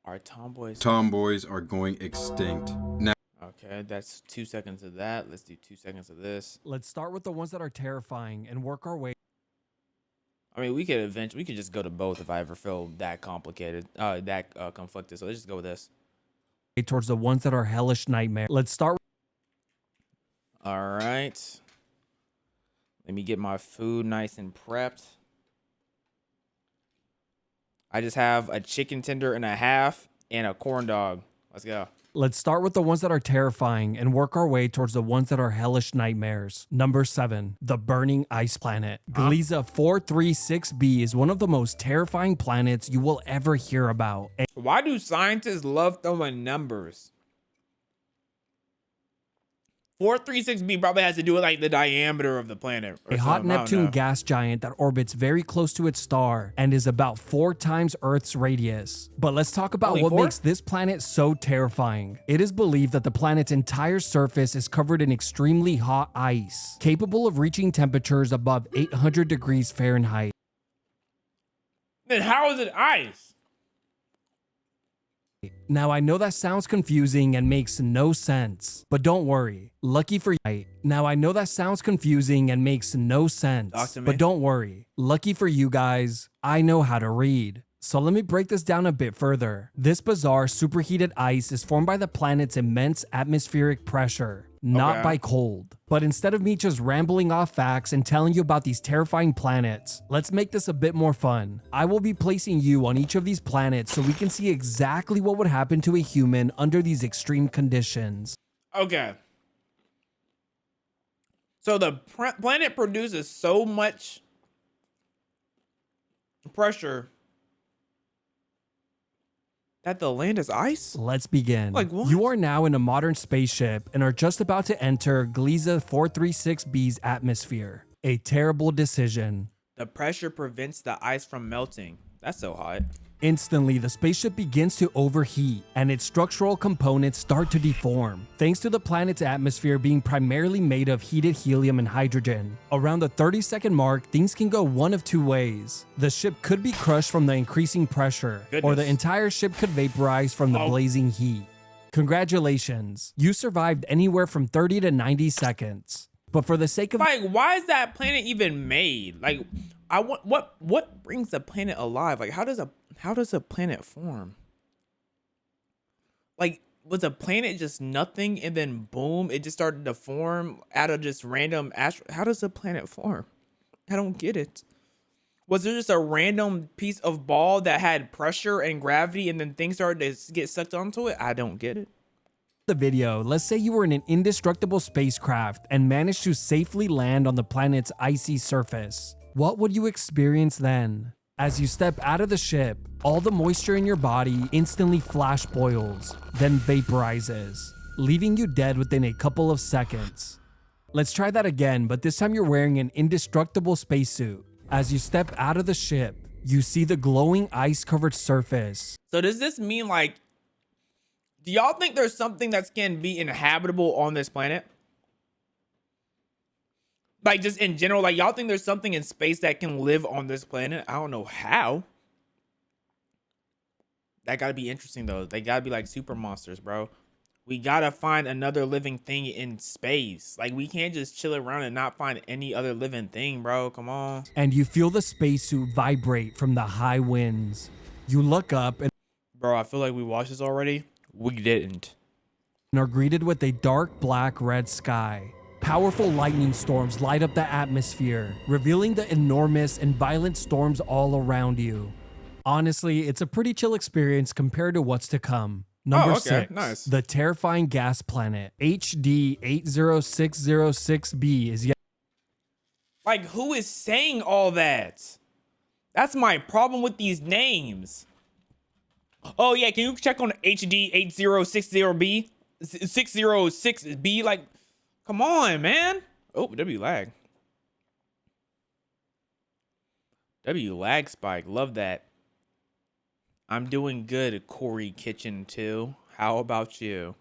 Are tomboys? Tomboys are going extinct. Now. Okay, that's 2 seconds of that. Let's do 2 seconds of this. Let's start with the ones that are terrifying and work our way. I mean, we could just go to both if I ever feel that complicated, conflicted. So let's just go with this. Towards the ones that are hellish nightmare. Let's start. All right. Let me get my food nice and prepped. I just have a chicken tender and a half and a corn dog. Let's go. Let's start with the ones that are terrifying and work our way towards the ones that are hellish nightmares. Number 7, the burning ice planet. Gliese 436b is one of the most terrifying planets you will ever hear about. Why do scientists love throwing numbers? 436b probably has to do with like the diameter of the planet. A hot Neptune gas giant that orbits very close to its star and is about 4 times Earth's radius. But let's talk about Only what 4? makes this planet so terrifying. It is believed that the planet's entire surface is covered in extremely hot ice, capable of reaching temperatures above 800 degrees Fahrenheit. Then how is it ice? Now, I know that sounds confusing and makes no sense, but don't worry. Lucky for you. Now, I know that sounds confusing and makes no sense, but don't worry. Lucky for you guys, I know how to read. So let me break this down a bit further. This bizarre superheated ice is formed by the planet's immense atmospheric pressure, not by cold. But instead of me just rambling off facts and telling you about these terrifying planets, let's make this a bit more fun. I will be placing you on each of these planets so we can see exactly what would happen to a human under these extreme conditions. Okay. So the planet produces so much pressure that the land is ice? Let's begin. Like what? You are now in a modern spaceship and are just about to enter Gliese 436b's atmosphere. A terrible decision. The pressure prevents the ice from melting. That's so hot. Instantly, the spaceship begins to overheat and its structural components start to deform, thanks to the planet's atmosphere being primarily made of heated helium and hydrogen. Around the 30-second mark, things can go one of 2 ways. The ship could be crushed from the increasing pressure, or the entire ship could vaporize from the blazing heat. Congratulations, you survived anywhere from 30 to 90 seconds. But for the sake of like, why is that planet even made? Like, I want what brings the planet alive? Like, how does a planet form? Like, was a planet just nothing and then boom, it just started to form out of just random how does a planet form? I don't get it. Was there just a random piece of ball that had pressure and gravity and then things started to get sucked onto it? I don't get it. the video, let's say you were in an indestructible spacecraft and managed to safely land on the planet's icy surface. What would you experience then? As you step out of the ship, all the moisture in your body instantly flash boils, then vaporizes, leaving you dead within a couple of seconds. Let's try that again, but this time you're wearing an indestructible spacesuit. As you step out of the ship, you see the glowing ice-covered surface. So does this mean, like, do y'all think there's something that can be inhabitable on this planet? Like, just in general, like, y'all think there's something in space that can live on this planet? I don't know how. That gotta be interesting, though. They gotta be like super monsters, bro. We gotta find another living thing in space. Like, we can't just chill around and not find any other living thing, bro. Come on. And you feel the spacesuit vibrate from the high winds. You look up and bro, I feel like we watched this already. We didn't. are greeted with a dark black-red sky. Powerful lightning storms light up the atmosphere, revealing the enormous and violent storms all around you. Honestly, it's a pretty chill experience compared to what's to come. Number 6, nice. The terrifying gas planet, HD 80606b is yet. Like, who is saying all that? That's my problem with these names. Oh yeah, can you check on HD 8060B? 606B? Like, come on, man. Oh, W lag. W lag spike. Love that. I'm doing good, Corey Kitchen 2. How about you?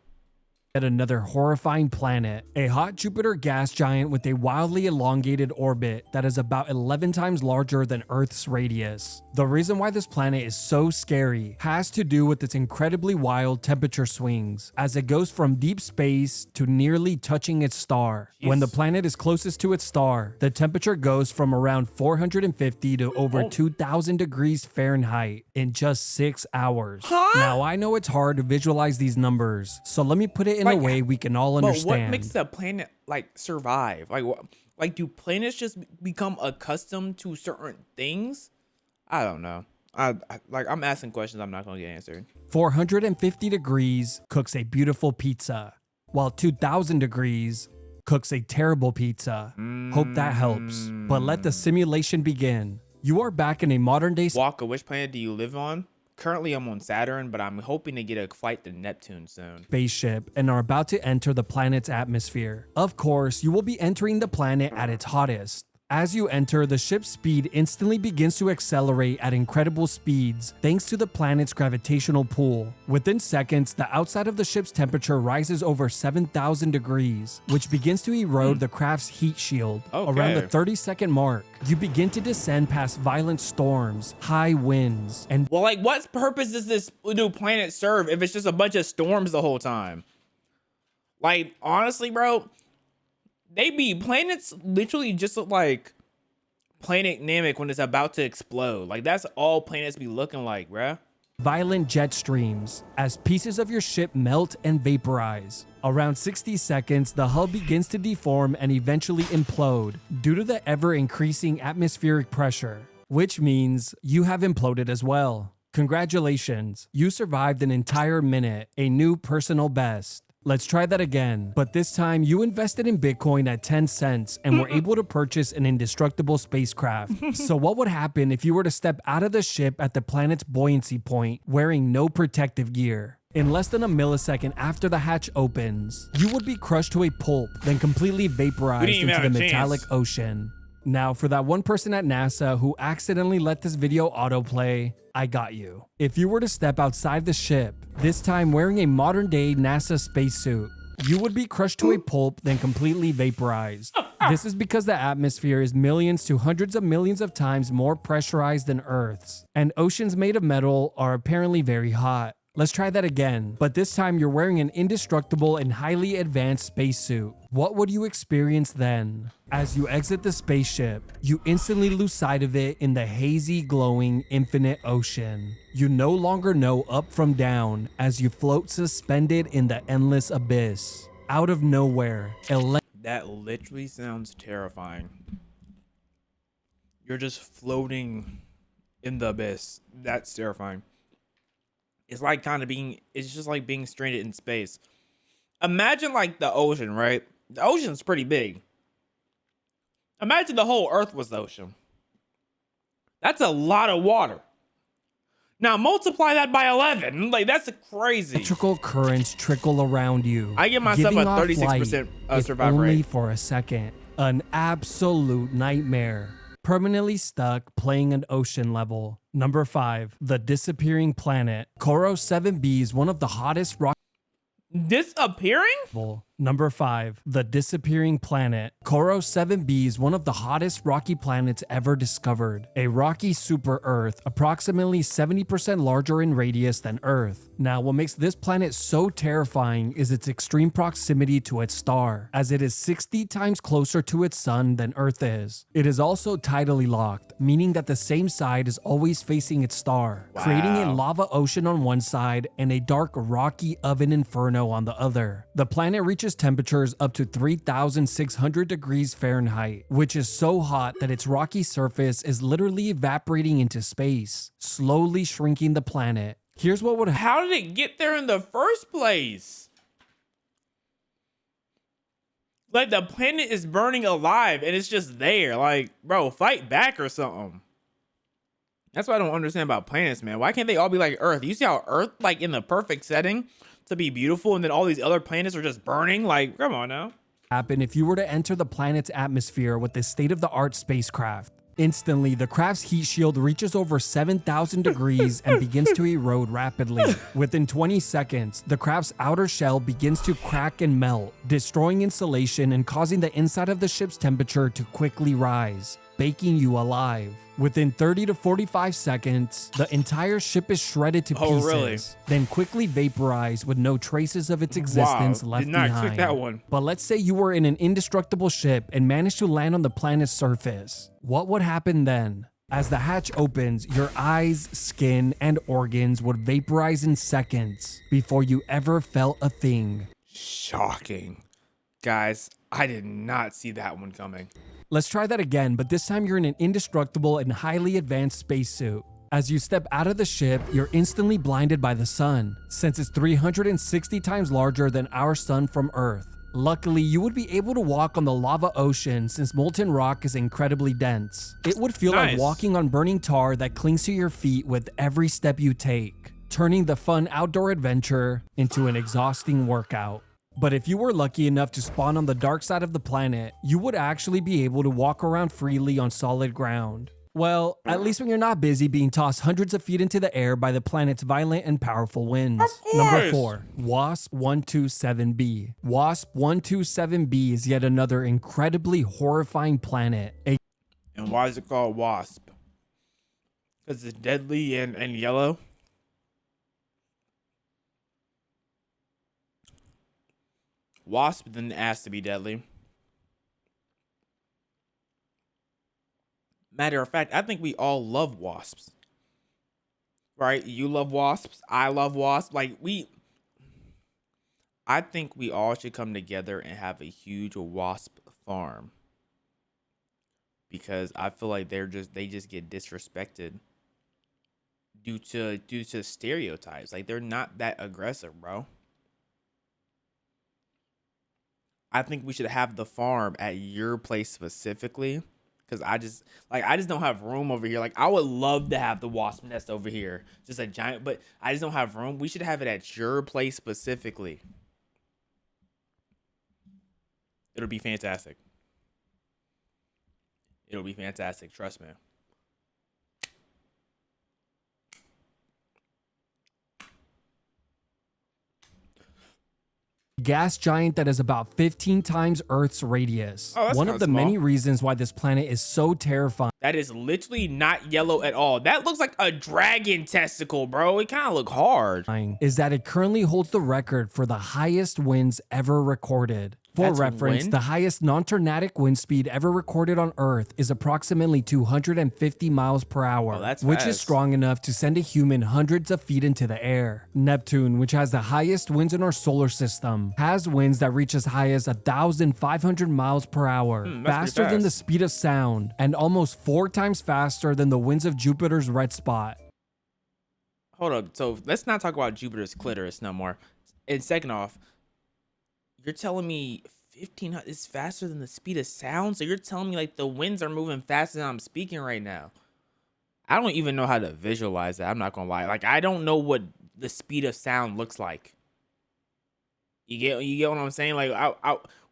At another horrifying planet, a hot Jupiter gas giant with a wildly elongated orbit that is about 11 times larger than Earth's radius. The reason why this planet is so scary has to do with its incredibly wild temperature swings, as it goes from deep space to nearly touching its star. When the planet is closest to its star, the temperature goes from around 450 to over 2,000 degrees Fahrenheit in just 6 hours. Now, I know it's hard to visualize these numbers, so let me put it in a way we can all understand. But what makes the planet like survive? Like, what? Like, do planets just become accustomed to certain things? I don't know. I'm asking questions I'm not gonna get answered. 450 degrees cooks a beautiful pizza, while 2,000 degrees cooks a terrible pizza. Hope that helps. But let the simulation begin. You are back in a modern day. Walker, which planet do you live on? Currently, I'm on Saturn, but I'm hoping to get a flight to Neptune soon. Spaceship and are about to enter the planet's atmosphere. Of course, you will be entering the planet at its hottest. As you enter, the ship's speed instantly begins to accelerate at incredible speeds thanks to the planet's gravitational pull. Within seconds, the outside of the ship's temperature rises over 7,000 degrees, which begins to erode the craft's heat shield. Around the 30-second mark, you begin to descend past violent storms, high winds, and well, like, what purpose does this new planet serve if it's just a bunch of storms the whole time? Like, honestly, bro, planets literally just look like Planet Namek when it's about to explode. Like, that's all planets be looking like, bruh. violent jet streams as pieces of your ship melt and vaporize. Around 60 seconds, the hull begins to deform and eventually implode due to the ever-increasing atmospheric pressure, which means you have imploded as well. Congratulations, you survived an entire minute, a new personal best. Let's try that again, but this time you invested in Bitcoin at 10 cents and were able to purchase an indestructible spacecraft. So what would happen if you were to step out of the ship at the planet's buoyancy point wearing no protective gear? In less than a millisecond after the hatch opens, you would be crushed to a pulp, then completely vaporized into the metallic ocean. Now, for that one person at NASA who accidentally let this video autoplay, I got you. If you were to step outside the ship, this time wearing a modern-day NASA spacesuit, you would be crushed to a pulp, then completely vaporized. This is because the atmosphere is millions to hundreds of millions of times more pressurized than Earth's, and oceans made of metal are apparently very hot. Let's try that again, but this time you're wearing an indestructible and highly advanced spacesuit. What would you experience then? As you exit the spaceship, you instantly lose sight of it in the hazy, glowing, infinite ocean. You no longer know up from down as you float suspended in the endless abyss. Out of nowhere, that literally sounds terrifying. You're just floating in the abyss. That's terrifying. It's like it's just like being stranded in space. Imagine like the ocean, right? The ocean's pretty big. Imagine the whole earth was the ocean. That's a lot of water. Now multiply that by 11. Like, that's crazy. Electrical currents trickle around you. I give myself a 36% survival only rate. for a second. An absolute nightmare. Permanently stuck playing an ocean level. Number 5, the disappearing planet. Koro 7b is one of the hottest rock. Disappearing? Number 5, the disappearing planet. Koro 7b is one of the hottest rocky planets ever discovered. A rocky super Earth, approximately 70% larger in radius than Earth. Now, what makes this planet so terrifying is its extreme proximity to its star, as it is 60 times closer to its sun than Earth is. It is also tidally locked, meaning that the same side is always facing its star, creating a lava ocean on one side and a dark rocky oven inferno on the other. The planet reaches temperatures up to 3,600 degrees Fahrenheit, which is so hot that its rocky surface is literally evaporating into space, slowly shrinking the planet. Here's what would How did it get there in the first place? Like, the planet is burning alive and it's just there. Like, bro, fight back or something. That's what I don't understand about planets, man. Why can't they all be like Earth? You see how Earth, like, in the perfect setting to be beautiful, and then all these other planets are just burning? Like, come on now. Happen if you were to enter the planet's atmosphere with this state-of-the-art spacecraft. Instantly, the craft's heat shield reaches over 7,000 degrees and begins to erode rapidly. Within 20 seconds, the craft's outer shell begins to crack and melt, destroying insulation and causing the inside of the ship's temperature to quickly rise, baking you alive. Within 30 to 45 seconds, the entire ship is shredded to pieces, really? then quickly vaporized with no traces of its existence left did not behind. expect that one. But let's say you were in an indestructible ship and managed to land on the planet's surface. What would happen then? As the hatch opens, your eyes, skin, and organs would vaporize in seconds before you ever felt a thing. Shocking. Guys, I did not see that one coming. Let's try that again, but this time you're in an indestructible and highly advanced spacesuit. As you step out of the ship, you're instantly blinded by the sun, since it's 360 times larger than our sun from Earth. Luckily, you would be able to walk on the lava ocean since molten rock is incredibly dense. It would feel like walking on burning tar that clings to your feet with every step you take, turning the fun outdoor adventure into an exhausting workout. But if you were lucky enough to spawn on the dark side of the planet, you would actually be able to walk around freely on solid ground. Well, at least when you're not busy being tossed hundreds of feet into the air by the planet's violent and powerful winds. Number 4, WASP 127b. WASP 127b is yet another incredibly horrifying planet. And why is it called WASP? Because it's deadly and yellow? Wasp then asked to be deadly. Matter of fact, I think we all love wasps. Right? You love wasps. I love wasps. I think we all should come together and have a huge wasp farm. Because I feel like they just get disrespected due to stereotypes. Like, they're not that aggressive, bro. I think we should have the farm at your place specifically, because I just don't have room over here. Like, I would love to have the wasp nest over here, just a giant, but I just don't have room. We should have it at your place specifically. It'll be fantastic. It'll be fantastic. Trust me. gas giant that is about 15 times Earth's radius. Oh, that's One kinda of the small. many reasons why this planet is so terrifying. That is literally not yellow at all. That looks like a dragon testicle, bro. It kind of look hard. Is that it currently holds the record for the highest winds ever recorded. For That's reference, wind? the highest non-tornadic wind speed ever recorded on Earth is approximately 250 miles per hour, Oh, that's which is fast. strong enough to send a human hundreds of feet into the air. Neptune, which has the highest winds in our solar system, has winds that reach as high as 1,500 miles per hour, that's pretty faster than fast. the speed of sound, and almost 4 times faster than the winds of Jupiter's red spot. Hold up. So let's not talk about Jupiter's clitoris no more. And second off, you're telling me 1,500 is faster than the speed of sound? So you're telling me like the winds are moving faster than I'm speaking right now? I don't even know how to visualize that. I'm not gonna lie. Like I don't know what the speed of sound looks like. You get what I'm saying? Like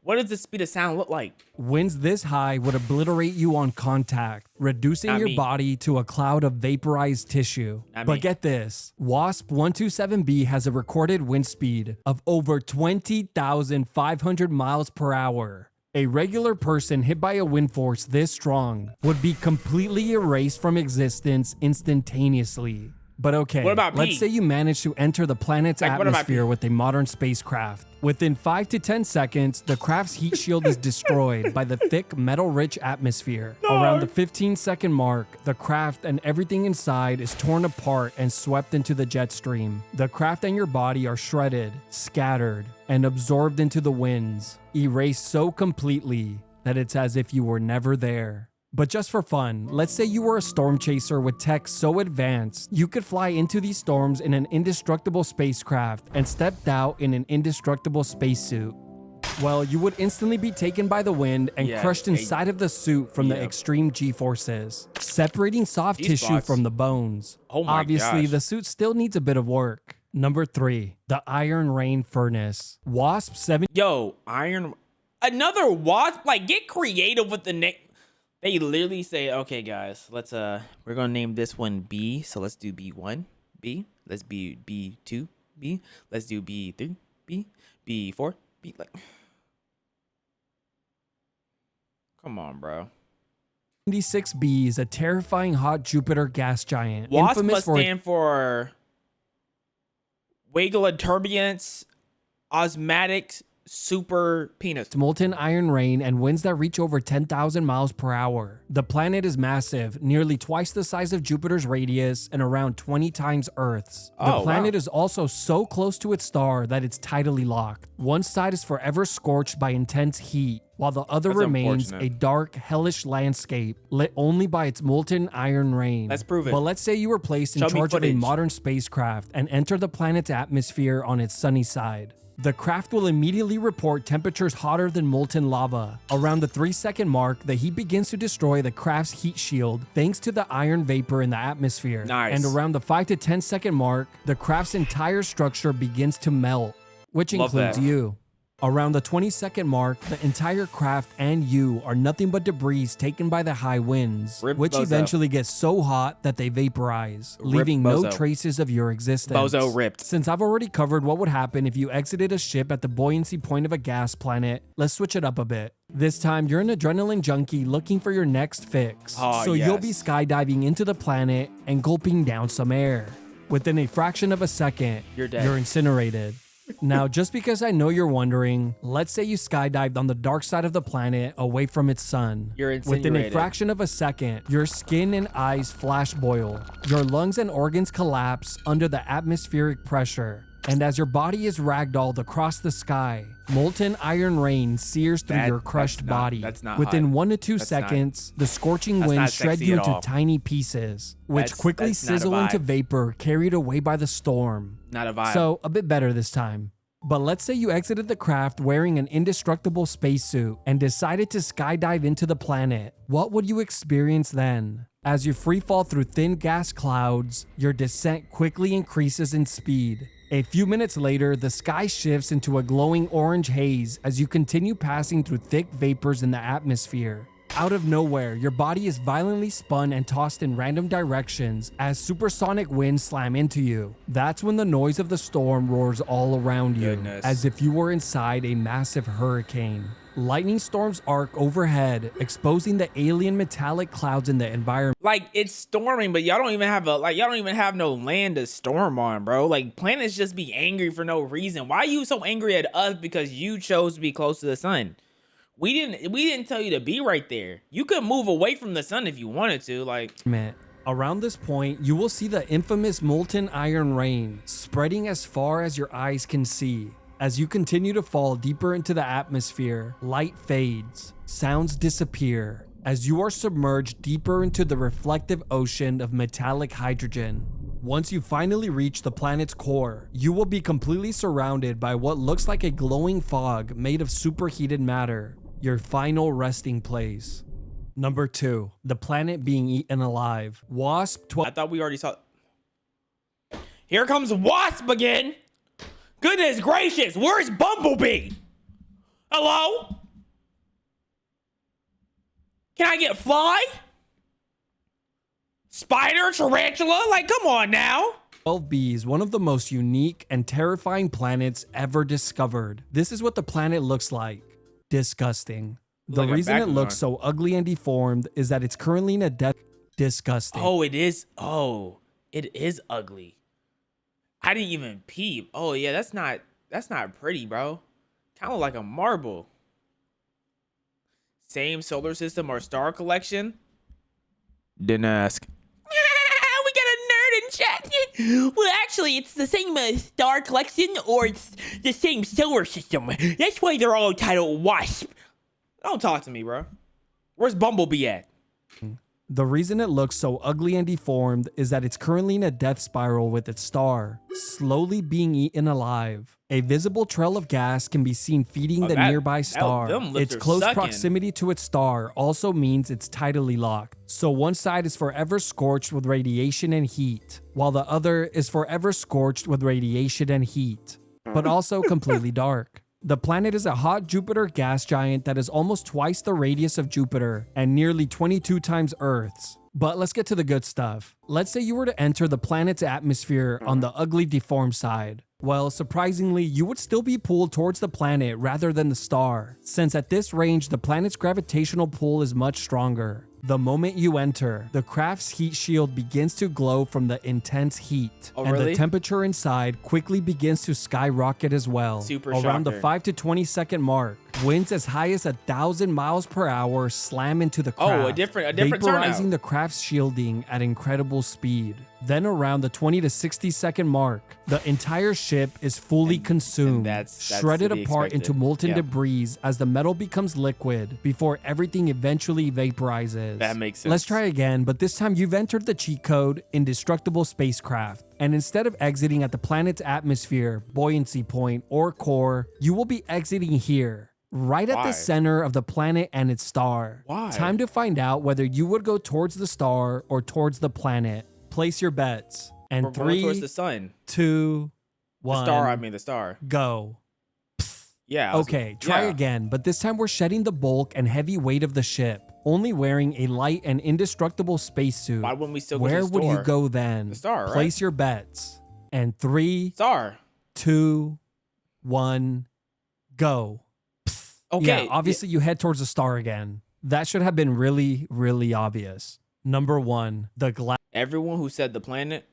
what does the speed of sound look like? Winds this high would obliterate you on contact, reducing Not your me. body to a cloud of vaporized tissue. Not But me. get this, WASP 127b has a recorded wind speed of over 20,500 miles per hour. A regular person hit by a wind force this strong would be completely erased from existence instantaneously. But okay, What about let's P? say you manage to enter the planet's Like, what about atmosphere P? with a modern spacecraft. Within 5 to 10 seconds, the craft's heat shield is destroyed by the thick metal-rich atmosphere. Around the 15-second mark, the craft and everything inside is torn apart and swept into the jet stream. The craft and your body are shredded, scattered, and absorbed into the winds, erased so completely that it's as if you were never there. But just for fun, let's say you were a storm chaser with tech so advanced, you could fly into these storms in an indestructible spacecraft and stepped out in an indestructible spacesuit. Well, you would instantly be taken by the wind and Yeah, crushed inside of the suit from the yeah. extreme G-forces, separating soft These tissue spots. from the bones. Oh my Obviously, gosh. the suit still needs a bit of work. Number 3, the Iron Rain Furnace. WASP 7. Yo, another wasp. Like get creative with the name. They literally say, okay, guys, let's we're gonna name this one B. So let's do B1, B. Let's be B2, B. Let's do B3, B. B4, B. Like, come on, bro. 76b is a terrifying hot Jupiter gas giant, WASP infamous must for stand for Wiggle Turbulence Osmatic Super Penis. its molten iron rain and winds that reach over 10,000 miles per hour. The planet is massive, nearly twice the size of Jupiter's radius and around 20 times Earth's. The Oh, planet wow. is also so close to its star that it's tidally locked. One side is forever scorched by intense heat, while the other That's remains a unfortunate. dark, hellish landscape lit only by its molten iron rain. Let's prove it. But let's say you were placed in Show me charge of a footage. modern spacecraft and enter the planet's atmosphere on its sunny side. The craft will immediately report temperatures hotter than molten lava. Around the 3-second mark, the heat begins to destroy the craft's heat shield thanks to the iron vapor in the atmosphere. Nice. And around the 5 to 10 second mark, the craft's entire structure begins to melt, which Love includes that. you. Around the 20-second mark, the entire craft and you are nothing but debris taken by the high winds, Rip which Bozo. eventually get so hot that they vaporize, Rip leaving no Bozo. traces of your existence. Bozo ripped. Since I've already covered what would happen if you exited a ship at the buoyancy point of a gas planet, let's switch it up a bit. This time, you're an adrenaline junkie looking for your next fix. Oh, So you'll be yes. skydiving into the planet and gulping down some air. Within a fraction of a second, You're dead. You're incinerated. Now, just because I know you're wondering, let's say you skydived on the dark side of the planet away from its sun. You're Within a incinerated. fraction of a second, your skin and eyes flash boil. Your lungs and organs collapse under the atmospheric pressure. And as your body is ragdolled across the sky, molten iron rain sears through That- your crushed that's not- body. that's not Within hot. 1 to 2 That's not- seconds, the scorching that's wind not shred sexy you at into all. tiny pieces, which That's- quickly that's not a sizzle into vibe. vapor carried away by the storm. Not a vibe. So, a bit better this time. But let's say you exited the craft wearing an indestructible spacesuit and decided to skydive into the planet. What would you experience then? As you free fall through thin gas clouds, your descent quickly increases in speed. A few minutes later, the sky shifts into a glowing orange haze as you continue passing through thick vapors in the atmosphere. Out of nowhere, your body is violently spun and tossed in random directions as supersonic winds slam into you. That's when the noise of the storm roars all around you, as if you were inside a massive hurricane. Lightning storms arc overhead, exposing the alien metallic clouds in the environment. Like, it's storming, but y'all don't even have no land to storm on, bro. Like, planets just be angry for no reason. Why are you so angry at us because you chose to be close to the sun? We didn't tell you to be right there. You could move away from the sun if you wanted to, like. Around this point, you will see the infamous molten iron rain spreading as far as your eyes can see. As you continue to fall deeper into the atmosphere, light fades, sounds disappear, as you are submerged deeper into the reflective ocean of metallic hydrogen. Once you finally reach the planet's core, you will be completely surrounded by what looks like a glowing fog made of superheated matter, your final resting place. Number 2, the planet being eaten alive. Wasp 12. I thought we already saw. Here comes Wasp again. Goodness gracious, where's Bumblebee? Hello? Can I get Fly? Spider, tarantula? Like, come on now. 12b is one of the most unique and terrifying planets ever discovered. This is what the planet looks like. Disgusting. The Like reason it looks so ugly and deformed is that it's currently in a death. Disgusting. Oh, it is. Oh, it is ugly. I didn't even peep. Oh yeah, that's not pretty, bro. Kind of like a marble. Same solar system or star collection? Didn't ask. We got a nerd in chat. Well, actually, it's the same star collection, or it's the same solar system. That's why they're all titled Wasp. Don't talk to me, bro. Where's Bumblebee at? The reason it looks so ugly and deformed is that it's currently in a death spiral with its star, slowly being eaten alive. A visible trail of gas can be seen feeding the nearby star. Its close proximity to its star also means it's tidally locked. So one side is forever scorched with radiation and heat, while the other is forever scorched with radiation and heat, but also completely dark. The planet is a hot Jupiter gas giant that is almost twice the radius of Jupiter and nearly 22 times Earth's. But let's get to the good stuff. Let's say you were to enter the planet's atmosphere on the ugly deformed side. Well, surprisingly, you would still be pulled towards the planet rather than the star, since at this range the planet's gravitational pull is much stronger. The moment you enter, the craft's heat shield begins to glow from the intense heat, and the temperature inside quickly begins to skyrocket as well. Around the 5 to 20 second mark, winds as high as 1,000 miles per hour slam into the craft, a different vaporizing turnout. the craft's shielding at incredible speed. Then around the 20 to 60 second mark, the entire ship is fully consumed, shredded apart into molten debris as the metal becomes liquid before everything eventually vaporizes. That makes sense. Let's try again, but this time you've entered the cheat code Indestructible Spacecraft. And instead of exiting at the planet's atmosphere, buoyancy point, or core, you will be exiting here, right at the center of the planet and its star. Why? Time to find out whether you would go towards the star or towards the planet. Place your bets. And We're going towards the sun. 2, 1. The star, I mean the star. Go. Yeah. Okay, try again, but this time we're shedding the bulk and heavy weight of the ship, only wearing a light and indestructible spacesuit. Why wouldn't we still go to Where the would you store? go then? The star, right? Place your bets. And 3, Star. 2, 1, go. Okay. Yeah, obviously you head towards the star again. That should have been really, really obvious. Number 1, the glass. Everyone who said the planet.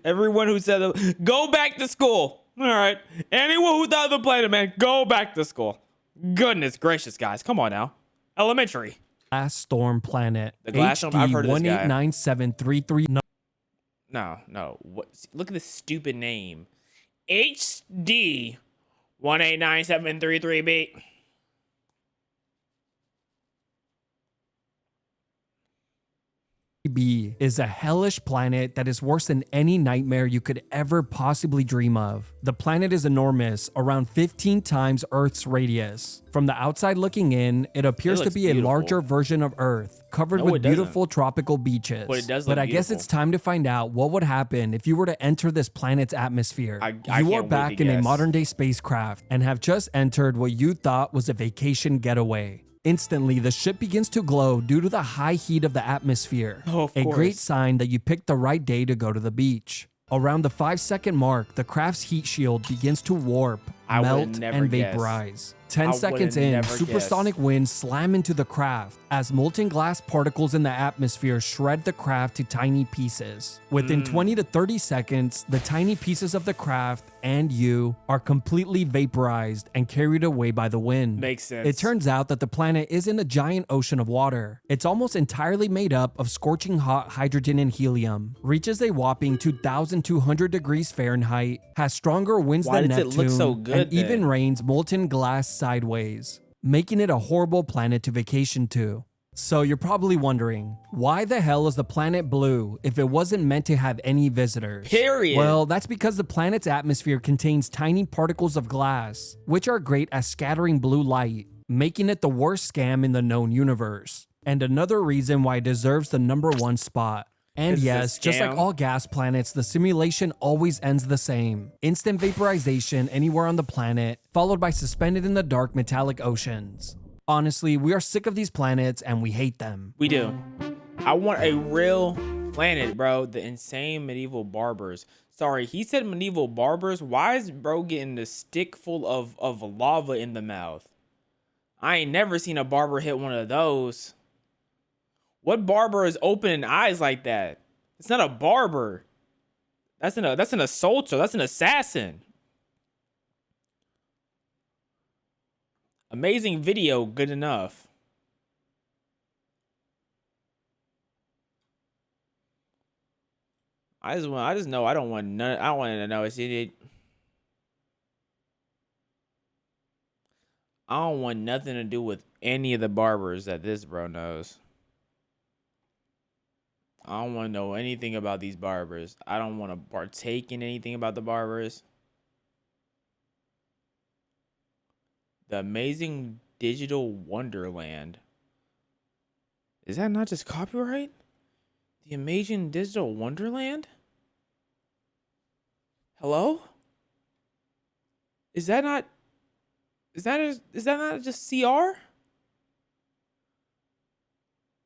Everyone who said go back to school. All right. Anyone who thought of the planet, man, go back to school. Goodness gracious, guys. Come on now. Elementary. Glass storm planet. The glass storm. I've heard of this guy. 1897339. No. What? Look at this stupid name. HD 1897333B. B is a hellish planet that is worse than any nightmare you could ever possibly dream of. The planet is enormous, around 15 times Earth's radius. From the outside looking in, it appears to be a larger version of Earth, covered with beautiful tropical beaches. But it does But look I guess beautiful. it's time to find out what would happen if you were to enter this planet's atmosphere. I You can't are wait back to in a guess. modern day spacecraft and have just entered what you thought was a vacation getaway. Instantly, the ship begins to glow due to the high heat of the atmosphere. A great sign that you picked the right day to go to the beach. Around the 5-second mark, the craft's heat shield begins to warp, melt, and vaporize. 10 seconds in, supersonic winds slam into the craft as molten glass particles in the atmosphere shred the craft to tiny pieces. Within 20 to 30 seconds, the tiny pieces of the craft and you are completely vaporized and carried away by the wind. Makes sense. It turns out that the planet isn't a giant ocean of water. It's almost entirely made up of scorching hot hydrogen and helium, reaches a whopping 2,200 degrees Fahrenheit, has stronger winds Why than does it Neptune, look so good and even then? rains molten glass sideways, making it a horrible planet to vacation to. So you're probably wondering, why the hell is the planet blue if it wasn't meant to have any visitors? Period. Well, that's because the planet's atmosphere contains tiny particles of glass, which are great at scattering blue light, making it the worst scam in the known universe. And another reason why it deserves the #1 spot. And This is a yes, just like scam? all gas planets, the simulation always ends the same. Instant vaporization anywhere on the planet, followed by suspended in the dark metallic oceans. Honestly, we are sick of these planets and we hate them. We do. I want a real planet, bro. The insane medieval barbers. Sorry, he said medieval barbers. Why is bro getting the stick full of lava in the mouth? I ain't never seen a barber hit one of those. What barber is opening eyes like that? It's not a barber. That's an assaulter. That's an assassin. Amazing video, good enough. I just know I don't want none. I don't want to know. I don't want nothing to do with any of the barbers that this bro knows. I don't want to know anything about these barbers. I don't want to partake in anything about the barbers. The Amazing Digital Wonderland. Is that not just copyright? The Amazing Digital Wonderland? Hello? Is that not just CR?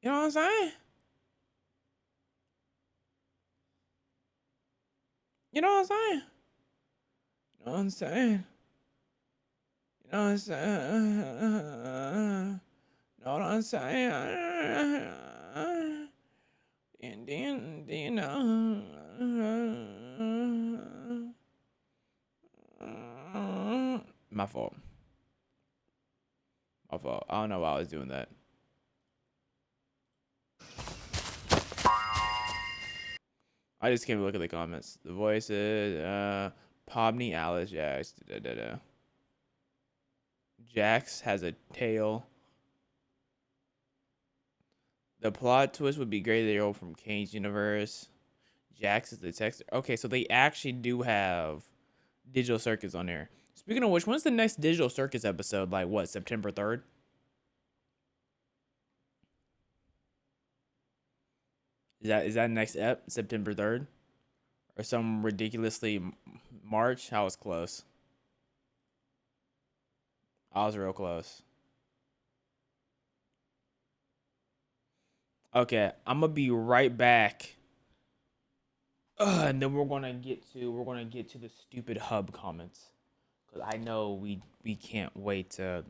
You know what I'm saying? You know what I'm saying? You know what I'm saying? You know what I'm saying? Know what I'm saying? And then, you know. My fault. My fault. I don't know why I was doing that. I just came to look at the comments. The voices, Pobney, Alice, Jax, Jax has a tail. The plot twist would be great. They're all from Kane's universe. Jax is the texter. Okay, so they actually do have Digital Circus on there. Speaking of which, when's the next Digital Circus episode? Like what, September 3rd? Is that next ep, September 3rd? Or some ridiculously March? I was close. I was real close. Okay, I'm gonna be right back. And then we're gonna get to the stupid hub comments. Cause I know we can't wait to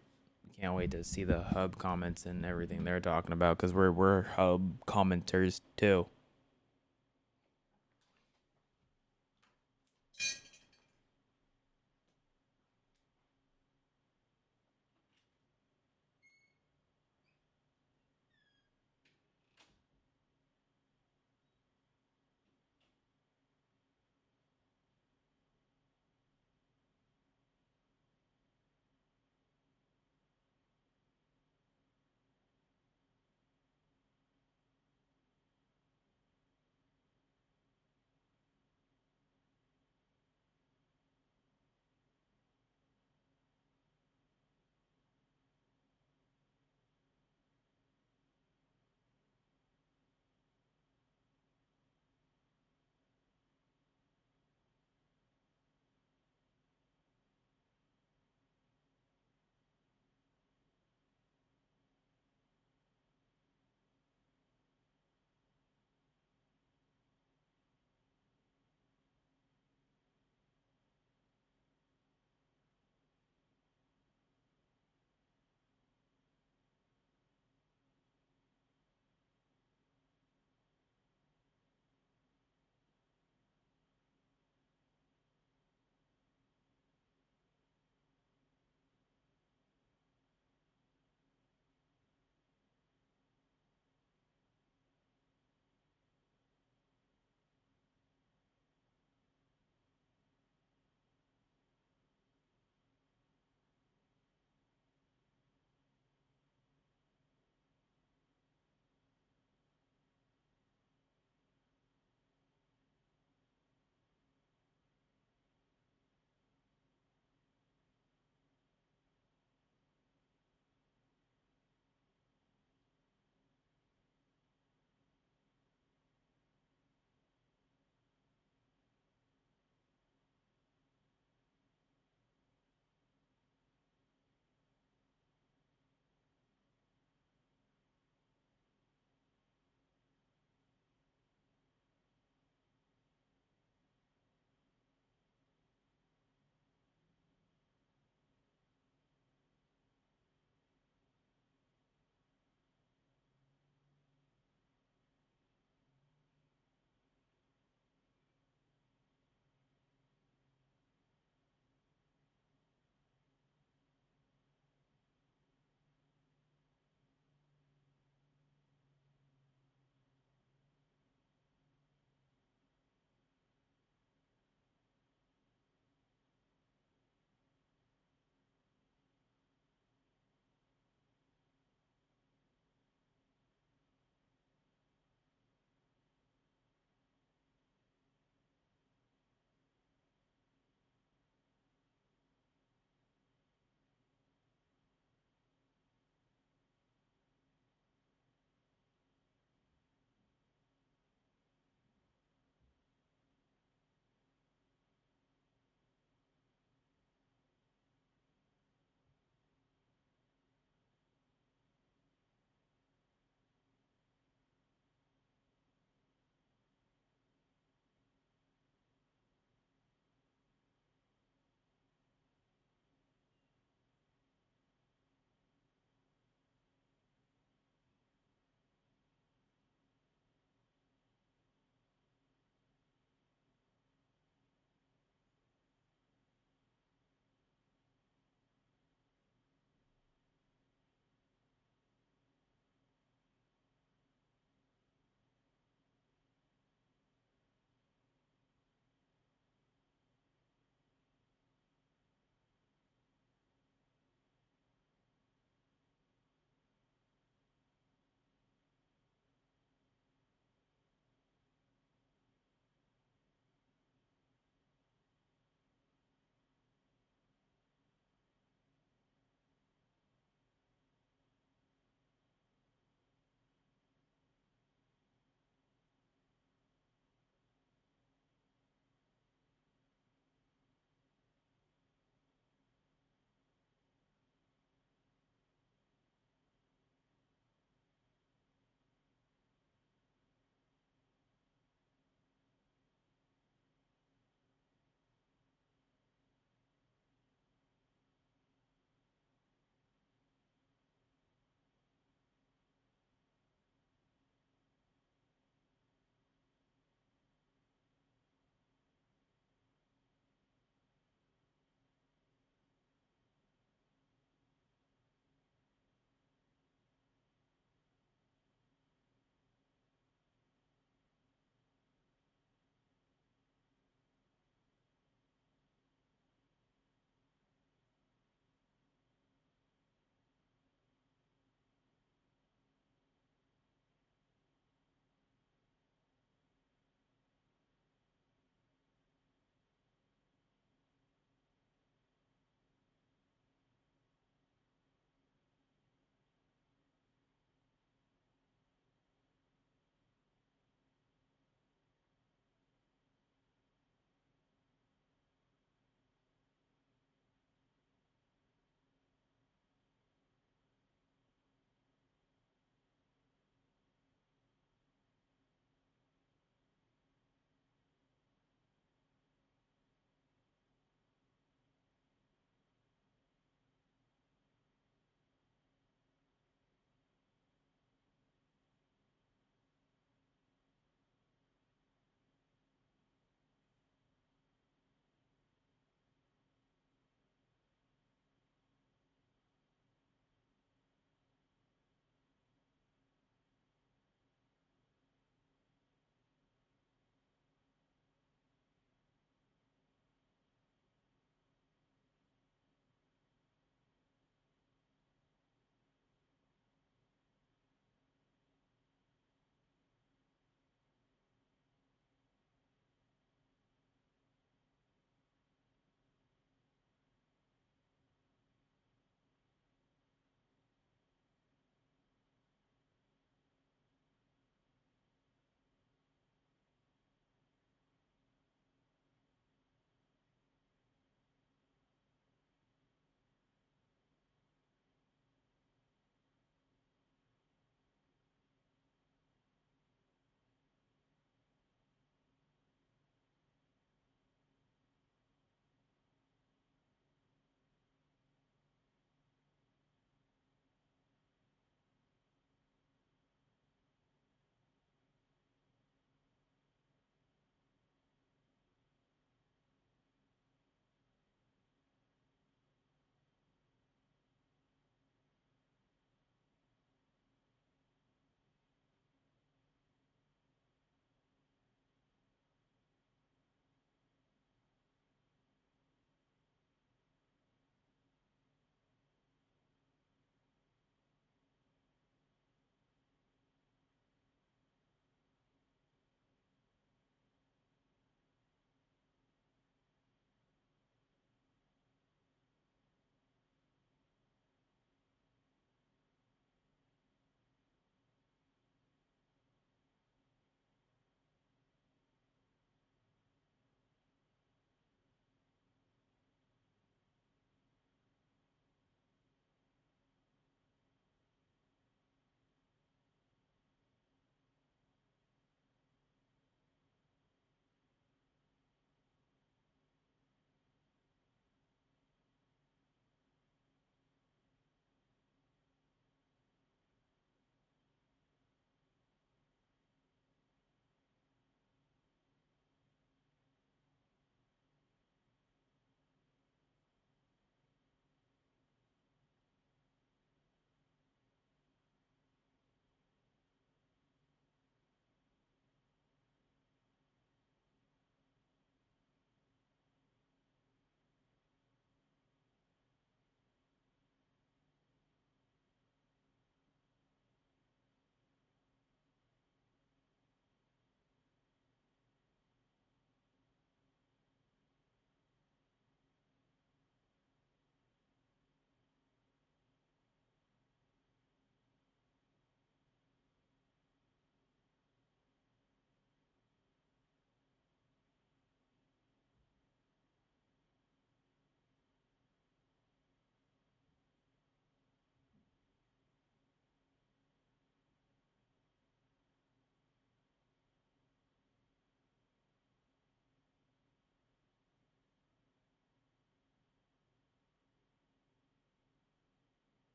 see the hub comments and everything they're talking about, because we're hub commenters too.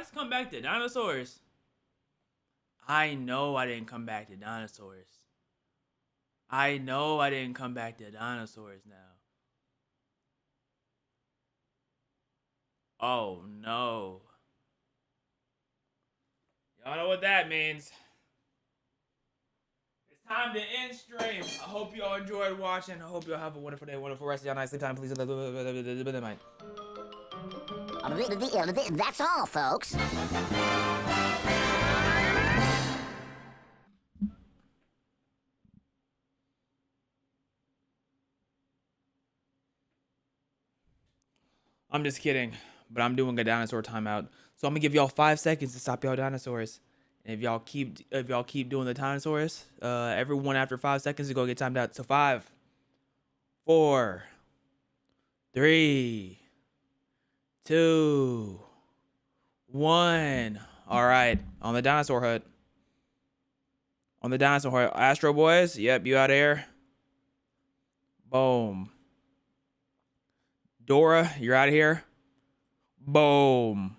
just come back to dinosaurs? I know I didn't come back to dinosaurs. I know I didn't come back to dinosaurs now. Oh no. Y'all know what that means. It's time to end stream. I hope y'all enjoyed watching. I hope y'all have a wonderful day, wonderful rest of your night. Sleep time, please. That's all, folks. I'm just kidding, but I'm doing a dinosaur timeout. So I'm gonna give y'all 5 seconds to stop y'all dinosaurs. And if y'all keep doing the dinosaurs, everyone after 5 seconds is gonna get timed out. So 5, 4, 3, 2, 1. All right, on the dinosaur hut. On the dinosaur hut, Astro Boys. Yep, you out of here. Boom. Dora, you're out of here. Boom.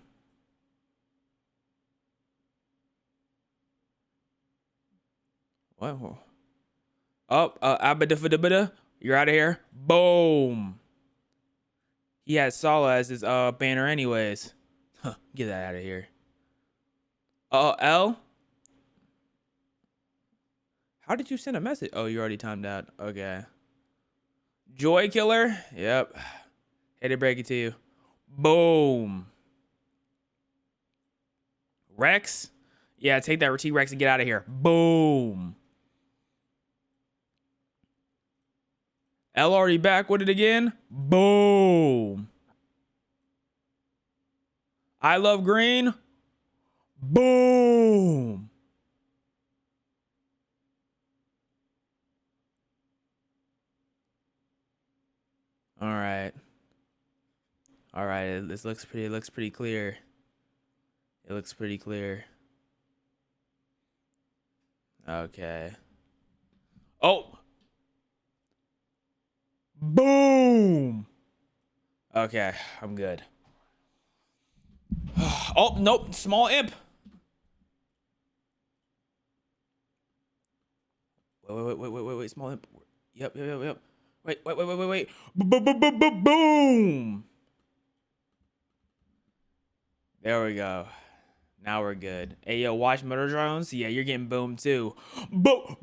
What? Oh, Abadafadabada, you're out of here. Boom. He has Sala as his banner anyways. Huh, get that out of here. L? How did you send a message? Oh, you already timed out. Okay. Joy Killer? Yep. Hate to break it to you. Boom. Rex? Yeah, take that T-Rex and get out of here. Boom. L already back with it again. Boom. I love green. Boom. All right. All right. This looks pretty. It looks pretty clear. It looks pretty clear. Okay. Oh. Boom. Okay, I'm good. Oh, nope. Small imp. Wait. Small imp. Yep. Wait. Boom. There we go. Now we're good. Hey, yo, watch Murder Drones. Yeah, you're getting boomed too. Boom.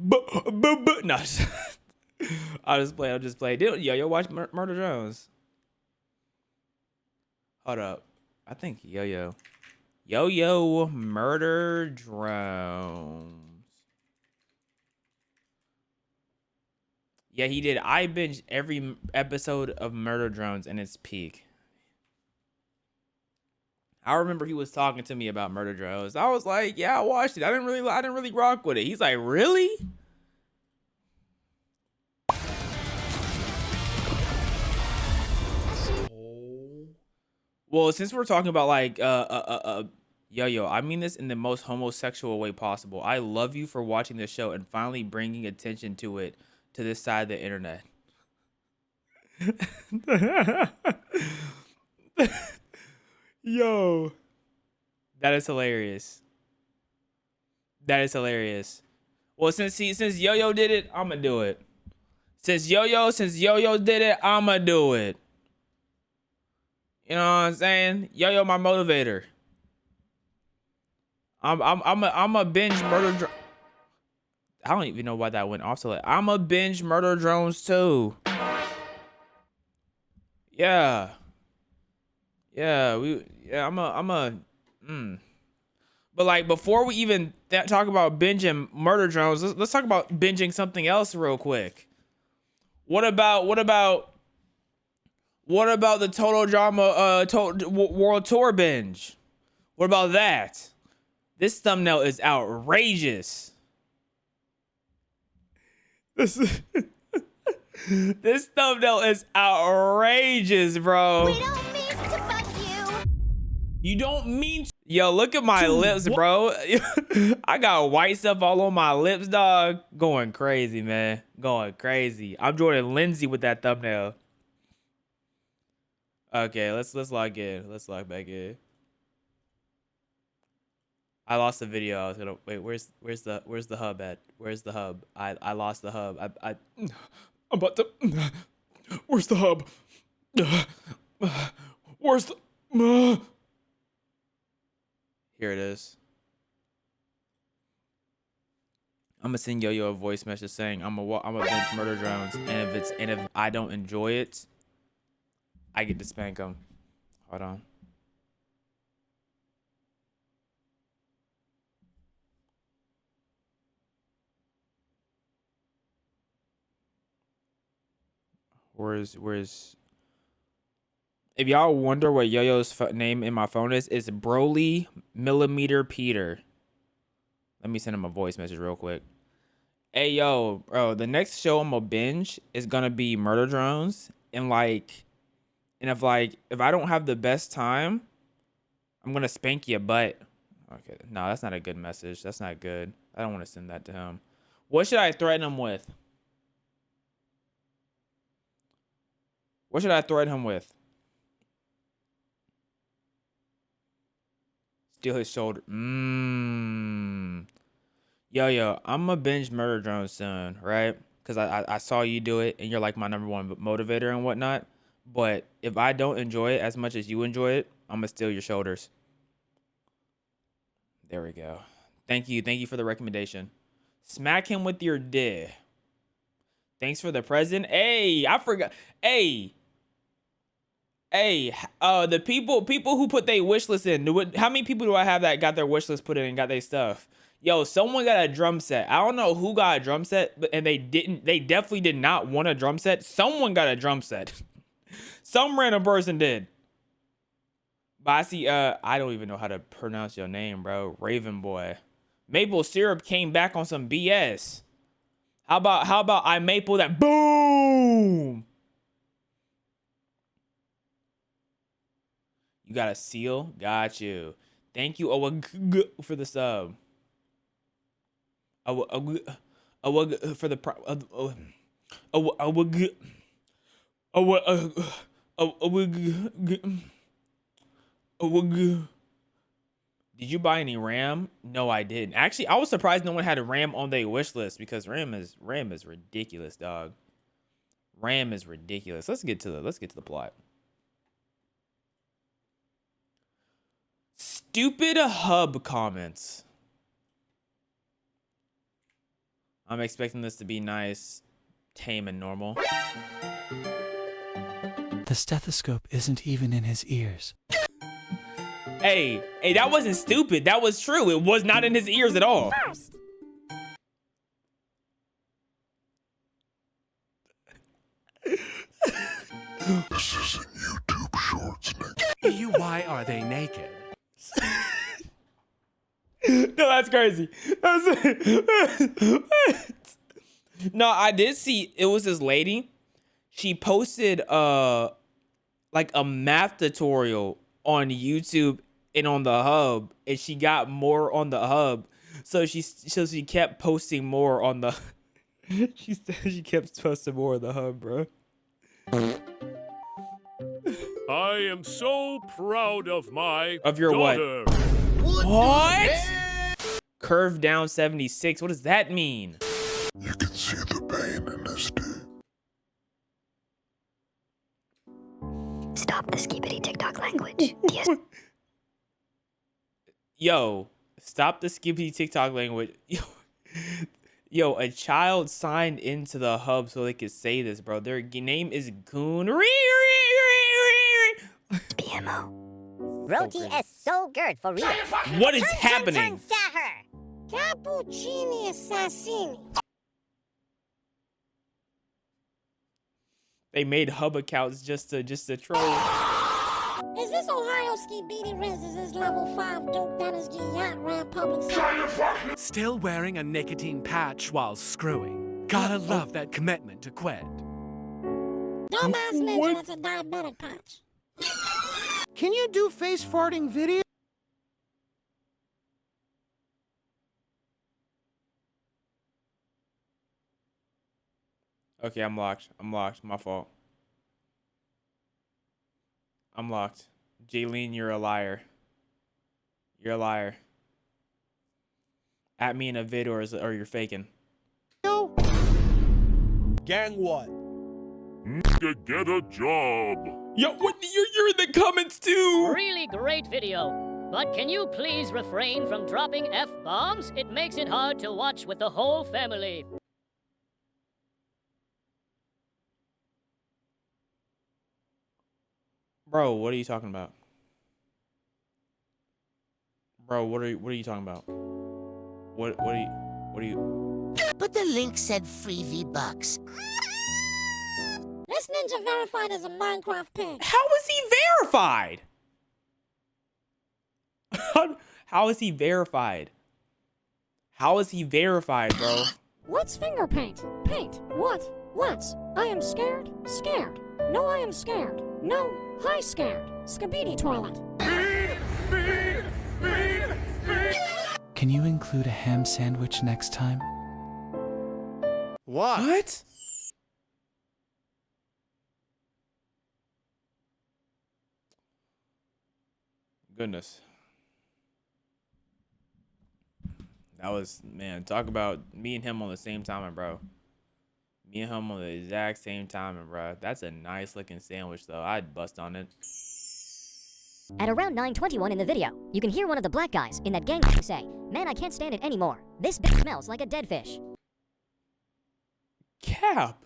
No. I'll just play. Yo, watch Murder Drones. Hold up. I think Yo, Murder Drones. Yeah, he did. I binged every episode of Murder Drones in its peak. I remember he was talking to me about Murder Drones. I was like, yeah, I watched it. I didn't really rock with it. He's like, really? Well, since we're talking about like yo, I mean this in the most homosexual way possible. I love you for watching this show and finally bringing attention to it to this side of the internet. Yo, that is hilarious. That is hilarious. Well, since Yo-Yo did it, I'ma do it. Since Yo-Yo did it, I'ma do it. You know what I'm saying? Yo-Yo, my motivator. I'm a binge Murder. I don't even know why that went off so late. I'm a binge Murder Drones too. Yeah. I'm a. But like before we even talk about binging Murder Drones, let's talk about binging something else real quick. What about the Total Drama World Tour binge? What about that? This thumbnail is outrageous. This thumbnail is outrageous, bro. We don't mean to fuck you. You don't mean to. Yo, look at my lips, bro. I got white stuff all on my lips, dog. Going crazy, man. Going crazy. I'm Jordan Lindsay with that thumbnail. Okay, let's log in. Let's log back in. I lost the video. I was gonna wait. Where's the hub at? Where's the hub? I lost the hub. I'm about to. Where's the hub? Where's the? Here it is. I'm gonna send Yo-Yo a voice message saying I'm a bench murder drones, and if I don't enjoy it, I get to spank him. Hold on. Where's if y'all wonder what Yo-Yo's name in my phone is, it's Broly Millimeter Peter. Let me send him a voice message real quick. Hey yo, bro, the next show I'm gonna binge is gonna be Murder Drones, and if I don't have the best time, I'm gonna spank your butt. Okay, no, that's not a good message. That's not good. I don't want to send that to him. What should I threaten him with? What should I threaten him with? Steal his shoulder. Yo, I'm a binge Murder Drone soon, right? Because I saw you do it, and you're like my number one motivator and whatnot. But if I don't enjoy it as much as you enjoy it, I'm gonna steal your shoulders. There we go. Thank you for the recommendation. Smack him with your dick. Thanks for the present. Hey, I forgot. Hey, the people who put their wish list in. How many people do I have that got their wish list put in and got their stuff? Yo, someone got a drum set. I don't know who got a drum set, and they definitely did not want a drum set. Someone got a drum set. Some random person did. But I see, I don't even know how to pronounce your name, bro. Raven Boy. Maple Syrup came back on some BS. How about I maple that? Boom! You got a seal? Got you. Thank you, for the sub. For the Did you buy any RAM? No, I didn't. Actually, I was surprised no one had a RAM on their wish list because RAM is ridiculous, dog. RAM is ridiculous. Let's get to the plot. Stupid hub comments. I'm expecting this to be nice, tame, and normal. The stethoscope isn't even in his ears. Hey, that wasn't stupid. That was true. It was not in his ears at all. First. This isn't YouTube Shorts, Nick. Why are they naked? No, that's crazy. No, I did see it was this lady. She posted like a math tutorial on YouTube and on the hub, and she got more on the hub. So she kept posting more on the she kept posting more on the hub, bro. I am so proud of your daughter. What? Curve down 76. What does that mean? You can see the pain in his dick. Stop the skibbity TikTok language. Yo, stop the skibbity TikTok language. Yo, a child signed into the hub so they could say this, bro. Their name is Goon. BMO. Roti is so good for real. What is happening? Cappuccini assassini. They made hub accounts just to troll. Is this Ohio Ski Beanie Riz? Is this level 5 dope that is yacht ram public service? Still wearing a nicotine patch while screwing. Gotta love that commitment to quit. Dumbass ninja, that's a diabetic patch. Can you do face farting video? Okay, I'm locked. My fault. I'm locked. Jaylene, you're a liar. You're a liar. at me in a vid, or you're faking? Gang what? To get a job. Yo, what? You're in the comments too. Really great video. But can you please refrain from dropping F-bombs? It makes it hard to watch with the whole family. Bro, what are you talking about? Bro, what are you talking about? What are you? But the link said free V-Bucks. This ninja verified as a Minecraft pig. How is he verified? How is he verified? How is he verified, bro? What's finger paint? Paint. What? Let's. I am scared. Scared. No, I am scared. No. Hi, scared. Skibidi toilet. Can you include a ham sandwich next time? What? Goodness. That was, man, talk about me and him on the same timing, bro. Me and him on the exact same timing, bro. That's a nice looking sandwich, though. I'd bust on it. At around 9:21 in the video, you can hear one of the black guys in that gang say, "Man, I can't stand it anymore. This bitch smells like a dead fish." Cap.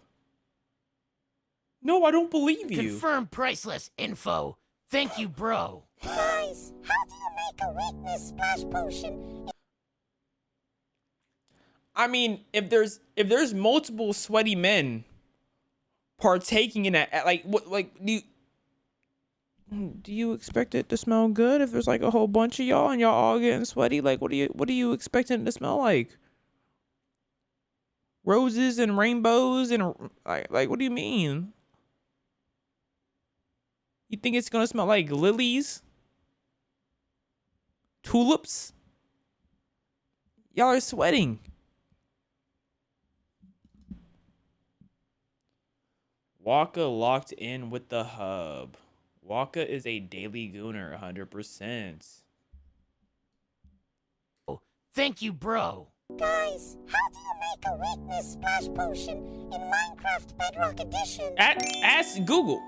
No, I don't believe you. Confirm priceless info. Thank you, bro. Guys, how do you make a weakness splash potion? I mean, if there's multiple sweaty men partaking in that, like what, like do you expect it to smell good if there's like a whole bunch of y'all and y'all all getting sweaty? Like, what do you expect it to smell like? Roses and rainbows and like what do you mean? You think it's gonna smell like lilies? Tulips? Y'all are sweating. Waka locked in with the hub. Waka is a daily gooner, 100%. Thank you, bro. Guys, how do you make a weakness splash potion in Minecraft Bedrock Edition? Ask Google.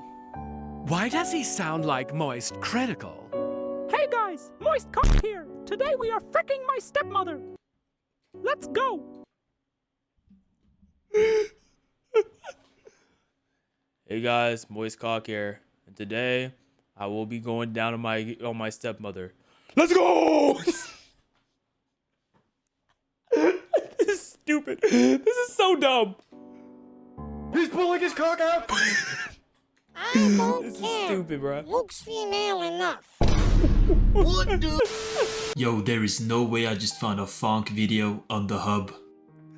Why does he sound like Moist Critical? Hey guys, Moist Cock here. Today we are fricking my stepmother. Let's go. Hey guys, Moist Cock here, and today I will be going down on my stepmother. Let's go! This is stupid. This is so dumb. He's pulling his cock out. I don't This care. is stupid, bro. Looks female enough. What the? Yo, there is no way I just found a funk video on the hub.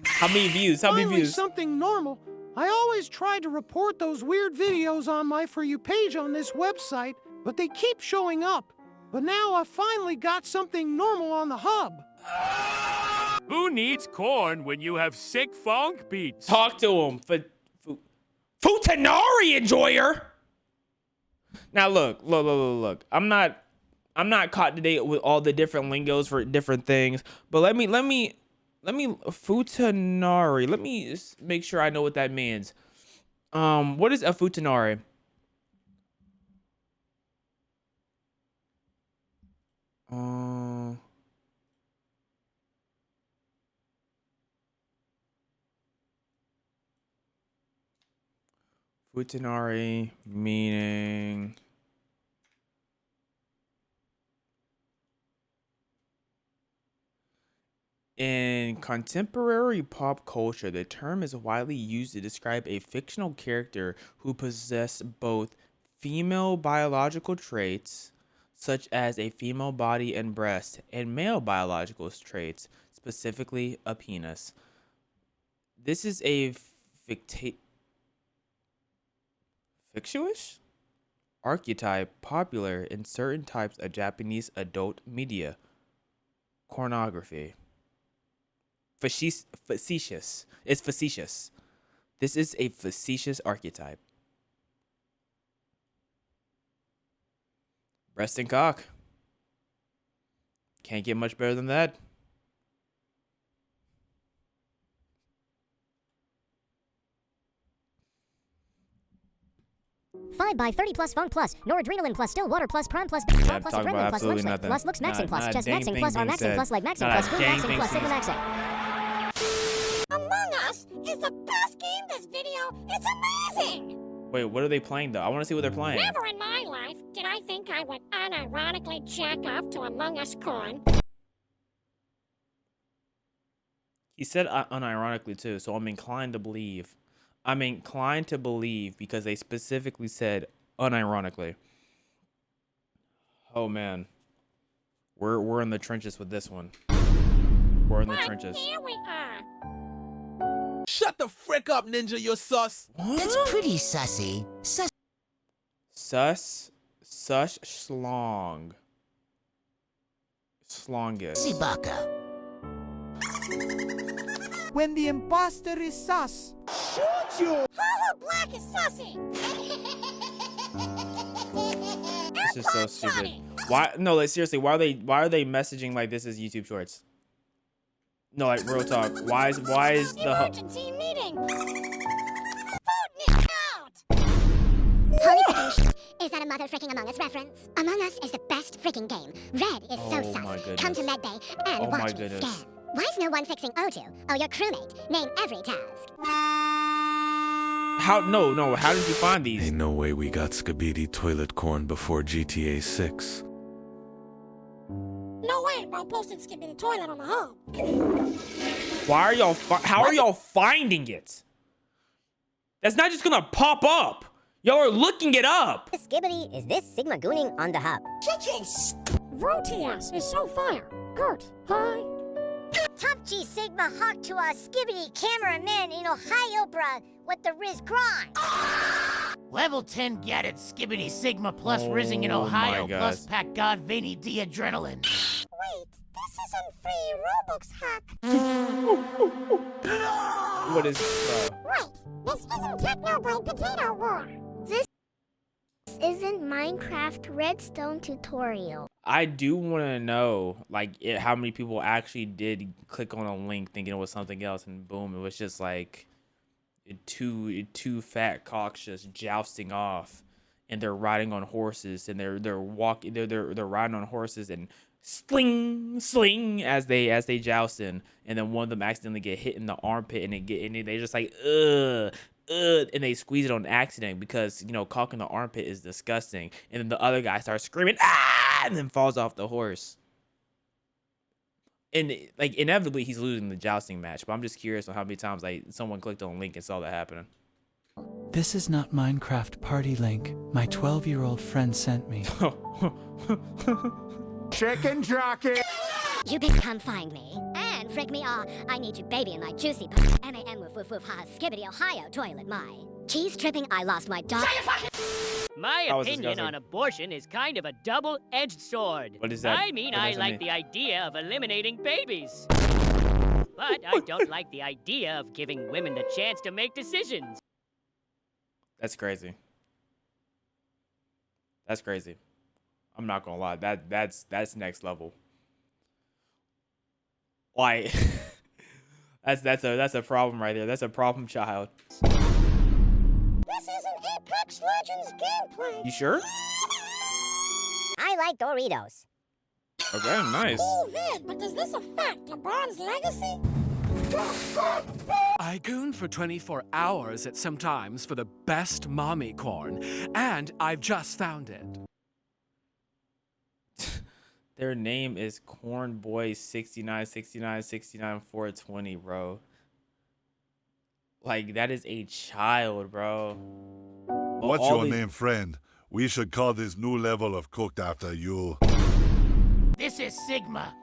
How many views? How many Finally, views? something normal. I always try to report those weird videos on my For You page on this website, but they keep showing up. But now I finally got something normal on the hub. Who needs corn when you have sick funk beats? Talk to him. Futanari enjoyer. Now look. I'm not caught today with all the different lingos for different things, but let me Futanari. Let me make sure I know what that means. What is a Futanari? Futanari meaning in contemporary pop culture, the term is widely used to describe a fictional character who possesses both female biological traits, such as a female body and breast, and male biological traits, specifically a penis. This is a fictitious archetype popular in certain types of Japanese adult media. Pornography. Facetious. It's facetious. This is a facetious archetype. Breast and cock. Can't get much better than that. 5 by 30 plus funk plus noradrenaline plus still water plus prime plus Yeah, plus talking about adrenaline plus absolutely lunch nothing. plus looks maxing plus Not a chest dang maxing thing plus arm being maxing said. plus leg maxing Not a plus spoon dang maxing thing plus being silver said. maxing. Among Us is the best game this video. It's amazing! Wait, what are they playing though? I want to see what they're playing. Never in my life did I think I would unironically jack off to Among Us corn. He said unironically too, so I'm inclined to believe. I'm inclined to believe because they specifically said unironically. Oh man, we're in the trenches with this one. We're in the trenches. Here we are. Shut the frick up, Ninja, you're sus. That's pretty sussy. Sush slong. Slongus. Sibaka. When the imposter is sus. Shoot you! Haha, Black is sussy! This is so stupid. Why? No, like seriously, why are they messaging like this is YouTube Shorts? No, like real talk. Why is the Emergency meeting! Vote out! Holy freaking shit. Is that a mother freaking Among Us reference? Among Us is the best freaking game. Red is so Oh my sus. Come to goodness. Medbay and Oh my watch me goodness. scan. Why is no one fixing O2? Oh, your crewmate. Name every task. How? No. How did you find these? Ain't no way we got Skibidi toilet corn before GTA 6. No way, bro. Posted skipping the toilet on the hub. Why are y'all? How are y'all finding it? That's not just gonna pop up. Y'all are looking it up. Skibbity, is this Sigma gooning on the hub? Shut your Rotias is so fire. Gert, hi. Top G Sigma hawk to a Skibbity cameraman in Ohio, bruh, with the Riz grind. Level 10 get it, Skibbity Sigma plus Oh Rizzing in my Ohio God. plus Pack God Vini D Adrenaline. Wait, this isn't free Robux hack. What is? Wait, this isn't Technoblade Potato War. This isn't Minecraft Redstone tutorial. I do want to know, like, how many people actually did click on a link thinking it was something else, and boom, it was just like two fat cocks just jousting off, and they're riding on horses, and they're riding on horses and sling as they jousting, and then one of them accidentally get hit in the armpit, and they just like and they squeeze it on accident because, you know, caulking the armpit is disgusting, and then the other guy starts screaming ah, and then falls off the horse, and like inevitably he's losing the jousting match. But I'm just curious on how many times like someone clicked on a link and saw that happening. This is not Minecraft Party Link. My 12-year-old friend sent me. Chicken jockey. You bitch come find me and frick me all. I need you baby in my juicy M-A-M woof woof woof ha Skibbity Ohio toilet my. Cheese tripping I lost my dog. My That was opinion disgusting. on abortion is kind of a double-edged sword. What is that? I mean, What I does that like mean? the idea of eliminating babies. But I don't like the idea of giving women the chance to make decisions. That's crazy. That's crazy. I'm not gonna lie. That's next level. Like that's a problem right there. That's a problem child. This isn't Apex Legends gameplay. You sure? I like Doritos. Okay, nice. Cool vid, but does this affect LeBron's legacy? I goon for 24 hours at some times for the best mommy corn, and I've just found it. Their name is Cornboy 696969 bro. Like that is a child, bro. What's All your these- name, friend? We should call this new level of cooked after you. This is Sigma.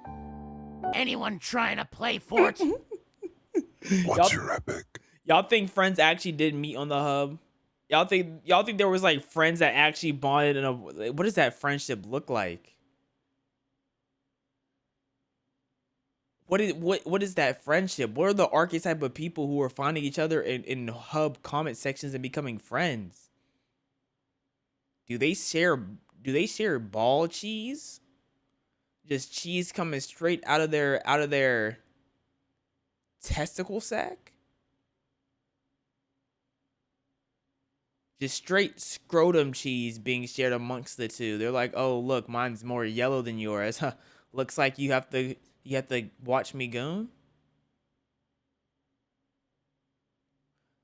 Anyone trying to play Fort? What's your epic? Y'all think friends actually did meet on the hub? Y'all think there was like friends that actually bonded in a, what does that friendship look like? What is that friendship? What are the archetype of people who are finding each other in hub comment sections and becoming friends? Do they share ball cheese? Just cheese coming straight out of their testicle sack? Just straight scrotum cheese being shared amongst the two. They're like, oh look, mine's more yellow than yours. Huh. Looks like you have to watch me goon.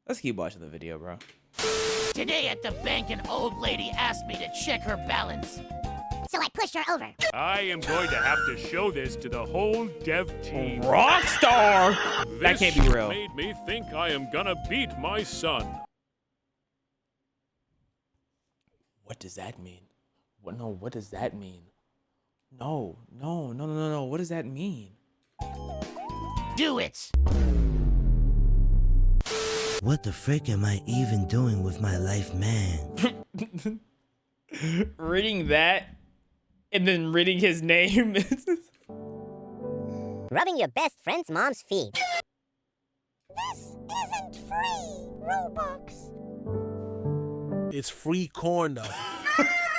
Let's keep watching the video, bro. Today at the bank, an old lady asked me to check her balance. So I pushed her over. I am going to have to show this to the whole dev team. Rockstar! That can't be real. This made me think I am gonna beat my son. What does that mean? What? No, what does that mean? No. What does that mean? Do it! What the frick am I even doing with my life, man? Reading that and then reading his name. Rubbing your best friend's mom's feet. This isn't free, Robux. It's free corn, though.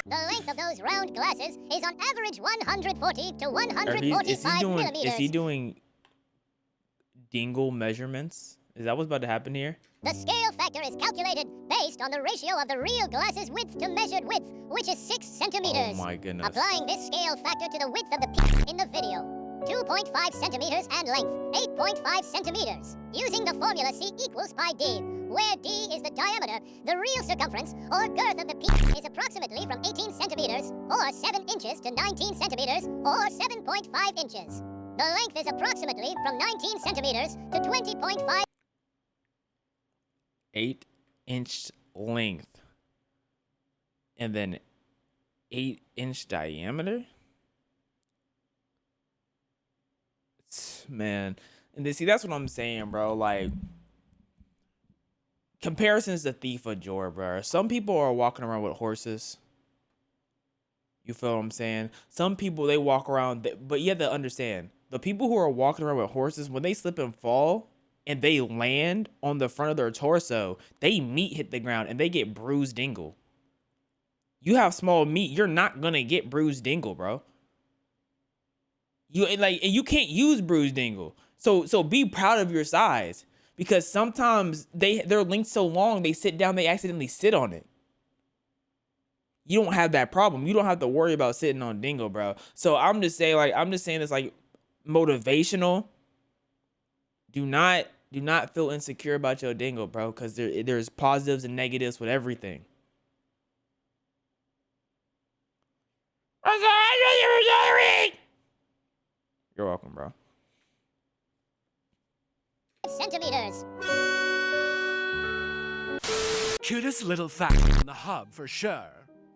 The length of those round glasses is on average 140 to 145 millimeters. Is he doing dingle measurements? Is that what's about to happen here? The scale factor is calculated based on the ratio of the real glass's width to measured width, which is 6 centimeters. Oh my goodness. Applying this scale factor to the width of the piece in the video. 2.5 centimeters and length, 8.5 centimeters. Using the formula C equals pi d, where d is the diameter, the real circumference or girth of the piece is approximately from 18 centimeters or 7 inches to 19 centimeters or 7.5 inches. The length is approximately from 19 centimeters to 20.5 8-inch length and then 8-inch diameter. Man, and see, that's what I'm saying, bro. Like, comparisons to Thief of Joy, bro. Some people are walking around with horses. You feel what I'm saying? Some people, they walk around, but you have to understand, the people who are walking around with horses, when they slip and fall and they land on the front of their torso, they meat hit the ground and they get bruised dingle. You have small meat, you're not gonna get bruised dingle, bro. You can't use bruised dingle. So be proud of your size, because sometimes they're linked so long, they sit down, they accidentally sit on it. You don't have that problem. You don't have to worry about sitting on dingle, bro. So I'm just saying this like motivational. Do not feel insecure about your dingle, bro, because there's positives and negatives with everything. You're welcome, bro. centimeters. Cutest little fact on the hub for sure.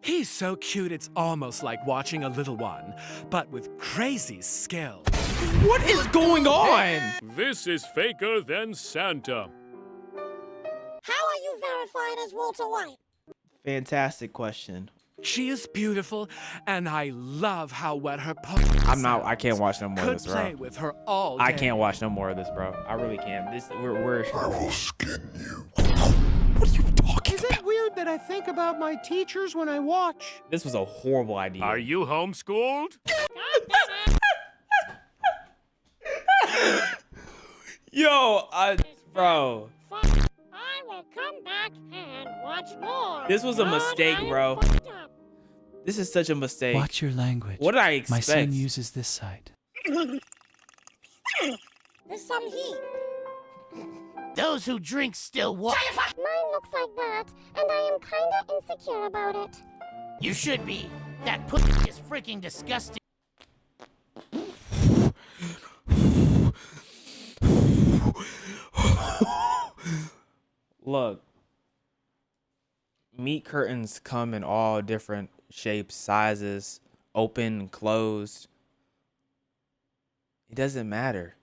He's so cute it's almost like watching a little one, but with crazy skill. What is going on? This is faker than Santa. How are you verified as Walter White? Fantastic question. She is beautiful, and I love how wet her I can't watch no more of this, bro. Play with her all day. I can't watch no more of this, bro. I really can't. We're I will skin you. What are you talking about? Is it weird that I think about my teachers when I watch? This was a horrible idea. Are you homeschooled? Yo, bro. I will come back and watch more. This was a mistake, bro. This is such a mistake. Watch your language. What did I expect? My son uses this side. There's some heat. Those who drink still walk. Mine looks like that, and I am kinda insecure about it. You should be. That pussy is freaking disgusting. Look, meat curtains come in all different shapes, sizes, open, closed. It doesn't matter,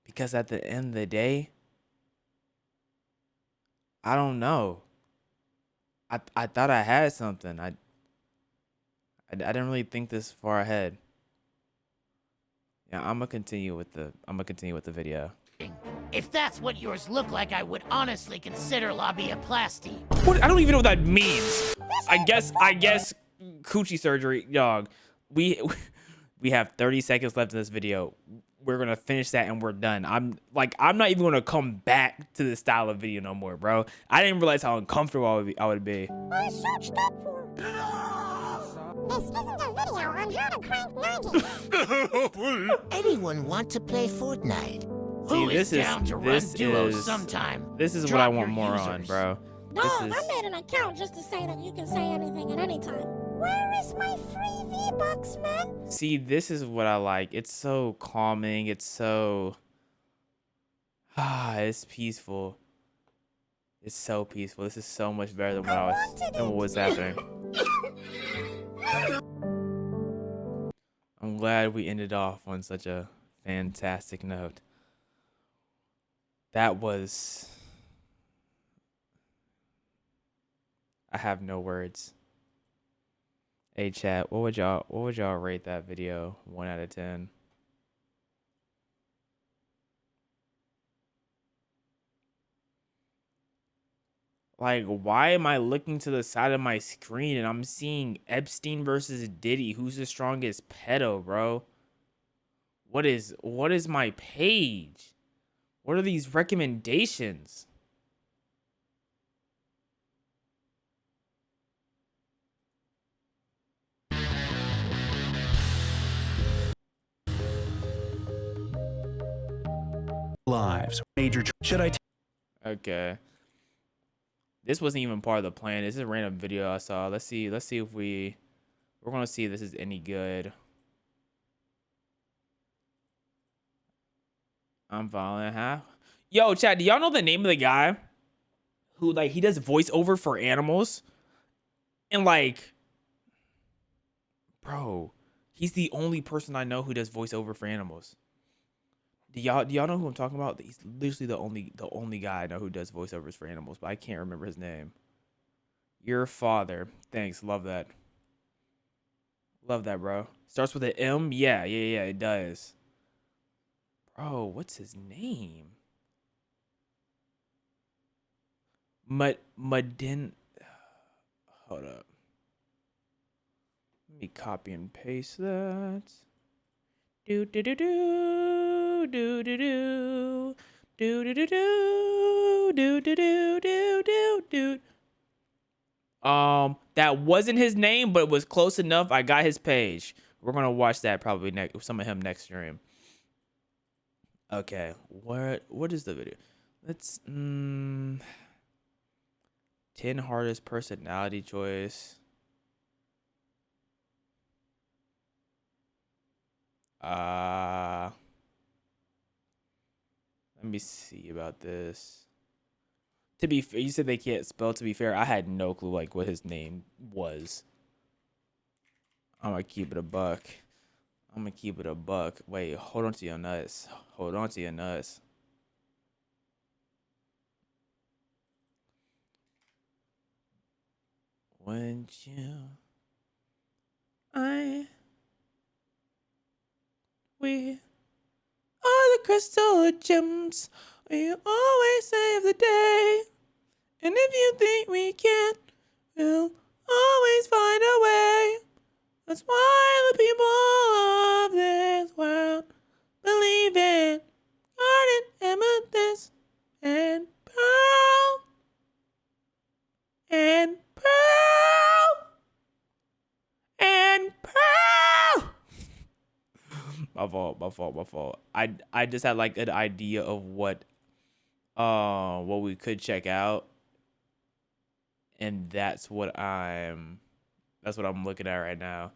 because at the end of the day, I don't know. I thought I had something. I didn't really think this far ahead. Yeah, I'm gonna continue with the video. If that's what yours look like, I would honestly consider labiaplasty. What? I don't even know what that means. I guess coochie surgery, dog. We have 30 seconds left in this video. we're gonna finish that and we're done. I'm not even gonna come back to this style of video no more, bro. I didn't realize how uncomfortable I would be. I searched up for. This isn't a video on how to crank 90s. Anyone want to play Fortnite? See, Who is down to run duos sometime? This is what Drop I want your more users. on, bro. Dog, I made an account just to say that you can say anything at any time. Where is my free V-Bucks, man? See, this is what I like. It's so calming. It's so it's peaceful. It's so peaceful. This is so much better than what was happening. I'm glad we ended off on such a fantastic note. That was... I have no words. Hey chat, what would y'all rate that video? 1 out of 10. Like, why am I looking to the side of my screen and I'm seeing Epstein versus Diddy? Who's the strongest pedo, bro? What is my page? What are these recommendations? Lives. Major. Should I? Okay. This wasn't even part of the plan. This is a random video I saw. Let's see if we're gonna see if this is any good. I'm following half. Yo, chat, do y'all know the name of the guy who, like, he does voiceover for animals? And, like, bro, he's the only person I know who does voiceover for animals. Do y'all know who I'm talking about? He's literally the only guy I know who does voiceovers for animals, but I can't remember his name. Your father. Thanks. Love that. Love that, bro. Starts with an M? Yeah, it does. Bro, what's his name? Madin. Hold up. Let me copy and paste that. Do do do do do do do do do do do do do do do do. That wasn't his name, but it was close enough. I got his page. We're gonna watch that probably next. Some of him next stream. Okay, what is the video? Let's 10 hardest personality choice. Let me see about this. To be fair, you said they can't spell. To be fair, I had no clue like what his name was. I'm gonna keep it a buck. Wait, hold on to your nuts. Hold on to your nuts. When we are the crystal gems. We always save the day. And if you think we can't, we'll always find a way. That's why the people of this world believe in garden, amethyst, and pearl. And pearl. And pearl. My fault. I just had like an idea of what we could check out. And that's what I'm looking at right now.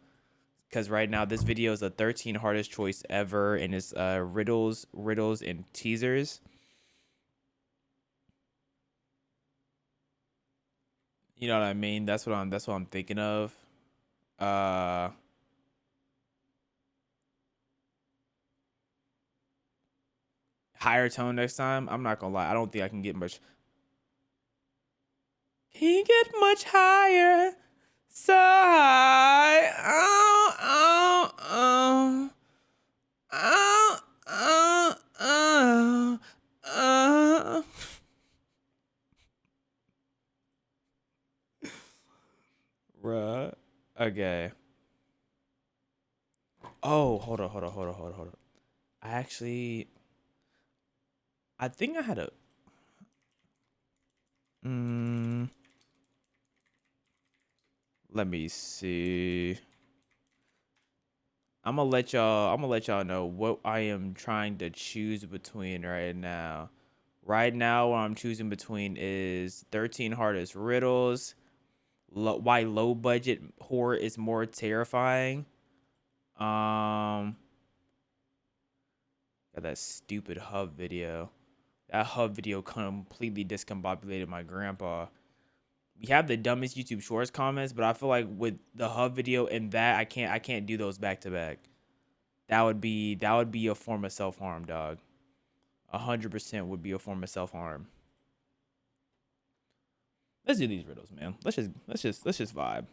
Because right now this video is the 13 hardest choice ever, and it's riddles, and teasers. You know what I mean? That's what I'm thinking of. Higher tone next time. I'm not gonna lie. I don't think I can get much. Can you get much higher? So high. Oh, oh, oh. Oh, oh, oh, oh. Bruh. Okay. Oh, hold on. I think I had a let me see. I'm gonna let y'all know what I am trying to choose between right now. Right now, what I'm choosing between is 13 hardest riddles, why low budget horror is more terrifying. Got that stupid hub video. That hub video completely discombobulated my grandpa. We have the dumbest YouTube Shorts comments, but I feel like with the hub video and that, I can't do those back to back. That would be a form of self-harm, dog. 100% would be a form of self-harm. Let's do these riddles, man. Let's just vibe.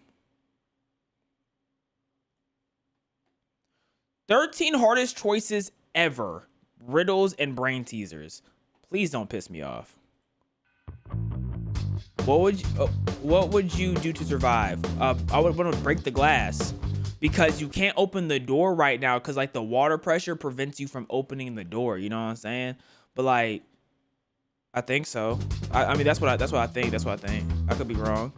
13 hardest choices ever. Riddles and brain teasers. Please don't piss me off. What would you do to survive? I would want to break the glass because you can't open the door right now because like the water pressure prevents you from opening the door. You know what I'm saying? But like, I think so. I mean, that's what I think. That's what I think. I could be wrong.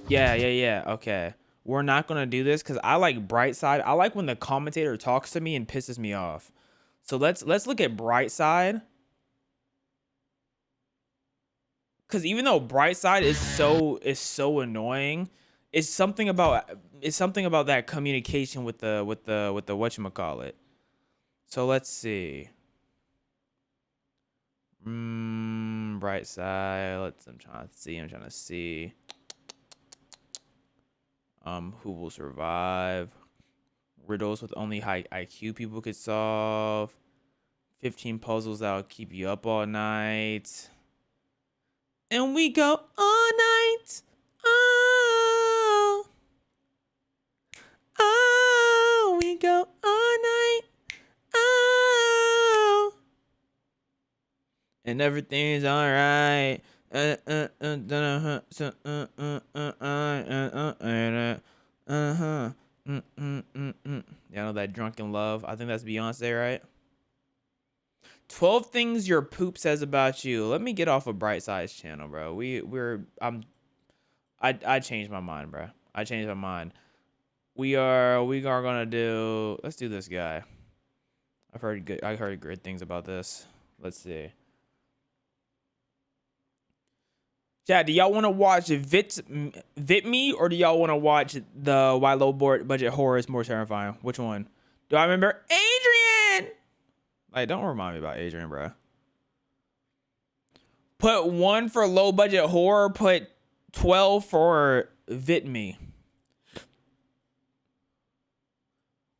Yeah. Okay. We're not gonna do this because I like bright side. I like when the commentator talks to me and pisses me off. So let's look at bright side. Because even though bright side is so annoying, it's something about that communication with the whatchamacallit. So let's see. Bright side. I'm trying to see. Who will survive? Riddles with only high IQ people could solve. 15 puzzles that'll keep you up all night. And we go all night. Oh, we go all night. Oh, and everything's all right. Yeah, I know that drunken love. I think that's Beyonce, right? 12 things your poop says about you. Let me get off of Bright Side's channel, bro. I changed my mind, bro. I changed my mind. We are gonna do. Let's do this guy. I heard great things about this. Let's see. Chat, do y'all want to watch Vit Me or do y'all want to watch the Why Low Budget Horror is more terrifying? Which one? Do I remember Adrian? Like, don't remind me about Adrian, bro. Put 1 for low budget horror. Put 12 for Vit Me.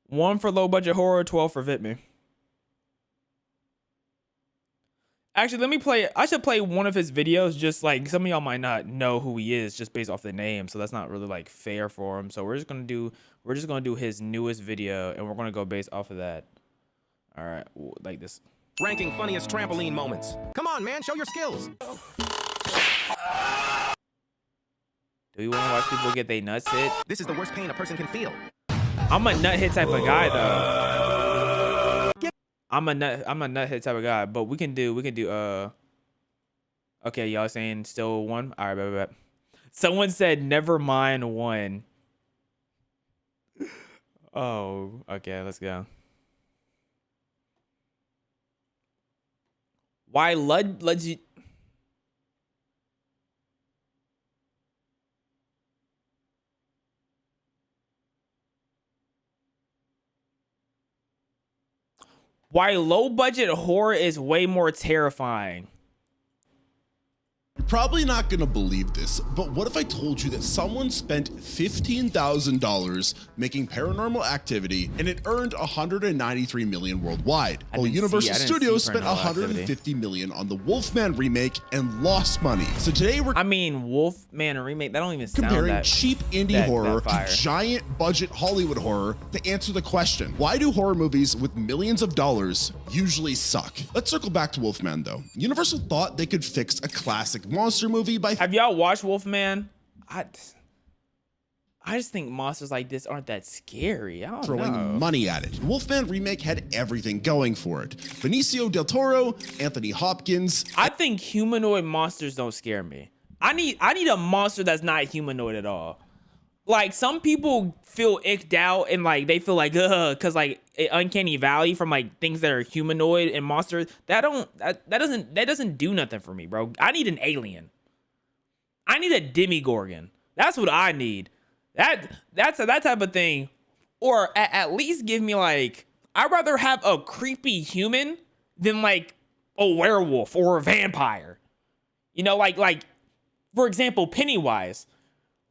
1 for low budget horror. 12 for Vit Me. Actually, let me play. I should play one of his videos. Just like some of y'all might not know who he is, just based off the name. So that's not really like fair for him. So we're just gonna do his newest video, and we're gonna go based off of that. All right, like this. Ranking funniest trampoline moments. Come on, man, show your skills. Do you want to watch people get their nuts hit? This is the worst pain a person can feel. I'm a nut hit type of guy, though. I'm a nut hit type of guy, but we can do. Okay, y'all saying still 1? All right, bet. Someone said never mind 1. Oh, okay, let's go. Why Why low budget horror is way more terrifying. You're probably not gonna believe this, but what if I told you that someone spent $15,000 making Paranormal Activity and it earned $193 million worldwide, while Universal Studios spent $150 million on the Wolfman remake and lost money. So today we're Wolfman remake, that don't even sound comparing that cheap indie horror fire. to giant budget Hollywood horror to answer the question, why do horror movies with millions of dollars usually suck? Let's circle back to Wolfman though. Universal thought they could fix a classic monster movie by— Have y'all watched Wolfman? I just think monsters like this aren't that scary. I don't throwing know. money at it. The Wolfman remake had everything going for it. Benicio del Toro, Anthony Hopkins. I think humanoid monsters don't scare me. I need a monster that's not humanoid at all. Like, some people feel icked out and like they feel like because like uncanny valley from like things that are humanoid and monsters that doesn't do nothing for me, bro. I need an alien. I need a demigorgon. That's what I need. That's that type of thing. Or at least give me like, I'd rather have a creepy human than like a werewolf or a vampire. You know, like for example, Pennywise.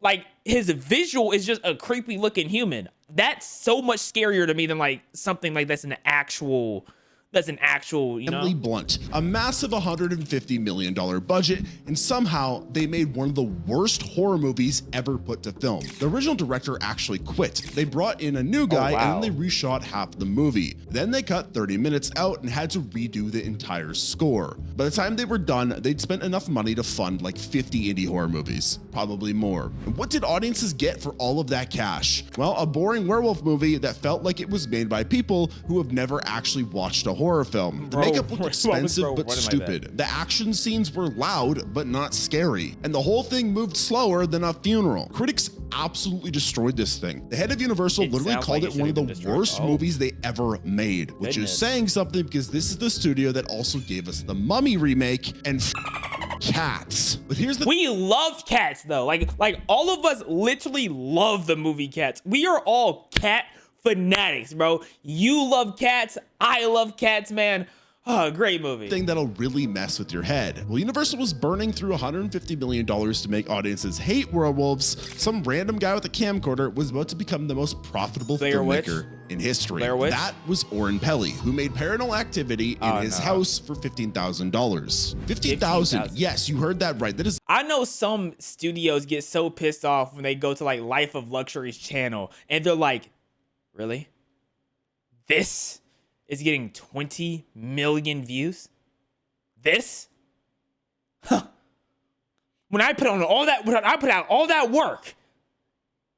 Like, his visual is just a creepy looking human. That's so much scarier to me than like something like that's an actual, you know? Emily Blunt, a massive $150 million budget, and somehow they made one of the worst horror movies ever put to film. The original director actually quit. They brought in a new guy and then they reshot half the movie. Then they cut 30 minutes out and had to redo the entire score. By the time they were done, they'd spent enough money to fund like 50 indie horror movies, probably more. And what did audiences get for all of that cash? Well, a boring werewolf movie that felt like it was made by people who have never actually watched a horror film. The makeup looked expensive but stupid. The action scenes were loud but not scary. And the whole thing moved slower than a funeral. Critics absolutely destroyed this thing. The head of Universal literally called it one of the worst movies they ever made, which is saying something because this is the studio that also gave us the Mummy remake and Cats. But here's the we love Cats though. Like all of us literally love the movie Cats. We are all cat fanatics, bro. You love Cats. I love Cats, man. Oh, great movie. Thing that'll really mess with your head. Well, Universal was burning through $150 million to make audiences hate werewolves. Some random guy with a camcorder was about to become the most profitable filmmaker in history. That was Oren Peli, who made Paranormal Activity in his house for $15,000. $15,000. Yes, you heard that right. That is. I know some studios get so pissed off when they go to like Life of Luxury's channel and they're like, really? This is getting 20 million views? This? Huh. When I put out all that work,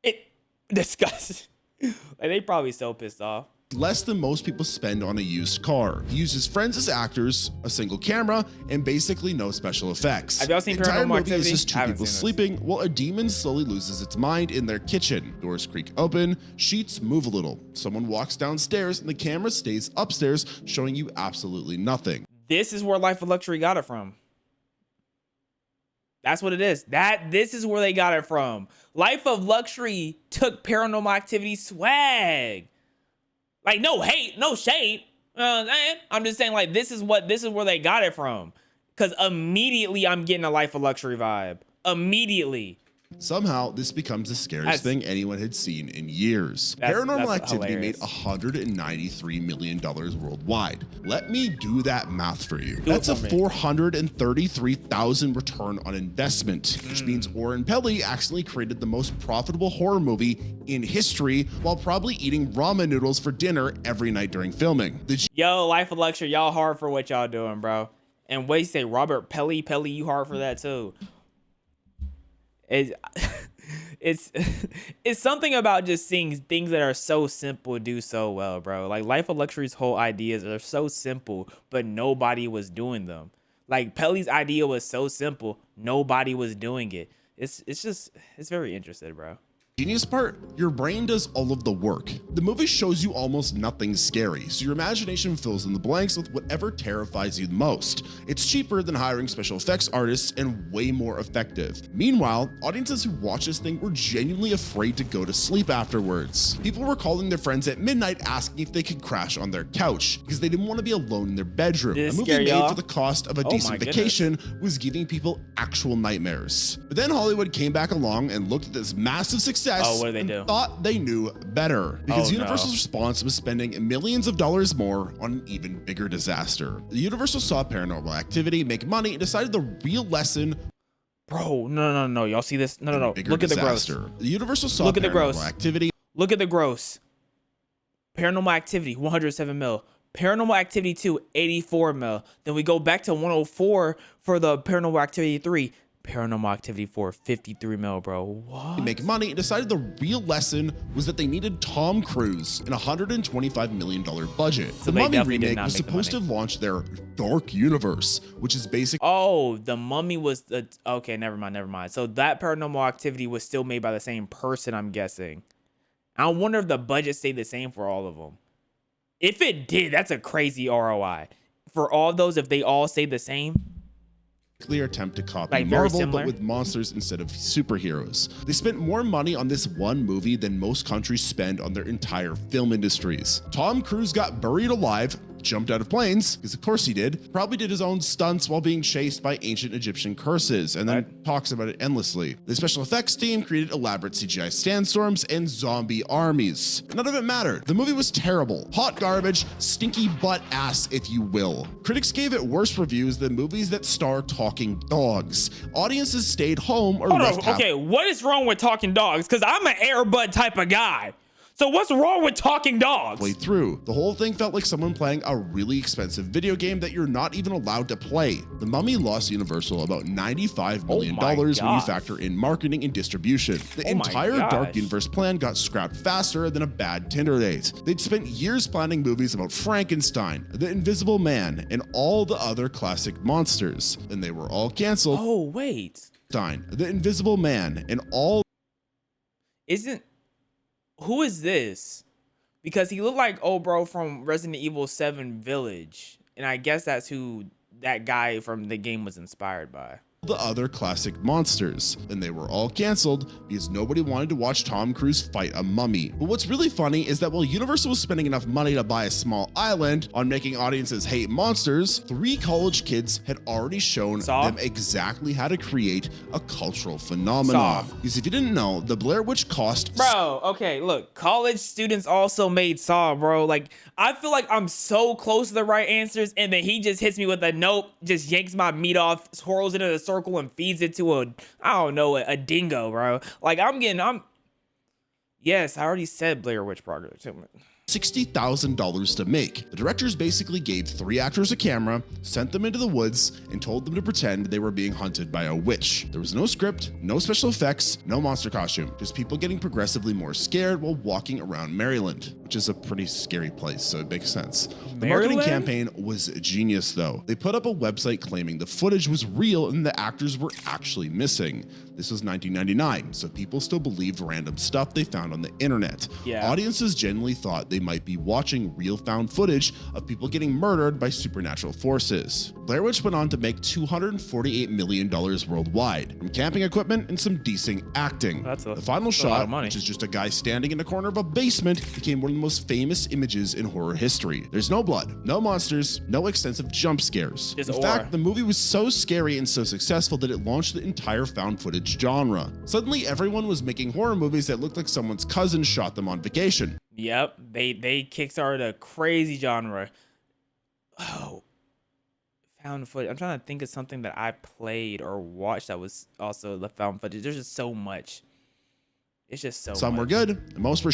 it disgusts. Like, they probably so pissed off. Less than most people spend on a used car. He uses friends as actors, a single camera, and basically no special effects. Have y'all seen the entire Paranormal movie Activity? is just two people sleeping while a demon slowly loses its mind in their kitchen. Doors creak open, sheets move a little. Someone walks downstairs and the camera stays upstairs, showing you absolutely nothing. This is where Life of Luxury got it from. That's what it is. This is where they got it from. Life of Luxury took Paranormal Activity swag. Like, no hate, no shade. I'm just saying, like, this is where they got it from. Because immediately I'm getting a Life of Luxury vibe. Immediately. Somehow, this becomes the scariest thing anyone had seen in years. Paranormal Activity made $193 million worldwide. Let me do that math for you. That's a $433,000 return on investment, which means Oren Peli accidentally created the most profitable horror movie in history while probably eating ramen noodles for dinner every night during filming. Yo, Life of Luxury, y'all hard for what y'all doing, bro. And what you say, Robert Peli, you hard for that too. It's something about just seeing things that are so simple do so well, bro. Like Life of Luxury's whole ideas are so simple, but nobody was doing them. Like Peli's idea was so simple, nobody was doing it. It's very interesting, bro. Genius part, your brain does all of the work. The movie shows you almost nothing scary, so your imagination fills in the blanks with whatever terrifies you the most. It's cheaper than hiring special effects artists and way more effective. Meanwhile, audiences who watch this thing were genuinely afraid to go to sleep afterwards. People were calling their friends at midnight asking if they could crash on their couch because they didn't want to be alone in their bedroom. A movie made for the cost of a decent vacation was giving people actual nightmares. But then Hollywood came back along and looked at this massive success what did they do? Thought they knew better because Universal's response was spending millions of dollars more on an even bigger disaster. Universal saw Paranormal Activity make money and decided the real lesson. Bro, no. Y'all see this? No. Look at the gross. Universal saw Look at the gross. Paranormal Activity. Look at the gross. Paranormal Activity, 107 mil. Paranormal Activity 2, 84 mil. Then we go back to 104 for the Paranormal Activity 3. Paranormal Activity for 53 mil, bro. What? Make money and decided the real lesson was that they needed Tom Cruise in a $125 million budget. So The they Mummy definitely did remake not was make the supposed to money. have launched their dark universe, which is basically Oh, the Mummy was the okay. Never mind. So that Paranormal Activity was still made by the same person, I'm guessing. I wonder if the budget stayed the same for all of them. If it did, that's a crazy ROI for all those. If they all stayed the same. clear attempt to copy Like, very Marvel, similar. but with monsters instead of superheroes. They spent more money on this one movie than most countries spend on their entire film industries. Tom Cruise got buried alive, jumped out of planes, because of course he did, probably did his own stunts while being chased by ancient Egyptian curses, and then talks about it endlessly. The special effects team created elaborate CGI sandstorms and zombie armies. None of it mattered. The movie was terrible. Hot garbage, stinky butt ass, if you will. Critics gave it worse reviews than movies that star talking dogs. Audiences stayed home or Hold left on. Okay, what is wrong with talking dogs? Because I'm an Airbud type of guy. So what's wrong with talking dogs? halfway through. The whole thing felt like someone playing a really expensive video game that you're not even allowed to play. The Mummy lost Universal about $95 million when you factor in marketing and distribution. The entire Dark Universe plan got scrapped faster than a bad Tinder date. They'd spent years planning movies about Frankenstein, the Invisible Man, and all the other classic monsters, and they were all canceled. Oh, wait. The Invisible Man, and all... Who is this? Because he looked like old bro from Resident Evil 7 Village. And I guess that's who that guy from the game was inspired by. The other classic monsters, and they were all canceled because nobody wanted to watch Tom Cruise fight a mummy. But what's really funny is that while Universal was spending enough money to buy a small island on making audiences hate monsters, 3 college kids had already shown them exactly how to create a cultural phenomenon. Because if you didn't know, the Blair Witch cost... Bro, okay, look, college students also made Saw, bro. Like, I feel like I'm so close to the right answers, and then he just hits me with a nope, just yanks my meat off, swirls it in a circle, and feeds it to a dingo, bro. Like, yes, I already said Blair Witch Project. $60,000 to make. The directors basically gave 3 actors a camera, sent them into the woods, and told them to pretend they were being hunted by a witch. There was no script, no special effects, no monster costume, just people getting progressively more scared while walking around Maryland, which is a pretty scary place, so it makes sense. The marketing campaign was genius, though. They put up a website claiming the footage was real and the actors were actually missing. This was 1999, so people still believed random stuff they found on the internet. Audiences genuinely thought they might be watching real found footage of people getting murdered by supernatural forces. Blair Witch went on to make $248 million worldwide, from camping equipment and some decent acting. The final shot, which is just a guy standing in a corner of a basement, became one of the most famous images in horror history. There's no blood, no monsters, no extensive jump scares. In fact, the movie was so scary and so successful that it launched the entire found footage genre. Suddenly, everyone was making horror movies that looked like someone's cousin shot them on vacation. Yep, they kickstarted a crazy genre. Oh, found footage. I'm trying to think of something that I played or watched that was also the found footage. There's just so much. It's just so Some much. were good, and most were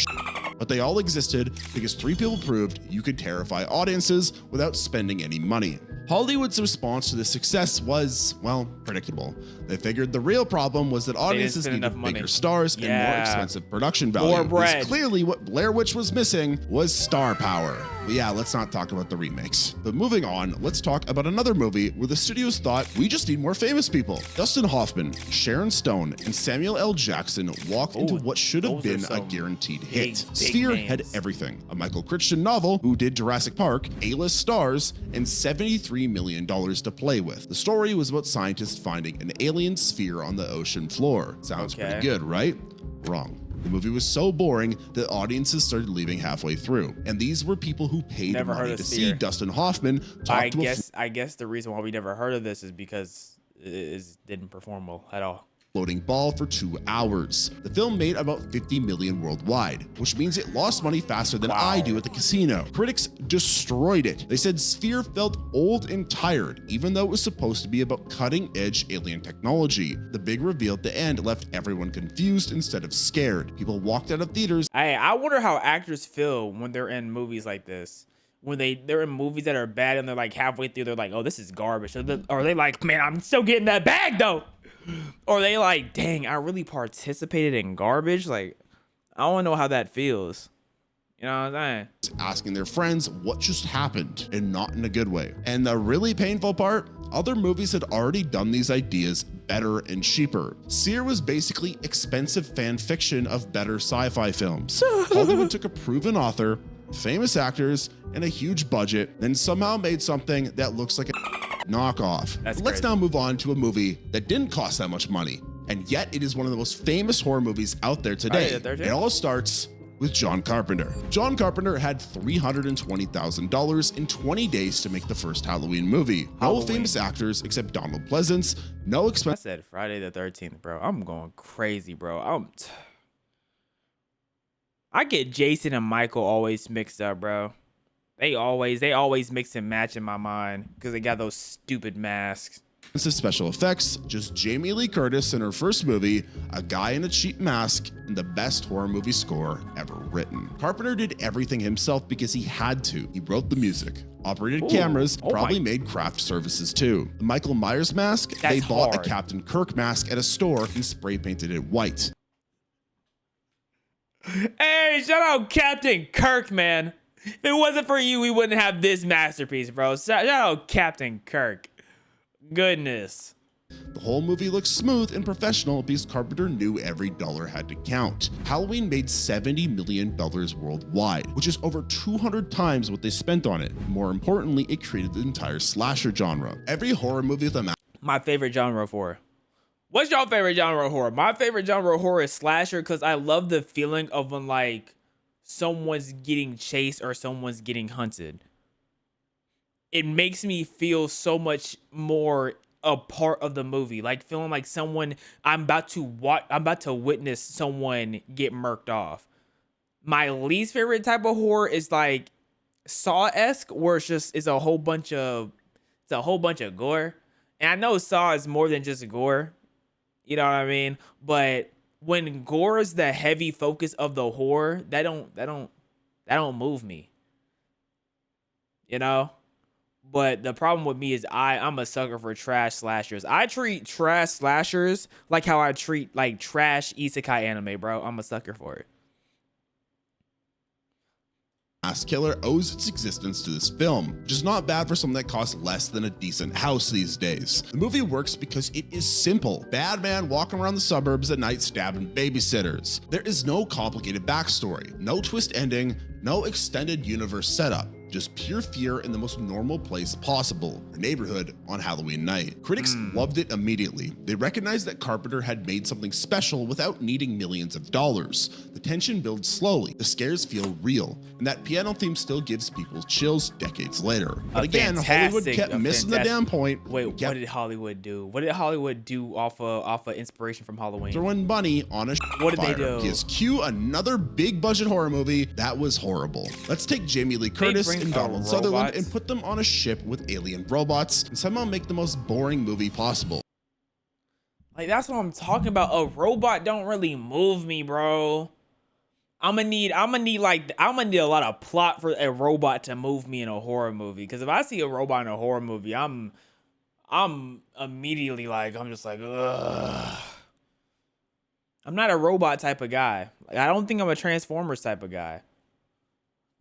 but they all existed because 3 people proved you could terrify audiences without spending any money. Hollywood's response to this success was, well, predictable. They figured the real problem was that audiences needed bigger stars and more expensive production value. More bread. Because clearly what Blair Witch was missing was star power. But yeah, let's not talk about the remakes. But moving on, let's talk about another movie where the studios thought we just need more famous people. Dustin Hoffman, Sharon Stone, and Samuel L. Jackson walked into what should have been a guaranteed hit. Sphere had everything. A Michael Crichton novel, who did Jurassic Park, A-list stars, and $73 million to play with. The story was about scientists finding an alien sphere on the ocean floor. Sounds pretty good, right? Wrong. The movie was so boring that audiences started leaving halfway through. And these were people who paid money to see Dustin Hoffman talk to I guess the reason why we never heard of this is because it didn't perform well at all. Floating ball for 2 hours. The film made about 50 million worldwide, which means it lost money faster than I do at the casino. Critics destroyed it. They said Sphere felt old and tired, even though it was supposed to be about cutting-edge alien technology. The big reveal at the end left everyone confused instead of scared. People walked out of theaters. I wonder how actors feel when they're in movies like this. When they're in movies that are bad and they're like halfway through, they're like, oh, this is garbage. Or they like, man, I'm still getting that bag though. Or they like, dang, I really participated in garbage. Like, I don't know how that feels. You know what I'm saying? Asking their friends what just happened, and not in a good way. And the really painful part, other movies had already done these ideas better and cheaper. Seer was basically expensive fan fiction of better sci-fi films. Hollywood took a proven author, famous actors, and a huge budget, then somehow made something that looks like a knockoff. Let's now move on to a movie that didn't cost that much money, and yet it is one of the most famous horror movies out there today. It all starts with John Carpenter. John Carpenter had $320,000 in 20 days to make the first Halloween movie. No famous actors except Donald Pleasance, no expense. I said Friday the 13th, bro. I'm going crazy, bro. I get Jason and Michael always mixed up, bro. They always mix and match in my mind because they got those stupid masks. Special effects, just Jamie Lee Curtis in her first movie, a guy in a cheap mask, and the best horror movie score ever written. Carpenter did everything himself because he had to. He wrote the music, operated cameras, probably made craft services too. The Michael Myers mask, they bought a Captain Kirk mask at a store and spray painted it white. Hey, shout out Captain Kirk, man. If it wasn't for you, we wouldn't have this masterpiece, bro. Shout out Captain Kirk. Goodness. The whole movie looks smooth and professional because Carpenter knew every dollar had to count. Halloween made $70 million worldwide, which is over 200 times what they spent on it. More importantly, it created the entire slasher genre. Every horror movie with a my favorite genre of horror. What's your favorite genre of horror? My favorite genre of horror is slasher because I love the feeling of when like someone's getting chased or someone's getting hunted. It makes me feel so much more a part of the movie, like feeling like I'm about to witness someone get murked off. My least favorite type of horror is like Saw-esque, where it's a whole bunch of gore. And I know Saw is more than just gore, you know what I mean? But when gore is the heavy focus of the horror, that don't move me, you know. But the problem with me is I'm a sucker for trash slashers. I treat trash slashers like how I treat like trash isekai anime, bro. I'm a sucker for it. Mask killer owes its existence to this film, which is not bad for something that costs less than a decent house these days. The movie works because it is simple. Bad man walking around the suburbs at night stabbing babysitters. There is no complicated backstory, no twist ending, no extended universe setup. Just pure fear in the most normal place possible, the neighborhood on Halloween night. Critics loved it immediately. They recognized that Carpenter had made something special without needing millions of dollars. The tension builds slowly, the scares feel real, and that piano theme still gives people chills decades later. But again, Hollywood kept missing the damn point. Wait, what did Hollywood do? What did Hollywood do off of inspiration from Halloween? Throwing money on a what did fire. they do? Because cue another big budget horror movie that was horrible. Let's take Jamie Lee Curtis and Donald Sutherland and put them on a ship with alien robots and somehow make the most boring movie possible. Like, that's what I'm talking about. A robot don't really move me, bro. I'm gonna need a lot of plot for a robot to move me in a horror movie. Because if I see a robot in a horror movie, I'm immediately like, I'm just like, ugh. I'm not a robot type of guy. Like, I don't think I'm a Transformers type of guy.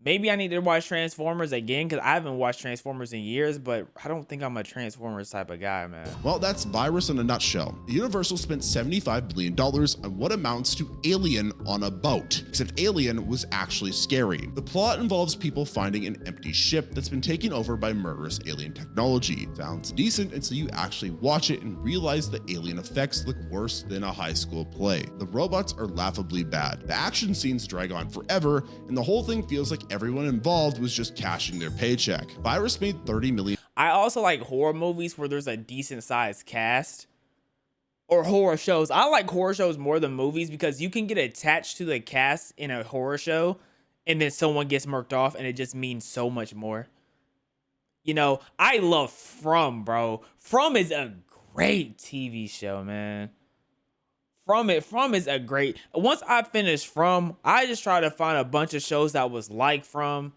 Maybe I need to watch Transformers again because I haven't watched Transformers in years, but I don't think I'm a Transformers type of guy, man. Well, that's Virus in a nutshell. Universal spent $75 billion on what amounts to Alien on a boat, except Alien was actually scary. The plot involves people finding an empty ship that's been taken over by murderous alien technology. Sounds decent until you actually watch it and realize the alien effects look worse than a high school play. The robots are laughably bad. The action scenes drag on forever, and the whole thing feels like everyone involved was just cashing their paycheck. Virus made $30 million. I also like horror movies where there's a decent sized cast, or horror shows. I like horror shows more than movies because you can get attached to the cast in a horror show and then someone gets murked off and it just means so much more. You know, I love From, bro. From is a great TV show, man. From is a great. Once I finished From, I just try to find a bunch of shows that was like From,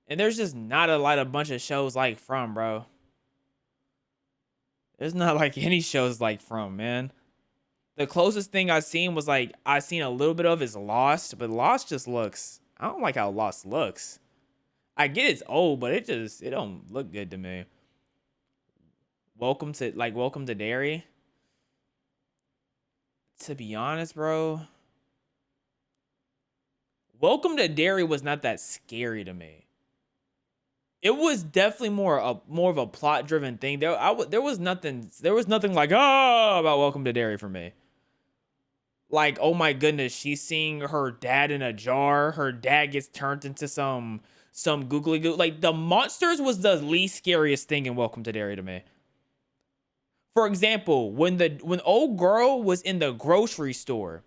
and there's just not a bunch of shows like From, bro. There's not like any shows like From, man. The closest thing I've seen was like I seen a little bit of is Lost, but Lost just looks. I don't like how Lost looks. I get it's old, but it don't look good to me. Welcome to Derry. To be honest, bro, Welcome to Derry was not that scary to me. It was definitely more of a plot driven thing. There was nothing like about Welcome to Derry for me. Like, oh my goodness, she's seeing her dad in a jar. Her dad gets turned into some googly goo. Like, the monsters was the least scariest thing in Welcome to Derry to me. For example, when old girl was in the grocery store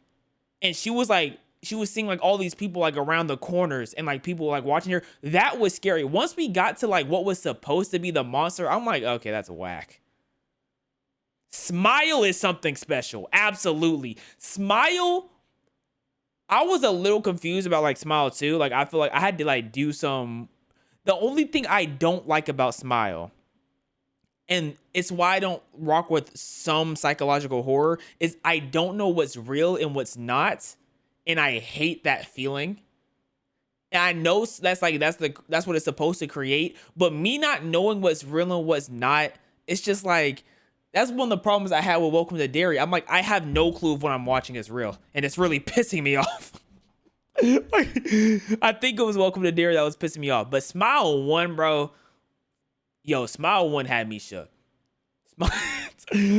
and she was seeing like all these people like around the corners and like people like watching her, that was scary. Once we got to like what was supposed to be the monster, I'm like, okay, that's whack. Smile is something special. Absolutely. Smile. I was a little confused about like Smile too. Like, I feel like I had to like do some. The only thing I don't like about Smile, and it's why I don't rock with some psychological horror, is I don't know what's real and what's not. And I hate that feeling. And I know that's what it's supposed to create. But me not knowing what's real and what's not, it's just like, that's one of the problems I had with Welcome to Derry. I'm like, I have no clue if what I'm watching is real. And it's really pissing me off. I think it was Welcome to Derry that was pissing me off. But Smile 1, bro. Yo, Smile 1 had me shook.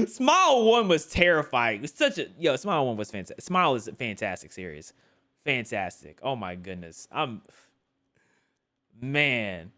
Smile 1 was terrifying. It was Smile 1 was fantastic. Smile is a fantastic series. Fantastic. Oh my goodness. Man.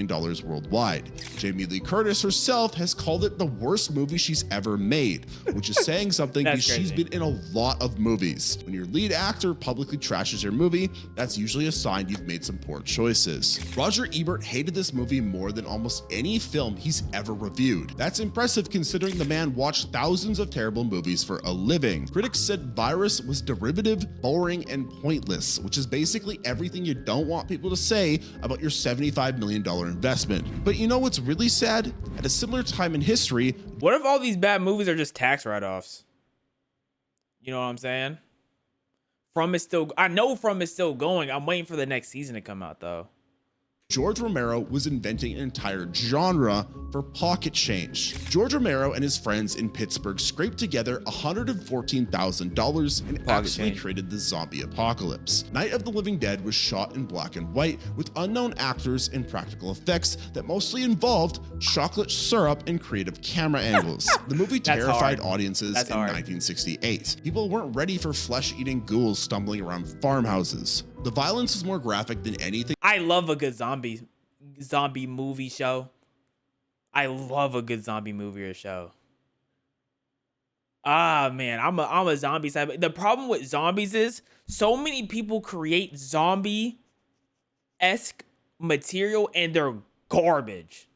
Dollars worldwide. Jamie Lee Curtis herself has called it the worst movie she's ever made, which is saying something because she's been in a lot of movies. When your lead actor publicly trashes your movie, that's usually a sign you've made some poor choices. Roger Ebert hated this movie more than almost any film he's ever reviewed. That's impressive considering the man watched thousands of terrible movies for a living. Critics said Virus was derivative, boring, and pointless, which is basically everything you don't want people to say about your $75 million investment. But you know what's really sad? At a similar time in history, what if all these bad movies are just tax write-offs? You know what I'm saying? I know From is still going. I'm waiting for the next season to come out though. George Romero was inventing an entire genre for pocket change. George Romero and his friends in Pittsburgh scraped together $114,000 and actually created the zombie apocalypse. Night of the Living Dead was shot in black and white with unknown actors and practical effects that mostly involved chocolate syrup and creative camera angles. The movie terrified audiences in 1968. People weren't ready for flesh-eating ghouls stumbling around farmhouses. The violence is more graphic than anything. I love a good zombie movie show. I love a good zombie movie or show. Ah, man, I'm a zombie side. The problem with zombies is so many people create zombie-esque material and they're garbage.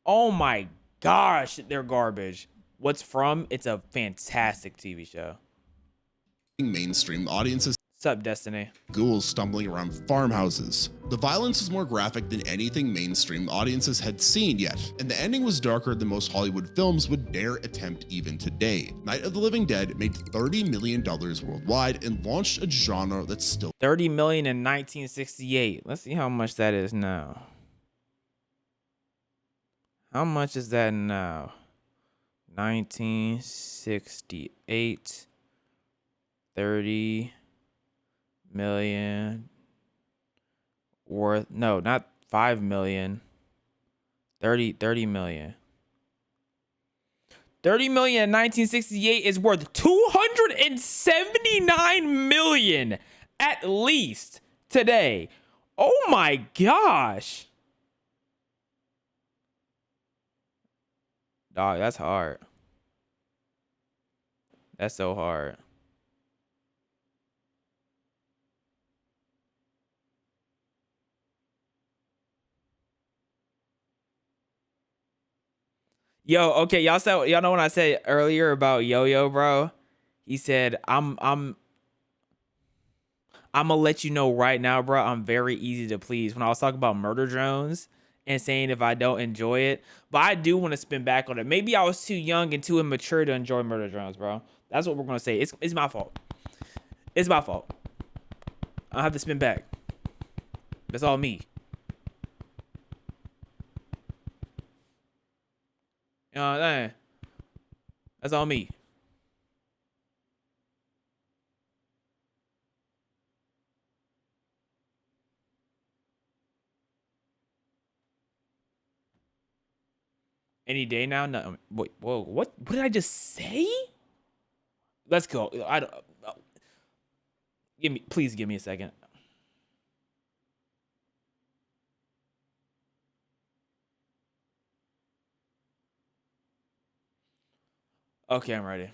Oh my gosh, they're garbage. What's From? It's a fantastic TV show. Mainstream audiences. Sup, Destiny? Ghouls stumbling around farmhouses. The violence is more graphic than anything mainstream audiences had seen yet, and the ending was darker than most Hollywood films would dare attempt even today. Night of the Living Dead made $30 million worldwide and launched a genre that's still $30 million in 1968. Let's see how much that is now. How much is that now? 1968. 30 million worth, no, not 5 million. 30 million. 30 million in 1968 is worth 279 million at least today. Oh my gosh. Dog, that's hard. That's so hard. Yo, okay, y'all know when I said earlier about Yo-Yo, bro? He said, I'm gonna let you know right now, bro, I'm very easy to please. When I was talking about Murder Drones insane if I don't enjoy it, but I do want to spin back on it. Maybe I was too young and too immature to enjoy Murder Drones, bro. That's what we're gonna say. It's my fault. It's my fault. I have to spin back. That's all me. You know what I'm saying? That's all me. Any day now? No. Wait, whoa. What did I just say? Let's go. I don't. Please give me a second. Okay, I'm ready.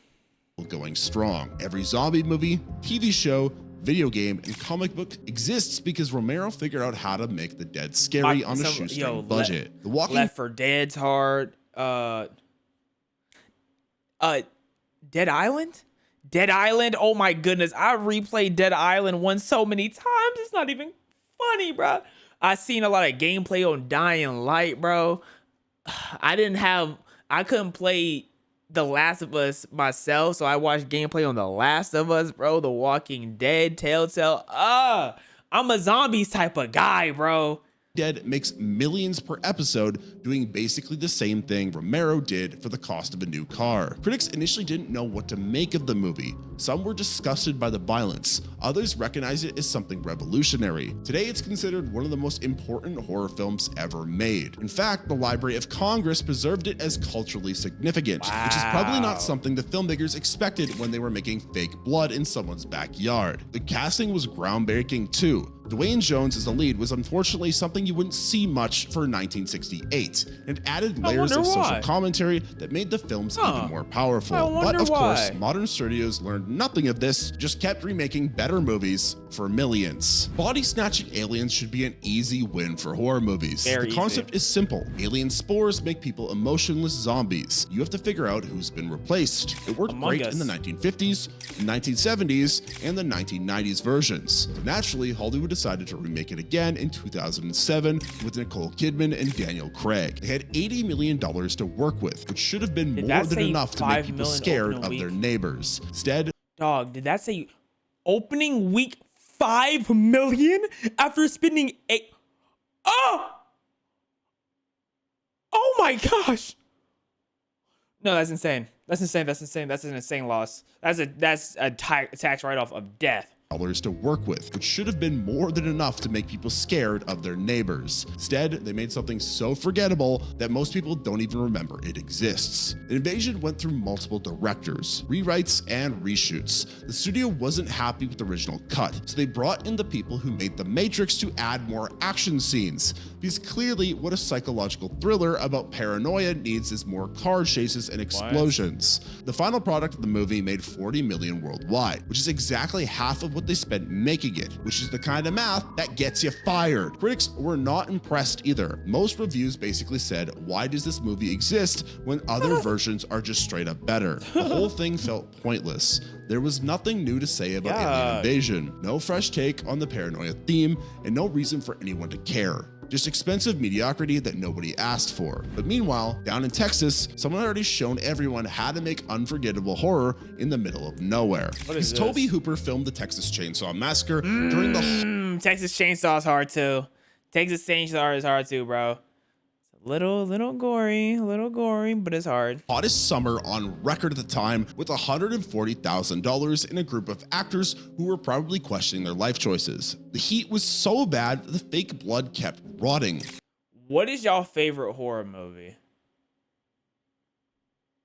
Going strong. Every zombie movie, TV show, video game, and comic book exists because Romero figured out how to make the dead scary on a shoestring budget. The Walking Left 4 Dead's hard. Dead Island? Dead Island? Oh my goodness. I replayed Dead Island 1 so many times. It's not even funny, bro. I seen a lot of gameplay on Dying Light, bro. I couldn't play The Last of Us myself, so I watched gameplay on The Last of Us, bro. The Walking Dead, Telltale. I'm a zombies type of guy, bro. Dead makes millions per episode doing basically the same thing Romero did for the cost of a new car. Critics initially didn't know what to make of the movie. Some were disgusted by the violence, others recognized it as something revolutionary. Today it's considered one of the most important horror films ever made. In fact, the Library of Congress preserved it as culturally significant, which is probably not something the filmmakers expected when they were making fake blood in someone's backyard. The casting was groundbreaking too. Dwayne Jones as the lead was unfortunately something you wouldn't see much for 1968, and added layers of social commentary that made the films even more powerful. But of course, modern studios learned nothing of this, just kept remaking better movies for millions. Body snatching aliens should be an easy win for horror movies. The concept is simple. Alien spores make people emotionless zombies. You have to figure out who's been replaced. It worked great in the 1950s, 1970s, and the 1990s versions. So naturally, Hollywood decided to remake it again in 2007 with Nicole Kidman and Daniel Craig. They had $80 million to work with, which should have been more than enough to make people scared of their neighbors. Instead, dog, did that say opening week 5 million after spending oh my gosh. No, that's insane. That's insane. That's insane. That's an insane loss. That's a tax write-off of death to work with, which should have been more than enough to make people scared of their neighbors. Instead, they made something so forgettable that most people don't even remember it exists. The invasion went through multiple directors, rewrites, and reshoots. The studio wasn't happy with the original cut, so they brought in the people who made The Matrix to add more action scenes, because clearly what a psychological thriller about paranoia needs is more car chases and explosions. The final product of the movie made $40 million worldwide, which is exactly half of what they spent making it, which is the kind of math that gets you fired. Critics were not impressed either. Most reviews basically said, why does this movie exist when other versions are just straight up better? The whole thing felt pointless. There was nothing new to say about alien invasion, no fresh take on the paranoia theme, and no reason for anyone to care. Just expensive mediocrity that nobody asked for. But meanwhile, down in Texas, someone had already shown everyone how to make unforgettable horror in the middle of nowhere. Because Tobe Hooper filmed the Texas Chainsaw Massacre during the Texas Chainsaw is hard too. Texas Chainsaw is hard too, bro. Little gory, but it's hard. Hottest summer on record at the time, with $140,000 in a group of actors who were probably questioning their life choices. The heat was so bad that the fake blood kept rotting. What is y'all favorite horror movie?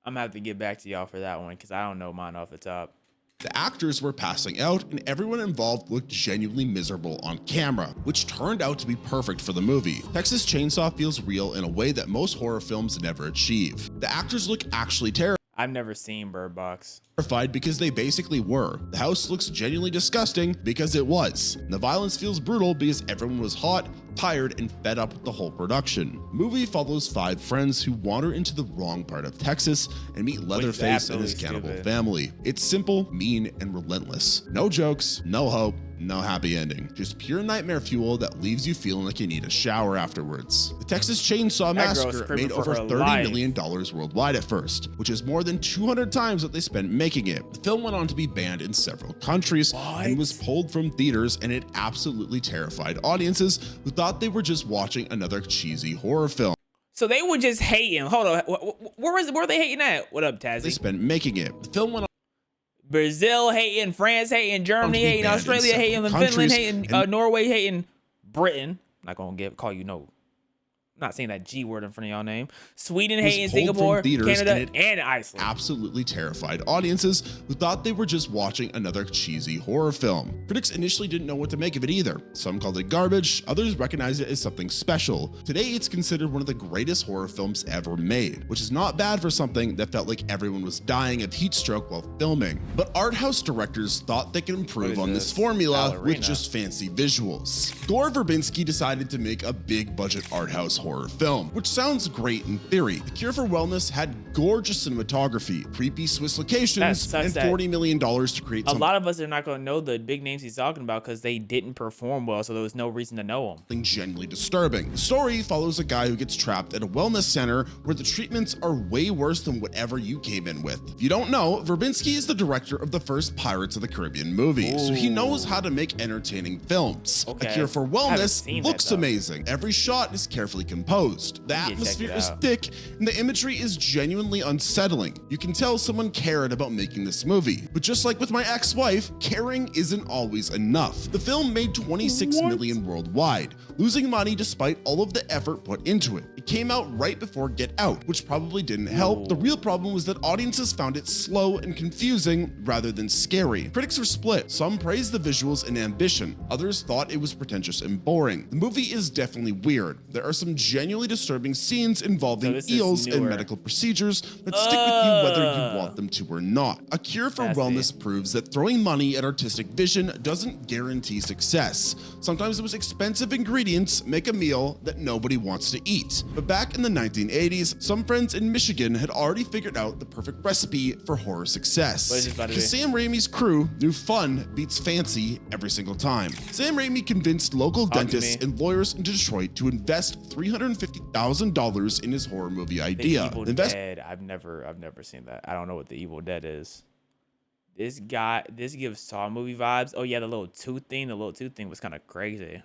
I'm gonna have to get back to y'all for that one because I don't know mine off the top. The actors were passing out and everyone involved looked genuinely miserable on camera, which turned out to be perfect for the movie. Texas Chainsaw feels real in a way that most horror films never achieve. The actors look actually terrible. I've never seen Bird Box. Terrified because they basically were. The house looks genuinely disgusting because it was. And the violence feels brutal because everyone was hot, tired, and fed up with the whole production. The movie follows 5 friends who wander into the wrong part of Texas and meet Leatherface and his cannibal family. It's simple, mean, and relentless. No jokes, no hope, No happy ending, just pure nightmare fuel that leaves you feeling like you need a shower afterwards. The Texas Chainsaw That girl's Massacre screaming made for over her $30 life. million worldwide at first, which is more than 200 times what they spent making it. The film went on to be banned in several countries and was pulled from theaters, and it absolutely terrified audiences who thought they were just watching another cheesy horror film. So they were just hating. Hold on. Where were they hating at? What up, They Tazzy? spent making it. The film went on Brazil hating, France hating, Germany to be hating, banned in Australia several hating, Finland countries, hating, Norway hating, Britain. I'm not gonna call you no. I'm not saying that G word in front of y'all name. Sweden was hating, pulled Singapore, from theaters, Canada, and it and Iceland. absolutely terrified audiences who thought they were just watching another cheesy horror film. Critics initially didn't know what to make of it either. Some called it garbage, others recognized it as something special. Today, it's considered one of the greatest horror films ever made, which is not bad for something that felt like everyone was dying of heat stroke while filming. But art house directors thought they could improve on this formula with just fancy visuals. Gore Verbinski decided to make a big budget art house horror film, which sounds great in theory. The Cure for Wellness had gorgeous cinematography, creepy Swiss locations, and $40 million to create A lot of us are not going to know the big names he's talking about because they didn't perform well, so there was no reason to know them. something genuinely disturbing. The story follows a guy who gets trapped at a wellness center where the treatments are way worse than whatever you came in with. If you don't know, Verbinski is the director of the first Pirates of the Caribbean movie, so he knows how to make entertaining films. A Cure for Wellness looks amazing. Every shot is carefully composed. The atmosphere is thick, and the imagery is genuinely unsettling. You can tell someone cared about making this movie. But just like with my ex-wife, caring isn't always enough. The film made $26 million worldwide, losing money despite all of the effort put into it. It came out right before Get Out, which probably didn't help. The real problem was that audiences found it slow and confusing rather than scary. Critics were split. Some praised the visuals and ambition. Others thought it was pretentious and boring. The movie is definitely weird. There are some genuinely disturbing scenes involving eels and medical procedures that stick with you whether you want them to or not. A Cure for Wellness proves that throwing money at artistic vision doesn't guarantee success. Sometimes the most expensive ingredients make a meal that nobody wants to eat. But back in the 1980s, some friends in Michigan had already figured out the perfect recipe for horror success. Because Sam Raimi's crew knew fun beats fancy every single time. Sam Raimi convinced local dentists and lawyers in Detroit to invest $350,000 in his horror movie idea. The Evil Dead. I've never seen that. I don't know what the Evil Dead is. This gives Saw movie vibes. Oh yeah, the little tooth thing was kind of crazy.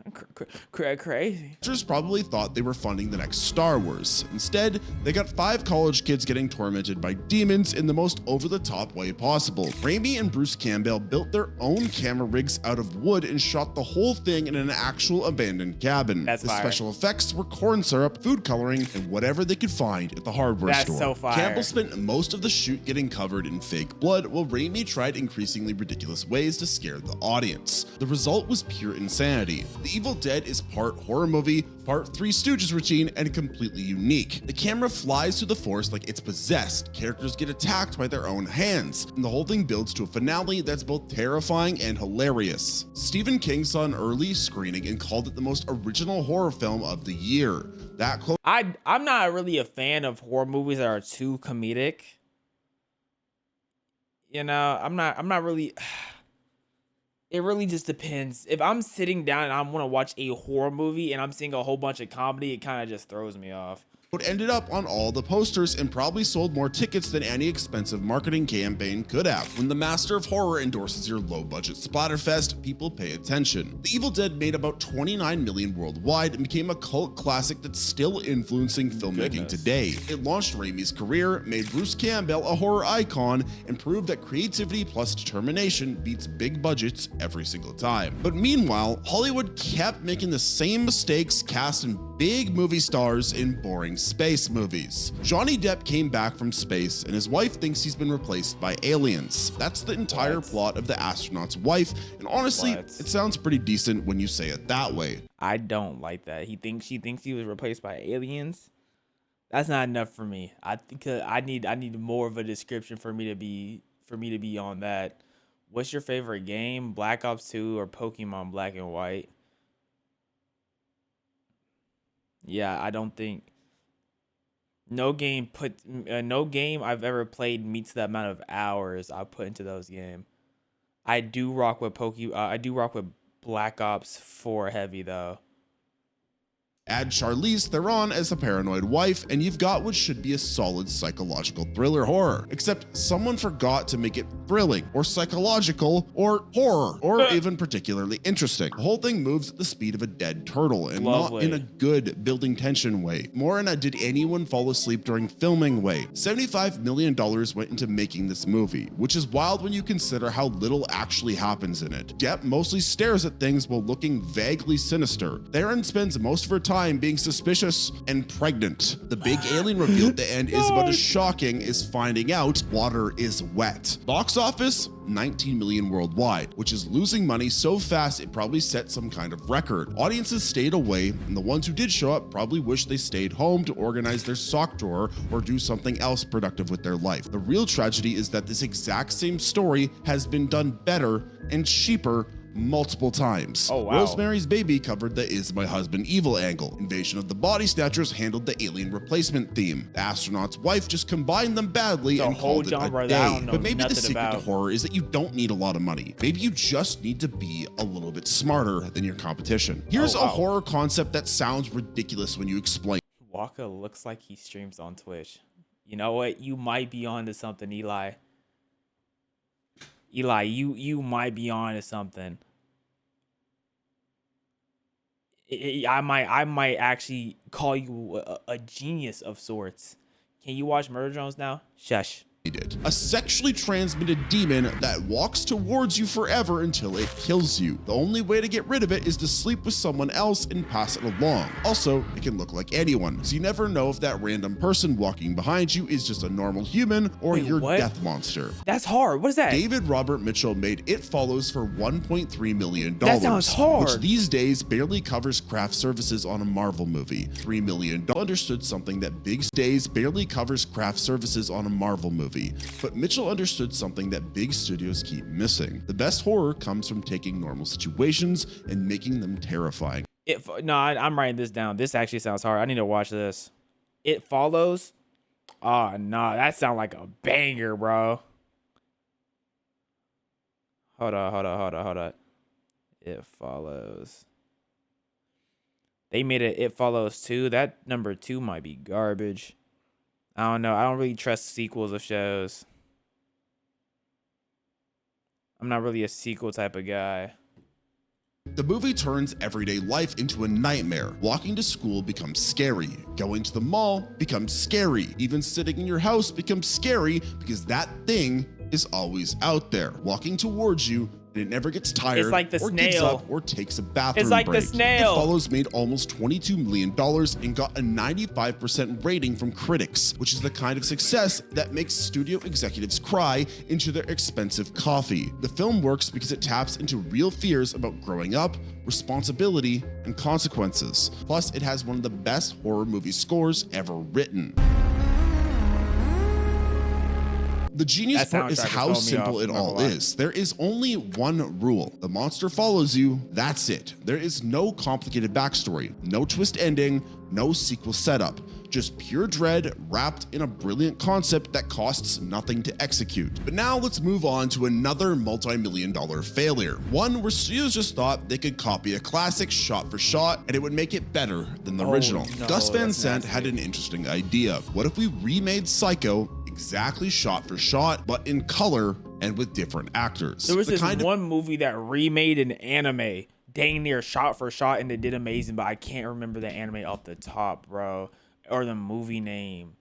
Crazy. Just probably thought they were funding the next Star Wars. Instead, they got 5 college kids getting tormented by demons in the most over-the-top way possible. Raimi and Bruce Campbell built their own camera rigs out of wood and shot the whole thing in an actual abandoned cabin. The special effects were corn syrup, food coloring, and whatever they could find at the hardware store. So fire. Campbell spent most of the shoot getting covered in fake blood, while Raimi tried increasingly ridiculous ways to scare the audience. The result was pure insanity. The Evil Dead is part horror movie, part Three Stooges routine, and completely unique. The camera flies through the forest like it's possessed, characters get attacked by their own hands, and the whole thing builds to a finale that's both terrifying and hilarious. Stephen King saw an early screening and called it the most original horror film of the year. I'm not really a fan of horror movies that are too comedic. You know, I'm not really. It really just depends. If I'm sitting down and I want to watch a horror movie and I'm seeing a whole bunch of comedy, it kind of just throws me off. It ended up on all the posters and probably sold more tickets than any expensive marketing campaign could have. When the master of horror endorses your low-budget splatterfest, people pay attention. The Evil Dead made about $29 million worldwide and became a cult classic that's still influencing filmmaking today. It launched Raimi's career, made Bruce Campbell a horror icon, and proved that creativity plus determination beats big budgets every single time. But meanwhile, Hollywood kept making the same mistakes, casting big movie stars in boring space movies. Johnny Depp came back from space and his wife thinks he's been replaced by aliens. That's the entire plot of The Astronaut's Wife, and honestly, it sounds pretty decent when you say it that way. I don't like that. She thinks he was replaced by aliens. That's not enough for me. I think I need more of a description for me to be on that. What's your favorite game? Black Ops 2 or Pokemon Black and White? Yeah, I don't think no game I've ever played meets the amount of hours I put into those games. I do rock with Black Ops 4 heavy though. Add Charlize Theron as a paranoid wife, and you've got what should be a solid psychological thriller horror. Except someone forgot to make it thrilling, or psychological, or horror, or even particularly interesting. The whole thing moves at the speed of a dead turtle, and not in a good building tension way. More in a did anyone fall asleep during filming way. $75 million went into making this movie, which is wild when you consider how little actually happens in it. Depp mostly stares at things while looking vaguely sinister. Theron spends most of her time being suspicious and pregnant. The big alien reveal at the end is about as shocking as finding out water is wet. Box office, 19 million worldwide, which is losing money so fast it probably set some kind of record. Audiences stayed away, and the ones who did show up probably wish they stayed home to organize their sock drawer or do something else productive with their life. The real tragedy is that this exact same story has been done better and cheaper multiple times. Oh, wow. Rosemary's Baby covered the Is My Husband Evil angle. Invasion of the Body Snatchers handled the alien replacement theme. The Astronaut's Wife just combined them badly and called it a day. But maybe the secret to horror is that you don't need a lot of money. Maybe you just need to be a little bit smarter than your competition. Here's a horror concept that sounds ridiculous when you explain. Walker looks like he streams on Twitch. You know what? You might be onto something, Eli. Eli, you might be on to something. I might actually call you a genius of sorts. Can you watch Murder Drones now? Shush. A sexually transmitted demon that walks towards you forever until it kills you. The only way to get rid of it is to sleep with someone else and pass it along. Also, it can look like anyone, so you never know if that random person walking behind you is just a normal human or your death monster. That's hard. What is that? David Robert Mitchell made It Follows for $1.3 million. That sounds hard. Which these days barely covers craft services on a Marvel movie. $3 million understood something that big days barely covers craft services on a Marvel movie. But Mitchell understood something that big studios keep missing. The best horror comes from taking normal situations and making them terrifying. I'm writing this down. This actually sounds hard. I need to watch this. It Follows? Oh, no. That sounds like a banger, bro. Hold on. It Follows. They made it It Follows 2. That number 2 might be garbage. I don't know. I don't really trust sequels of shows. I'm not really a sequel type of guy. The movie turns everyday life into a nightmare. Walking to school becomes scary. Going to the mall becomes scary. Even sitting in your house becomes scary because that thing is always out there, walking towards you, and it never gets tired, it's like the or snail. gives up, or takes a bathroom it's like break. The snail. It Follows made almost $22 million and got a 95% rating from critics, which is the kind of success that makes studio executives cry into their expensive coffee. The film works because it taps into real fears about growing up, responsibility, and consequences. Plus, it has one of the best horror movie scores ever written. The genius part is how simple it all is. There is only one rule. The monster follows you, that's it. There is no complicated backstory, no twist ending, no sequel setup. Just pure dread wrapped in a brilliant concept that costs nothing to execute. But now let's move on to another multi-million-dollar failure. One where studios just thought they could copy a classic shot for shot and it would make it better than the original. No, Gus Van Sant had an interesting idea. What if we remade Psycho exactly shot for shot, but in color and with different actors? There was this one movie that remade an anime, dang near shot for shot, and it did amazing, but I can't remember the anime off the top, bro, or the movie name.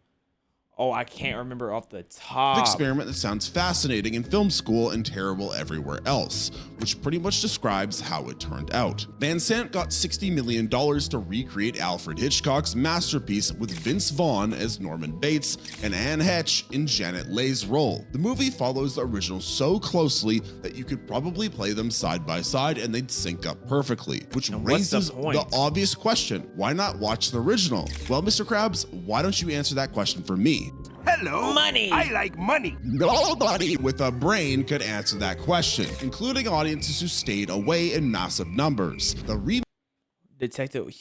Oh, I can't remember off the top. An experiment that sounds fascinating in film school and terrible everywhere else, which pretty much describes how it turned out. Van Sant got $60 million to recreate Alfred Hitchcock's masterpiece with Vince Vaughn as Norman Bates and Anne Heche in Janet Leigh's role. The movie follows the original so closely that you could probably play them side by side and they'd sync up perfectly, which raises the obvious question, why not watch the original? Well, Mr. Krabs, why don't you answer that question for me? Hello. Money. I like money. Nobody with a brain could answer that question, including audiences who stayed away in massive numbers. The Detective,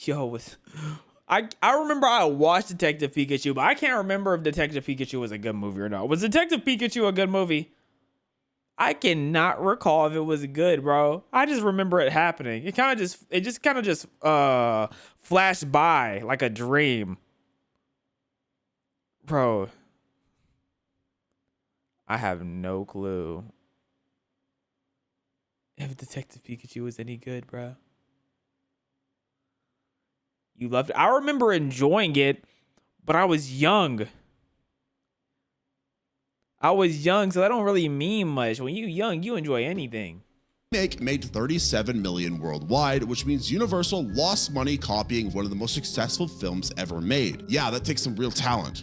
I remember I watched Detective Pikachu, but I can't remember if Detective Pikachu was a good movie or not. Was Detective Pikachu a good movie? I cannot recall if it was good, bro. I just remember it happening. It just kind of just flashed by like a dream. Bro, I have no clue if Detective Pikachu was any good, bro. You loved it. I remember enjoying it, but I was young. I was young, so that don't really mean much. When you young, you enjoy anything. Made 37 million worldwide, which means Universal lost money copying one of the most successful films ever made. Yeah, that takes some real talent.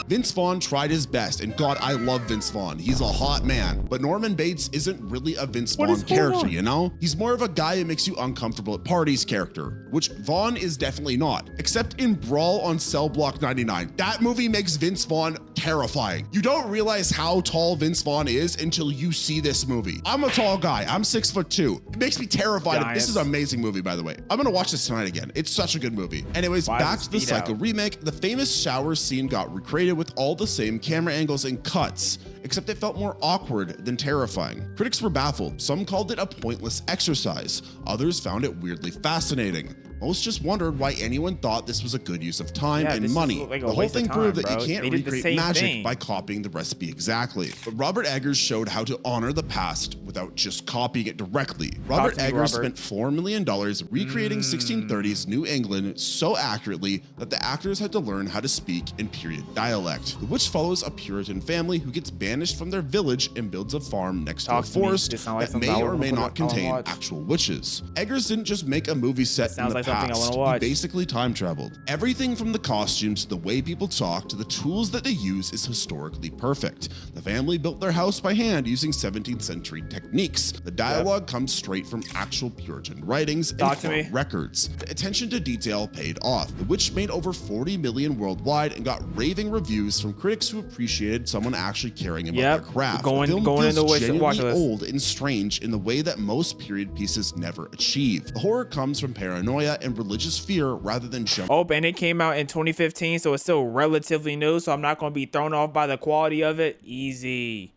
Vince Vaughn tried his best, and God, I love Vince Vaughn. He's a hot man. But Norman Bates isn't really a Vince Vaughn character, you know? He's more of a guy who makes you uncomfortable at parties character, which Vaughn is definitely not, except in Brawl on Cell Block 99. That movie makes Vince Vaughn terrifying. You don't realize how tall Vince Vaughn is until you see this movie. I'm a tall guy. I'm 6'2". It makes me terrified. Giants. This is an amazing movie, by the way. I'm gonna watch this tonight again. It's such a good movie. Anyways, back to the Psycho remake. The famous shower scene got recreated with all the same camera angles and cuts, except it felt more awkward than terrifying. Critics were baffled. Some called it a pointless exercise. Others found it weirdly fascinating. Most just wondered why anyone thought this was a good use of time and money. Like the whole thing proved that you can't recreate recreate magic by copying the recipe exactly. But Robert Eggers showed how to honor the past without just copying it directly. Robert Eggers spent $4 million recreating 1630s New England so accurately that the actors had to learn how to speak in period dialect, which follows a Puritan family who gets banished from their village and builds a farm next to a forest that may or may not contain actual witches. Eggers didn't just make a movie set in the past. He basically time traveled. Everything from the costumes to the way people talk to the tools that they use is historically perfect. The family built their house by hand using 17th century techniques. The dialogue comes straight from actual Puritan writings and farm records. The attention to detail paid off. The Witch made over 40 million worldwide and got raving reviews from critics who appreciated someone actually caring about their craft. The film feels genuinely old and strange in the way that most period pieces never achieve. The horror comes from paranoia and religious fear rather than jump. Oh, and it came out in 2015, so it's still relatively new, so I'm not going to be thrown off by the quality of it. Easy.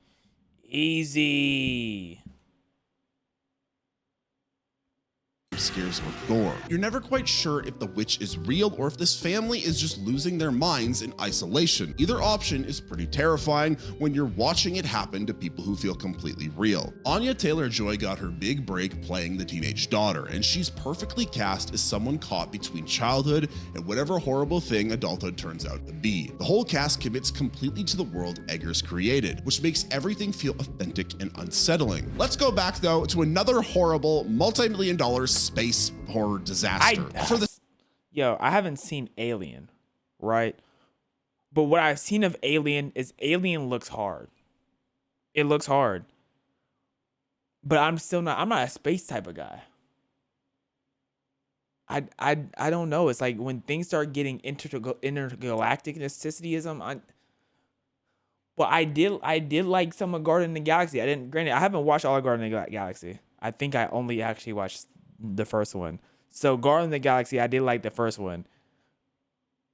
Scares or gore. You're never quite sure if the witch is real or if this family is just losing their minds in isolation. Either option is pretty terrifying when you're watching it happen to people who feel completely real. Anya Taylor-Joy got her big break playing the teenage daughter, and she's perfectly cast as someone caught between childhood and whatever horrible thing adulthood turns out to be. The whole cast commits completely to the world Eggers created, which makes everything feel authentic and unsettling. Let's go back though to another horrible multi-million-dollar space horror disaster. Yo, I haven't seen Alien, right? But what I've seen of Alien is Alien looks hard. It looks hard. But I'm not a space type of guy. I don't know. It's like when things start getting intergalactic necessityism, but I did like some of Guardians of the Galaxy. Granted, I haven't watched all of Guardians of the Galaxy. I think I only actually watched the first one. So Guardians of the Galaxy, I did like the first one.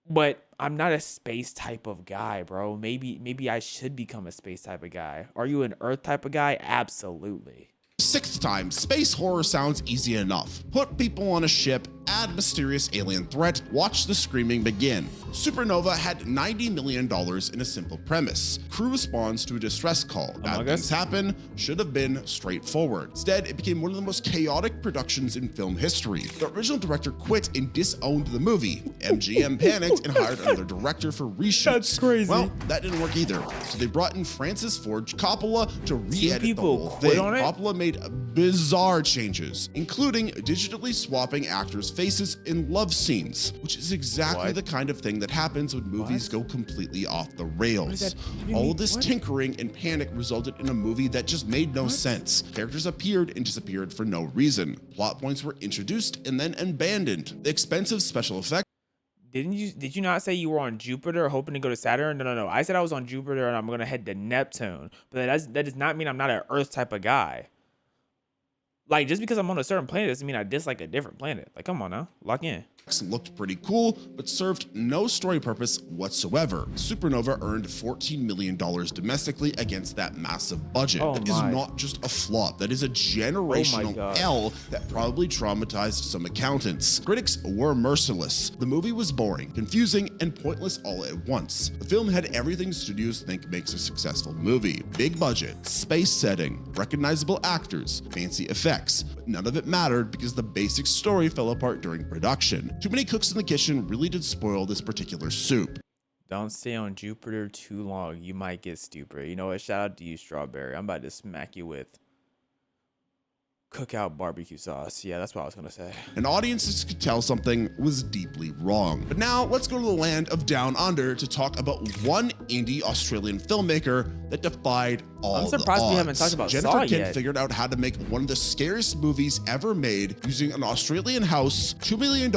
But I'm not a space type of guy, bro. Maybe I should become a space type of guy. Are you an Earth type of guy? Absolutely. Sixth time, space horror sounds easy enough. Put people on a ship, add mysterious alien threat, watch the screaming begin. Supernova had $90 million in a simple premise. Crew responds to a distress call. Bad things happen, should have been straightforward. Instead, it became one of the most chaotic productions in film history. The original director quit and disowned the movie. MGM panicked and hired another director for reshoots. That's crazy. Well, that didn't work either. So they brought in Francis Ford Coppola to re-edit the whole thing. Coppola made bizarre changes, including digitally swapping actors' faces in love scenes, which is exactly the kind of thing that happens when movies go completely off the rails. All of this tinkering and panic resulted in a movie that just made no sense. Characters appeared and disappeared for no reason. Plot points were introduced and then abandoned. The expensive special effects. Did you not say you were on Jupiter hoping to go to Saturn? No. I said I was on Jupiter and I'm going to head to Neptune. But that does not mean I'm not an Earth type of guy. Like, just because I'm on a certain planet doesn't mean I dislike a different planet. Like, come on now. Lock in. looked pretty cool, but served no story purpose whatsoever. Supernova earned $14 million domestically against that massive budget. That is not just a flop, that is a generational L that probably traumatized some accountants. Critics were merciless. The movie was boring, confusing, and pointless all at once. The film had everything studios think makes a successful movie. Big budget, space setting, recognizable actors, fancy effects, but none of it mattered because the basic story fell apart during production. Too many cooks in the kitchen really did spoil this particular soup. Don't stay on Jupiter too long. You might get stupid. You know what? Shout out to you, Strawberry. I'm about to smack you with cookout barbecue sauce. Yeah, that's what I was gonna say. And audiences could tell something was deeply wrong. But now let's go to the land of Down Under to talk about one indie Australian filmmaker that defied all the odds. I'm surprised we haven't talked about Jennifer Saw Kidd yet. figured out how to make one of the scariest movies ever made using an Australian house, $2 million,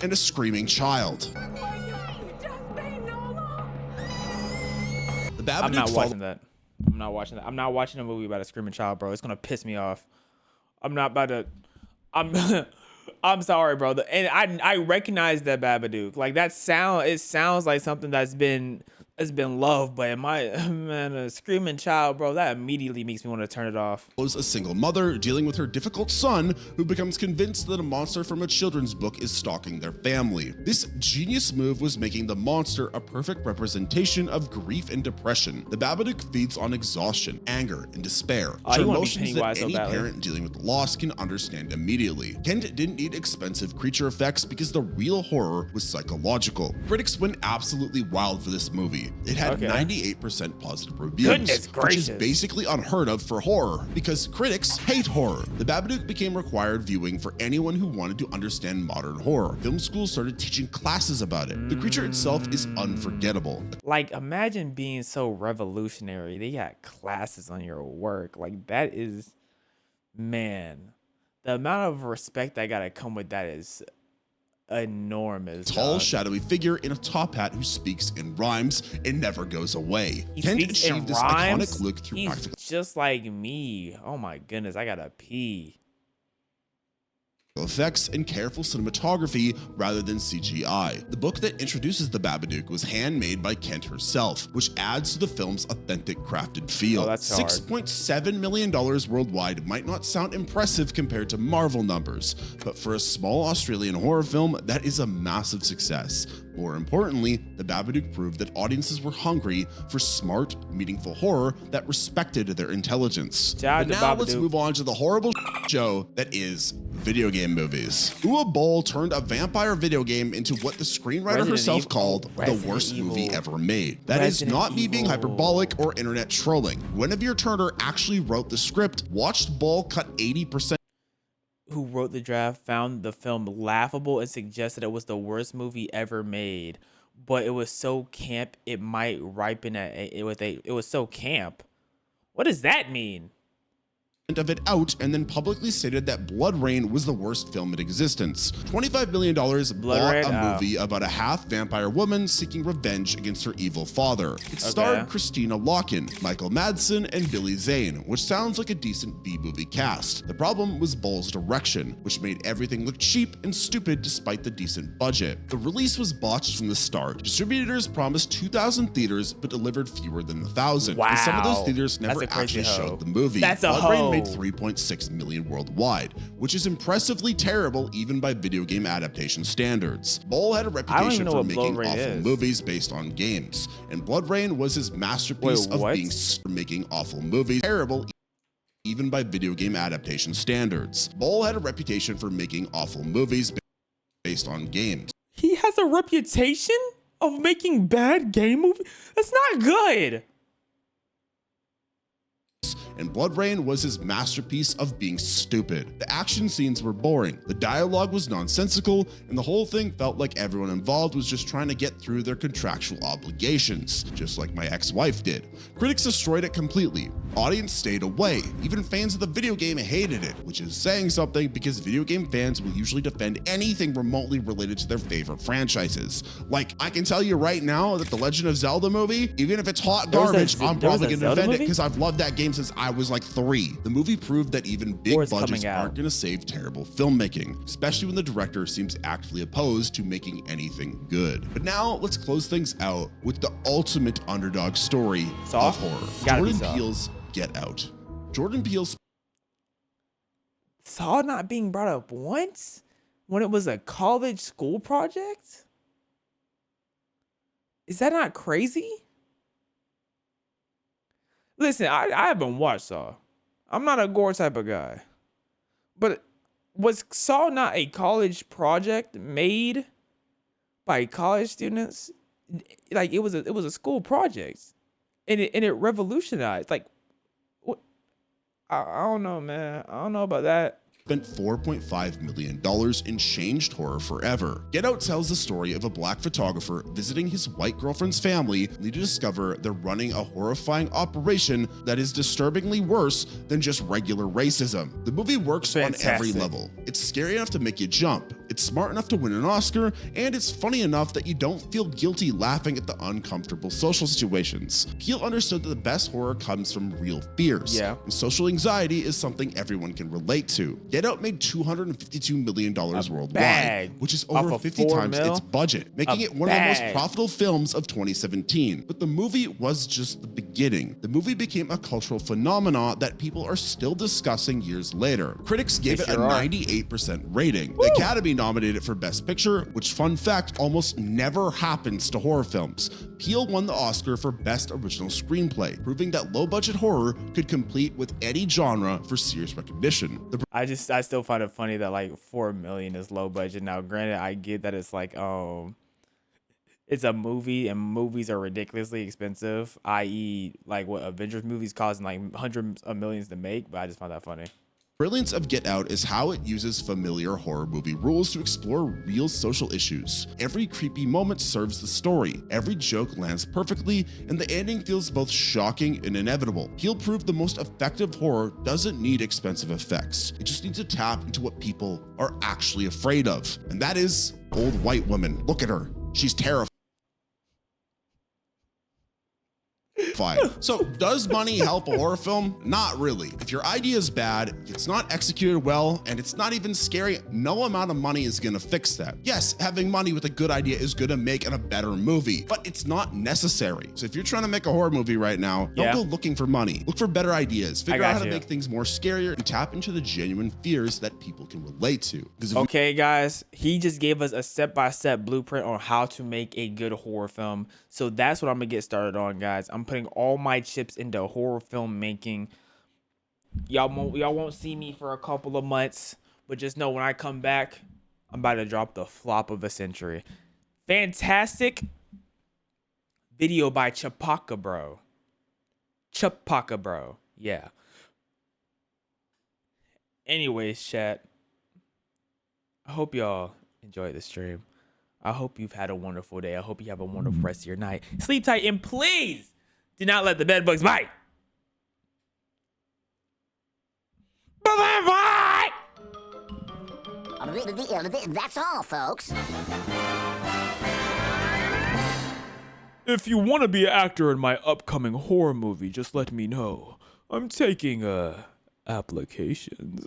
and a screaming child. The Babadook I'm not watching that. I'm not watching that. I'm not watching a movie about a screaming child, bro. It's gonna piss me off. I'm not about to. I'm sorry, bro. And I recognize that Babadook. Like that sound. It sounds like something that's been loved, but a screaming child, bro, that immediately makes me want to turn it off. Was a single mother dealing with her difficult son who becomes convinced that a monster from a children's book is stalking their family. This genius move was making the monster a perfect representation of grief and depression. The Babadook feeds on exhaustion, anger, and despair, which are emotions that any parent dealing with loss can understand immediately. Kent didn't need expensive creature effects because the real horror was psychological. Critics went absolutely wild for this movie. It had 98% positive reviews, which is basically unheard of for horror because critics hate horror. The Babadook became required viewing for anyone who wanted to understand modern horror. Film schools started teaching classes about it. The creature itself is unforgettable. Like, imagine being so revolutionary. They got classes on your work. Like, that is, man, the amount of respect that gotta come with that is enormous. Tall, shadowy figure in a top hat who speaks in rhymes and never goes away. Kent achieved this iconic look through practical just like me. Oh my goodness, I gotta pee. Effects and careful cinematography rather than CGI. The book that introduces the Babadook was handmade by Kent herself, which adds to the film's authentic crafted feel. $6.7 million worldwide might not sound impressive compared to Marvel numbers, but for a small Australian horror film, that is a massive success. More importantly, the Babadook proved that audiences were hungry for smart, meaningful horror that respected their intelligence. But now let's move on to the horrible show that is video game movies. Ua Boll turned a vampire video game into what the screenwriter herself called the worst movie ever made. That is not me being hyperbolic or internet trolling. Guinevere Turner actually wrote the script, watched Boll cut 80%. Who wrote the draft found the film laughable and suggested it was the worst movie ever made, but it was so camp it might ripen at it was so camp. What does that mean? Of it out and then publicly stated that Blood Rain was the worst film in existence. $25 million bought a movie about a half vampire woman seeking revenge against her evil father. It starred Christina Loken, Michael Madsen, and Billy Zane, which sounds like a decent B-movie cast. The problem was Boll's direction, which made everything look cheap and stupid despite the decent budget. The release was botched from the start. Distributors promised 2,000 theaters but delivered fewer than 1,000. And some of those theaters never actually showed the movie. That's a Blood Rain hoe. made 3.6 million worldwide, which is impressively terrible even by video game adaptation standards. Boll had a reputation for making awful movies based on games, and Blood Rain was his masterpiece of making awful movies terrible even by video game adaptation standards. Boll had a reputation for making awful movies based on games. He has a reputation of making bad game movies? That's not good. And Blood Rain was his masterpiece of being stupid. The action scenes were boring, the dialogue was nonsensical, and the whole thing felt like everyone involved was just trying to get through their contractual obligations, just like my ex-wife did. Critics destroyed it completely. Audience stayed away. Even fans of the video game hated it, which is saying something because video game fans will usually defend anything remotely related to their favorite franchises. Like, I can tell you right now that the Legend of Zelda movie, even if it's hot garbage, I'm probably gonna defend it because I've loved that game since I was like 3. The movie proved that even big Or it's budgets coming out. aren't going to save terrible filmmaking, especially when the director seems actively opposed to making anything good. But now let's close things out with the ultimate underdog story of horror. Gotta be Jordan Saw. Peele's Get Out. Jordan Peele's Saw not being brought up once when it was a college school project? Is that not crazy? Listen, I haven't watched Saw. I'm not a gore type of guy. But was Saw not a college project made by college students? Like it was a school project. And it revolutionized. Like what I don't know, man. I don't know about that. Spent $4.5 million and changed horror forever. Get Out tells the story of a black photographer visiting his white girlfriend's family, only to discover they're running a horrifying operation that is disturbingly worse than just regular racism. The movie works on every level. It's scary enough to make you jump, it's smart enough to win an Oscar, and it's funny enough that you don't feel guilty laughing at the uncomfortable social situations. Peele understood that the best horror comes from real fears. Yeah. And social anxiety is something everyone can relate to. Get Out made $252 million worldwide, bag which is off over of 50 4 times mil? its budget, making A it one of the most bag. profitable films of 2017. But the movie was just the beginning. The movie became a cultural phenomenon that people are still discussing years later. Critics gave They it a sure are. 98% rating. The Academy nominated it for Best Picture, which, fun fact, almost never happens to horror films. Peele won the Oscar for Best Original Screenplay, proving that low-budget horror could compete with any genre for serious recognition. I still find it funny that like 4 million is low budget. Now, granted, I get that it's like it's a movie and movies are ridiculously expensive, i.e. like what Avengers movies costing like hundreds of millions to make, but I just find that funny. Brilliance of Get Out is how it uses familiar horror movie rules to explore real social issues. Every creepy moment serves the story, every joke lands perfectly, and the ending feels both shocking and inevitable. Peele proved the most effective horror doesn't need expensive effects. It just needs to tap into what people are actually afraid of, and that is old white women. Look at her. She's terrifying. So does money help a horror film? Not really. If your idea is bad, if it's not executed well, and it's not even scary, no amount of money is gonna fix that. Yes, having money with a good idea is gonna make it a better movie, but it's not necessary. So if you're trying to make a horror movie right now, don't go looking for money. Look for better ideas. Figure out how to make things more scarier and tap into the genuine fears that people can relate to. Okay, guys, he just gave us a step-by-step blueprint on how to make a good horror film. So that's what I'm gonna get started on, guys. I'm putting all my chips into horror film making. Y'all won't see me for a couple of months, but just know when I come back, I'm about to drop the flop of a century. Fantastic video by Chapaka Bro. Chapaka Bro. Yeah. Anyways, chat. I hope y'all enjoyed the stream. I hope you've had a wonderful day. I hope you have a wonderful rest of your night. Sleep tight and please do not let the bed bugs bite. Bye. That's all, folks. If you want to be an actor in my upcoming horror movie, just let me know. I'm taking applications.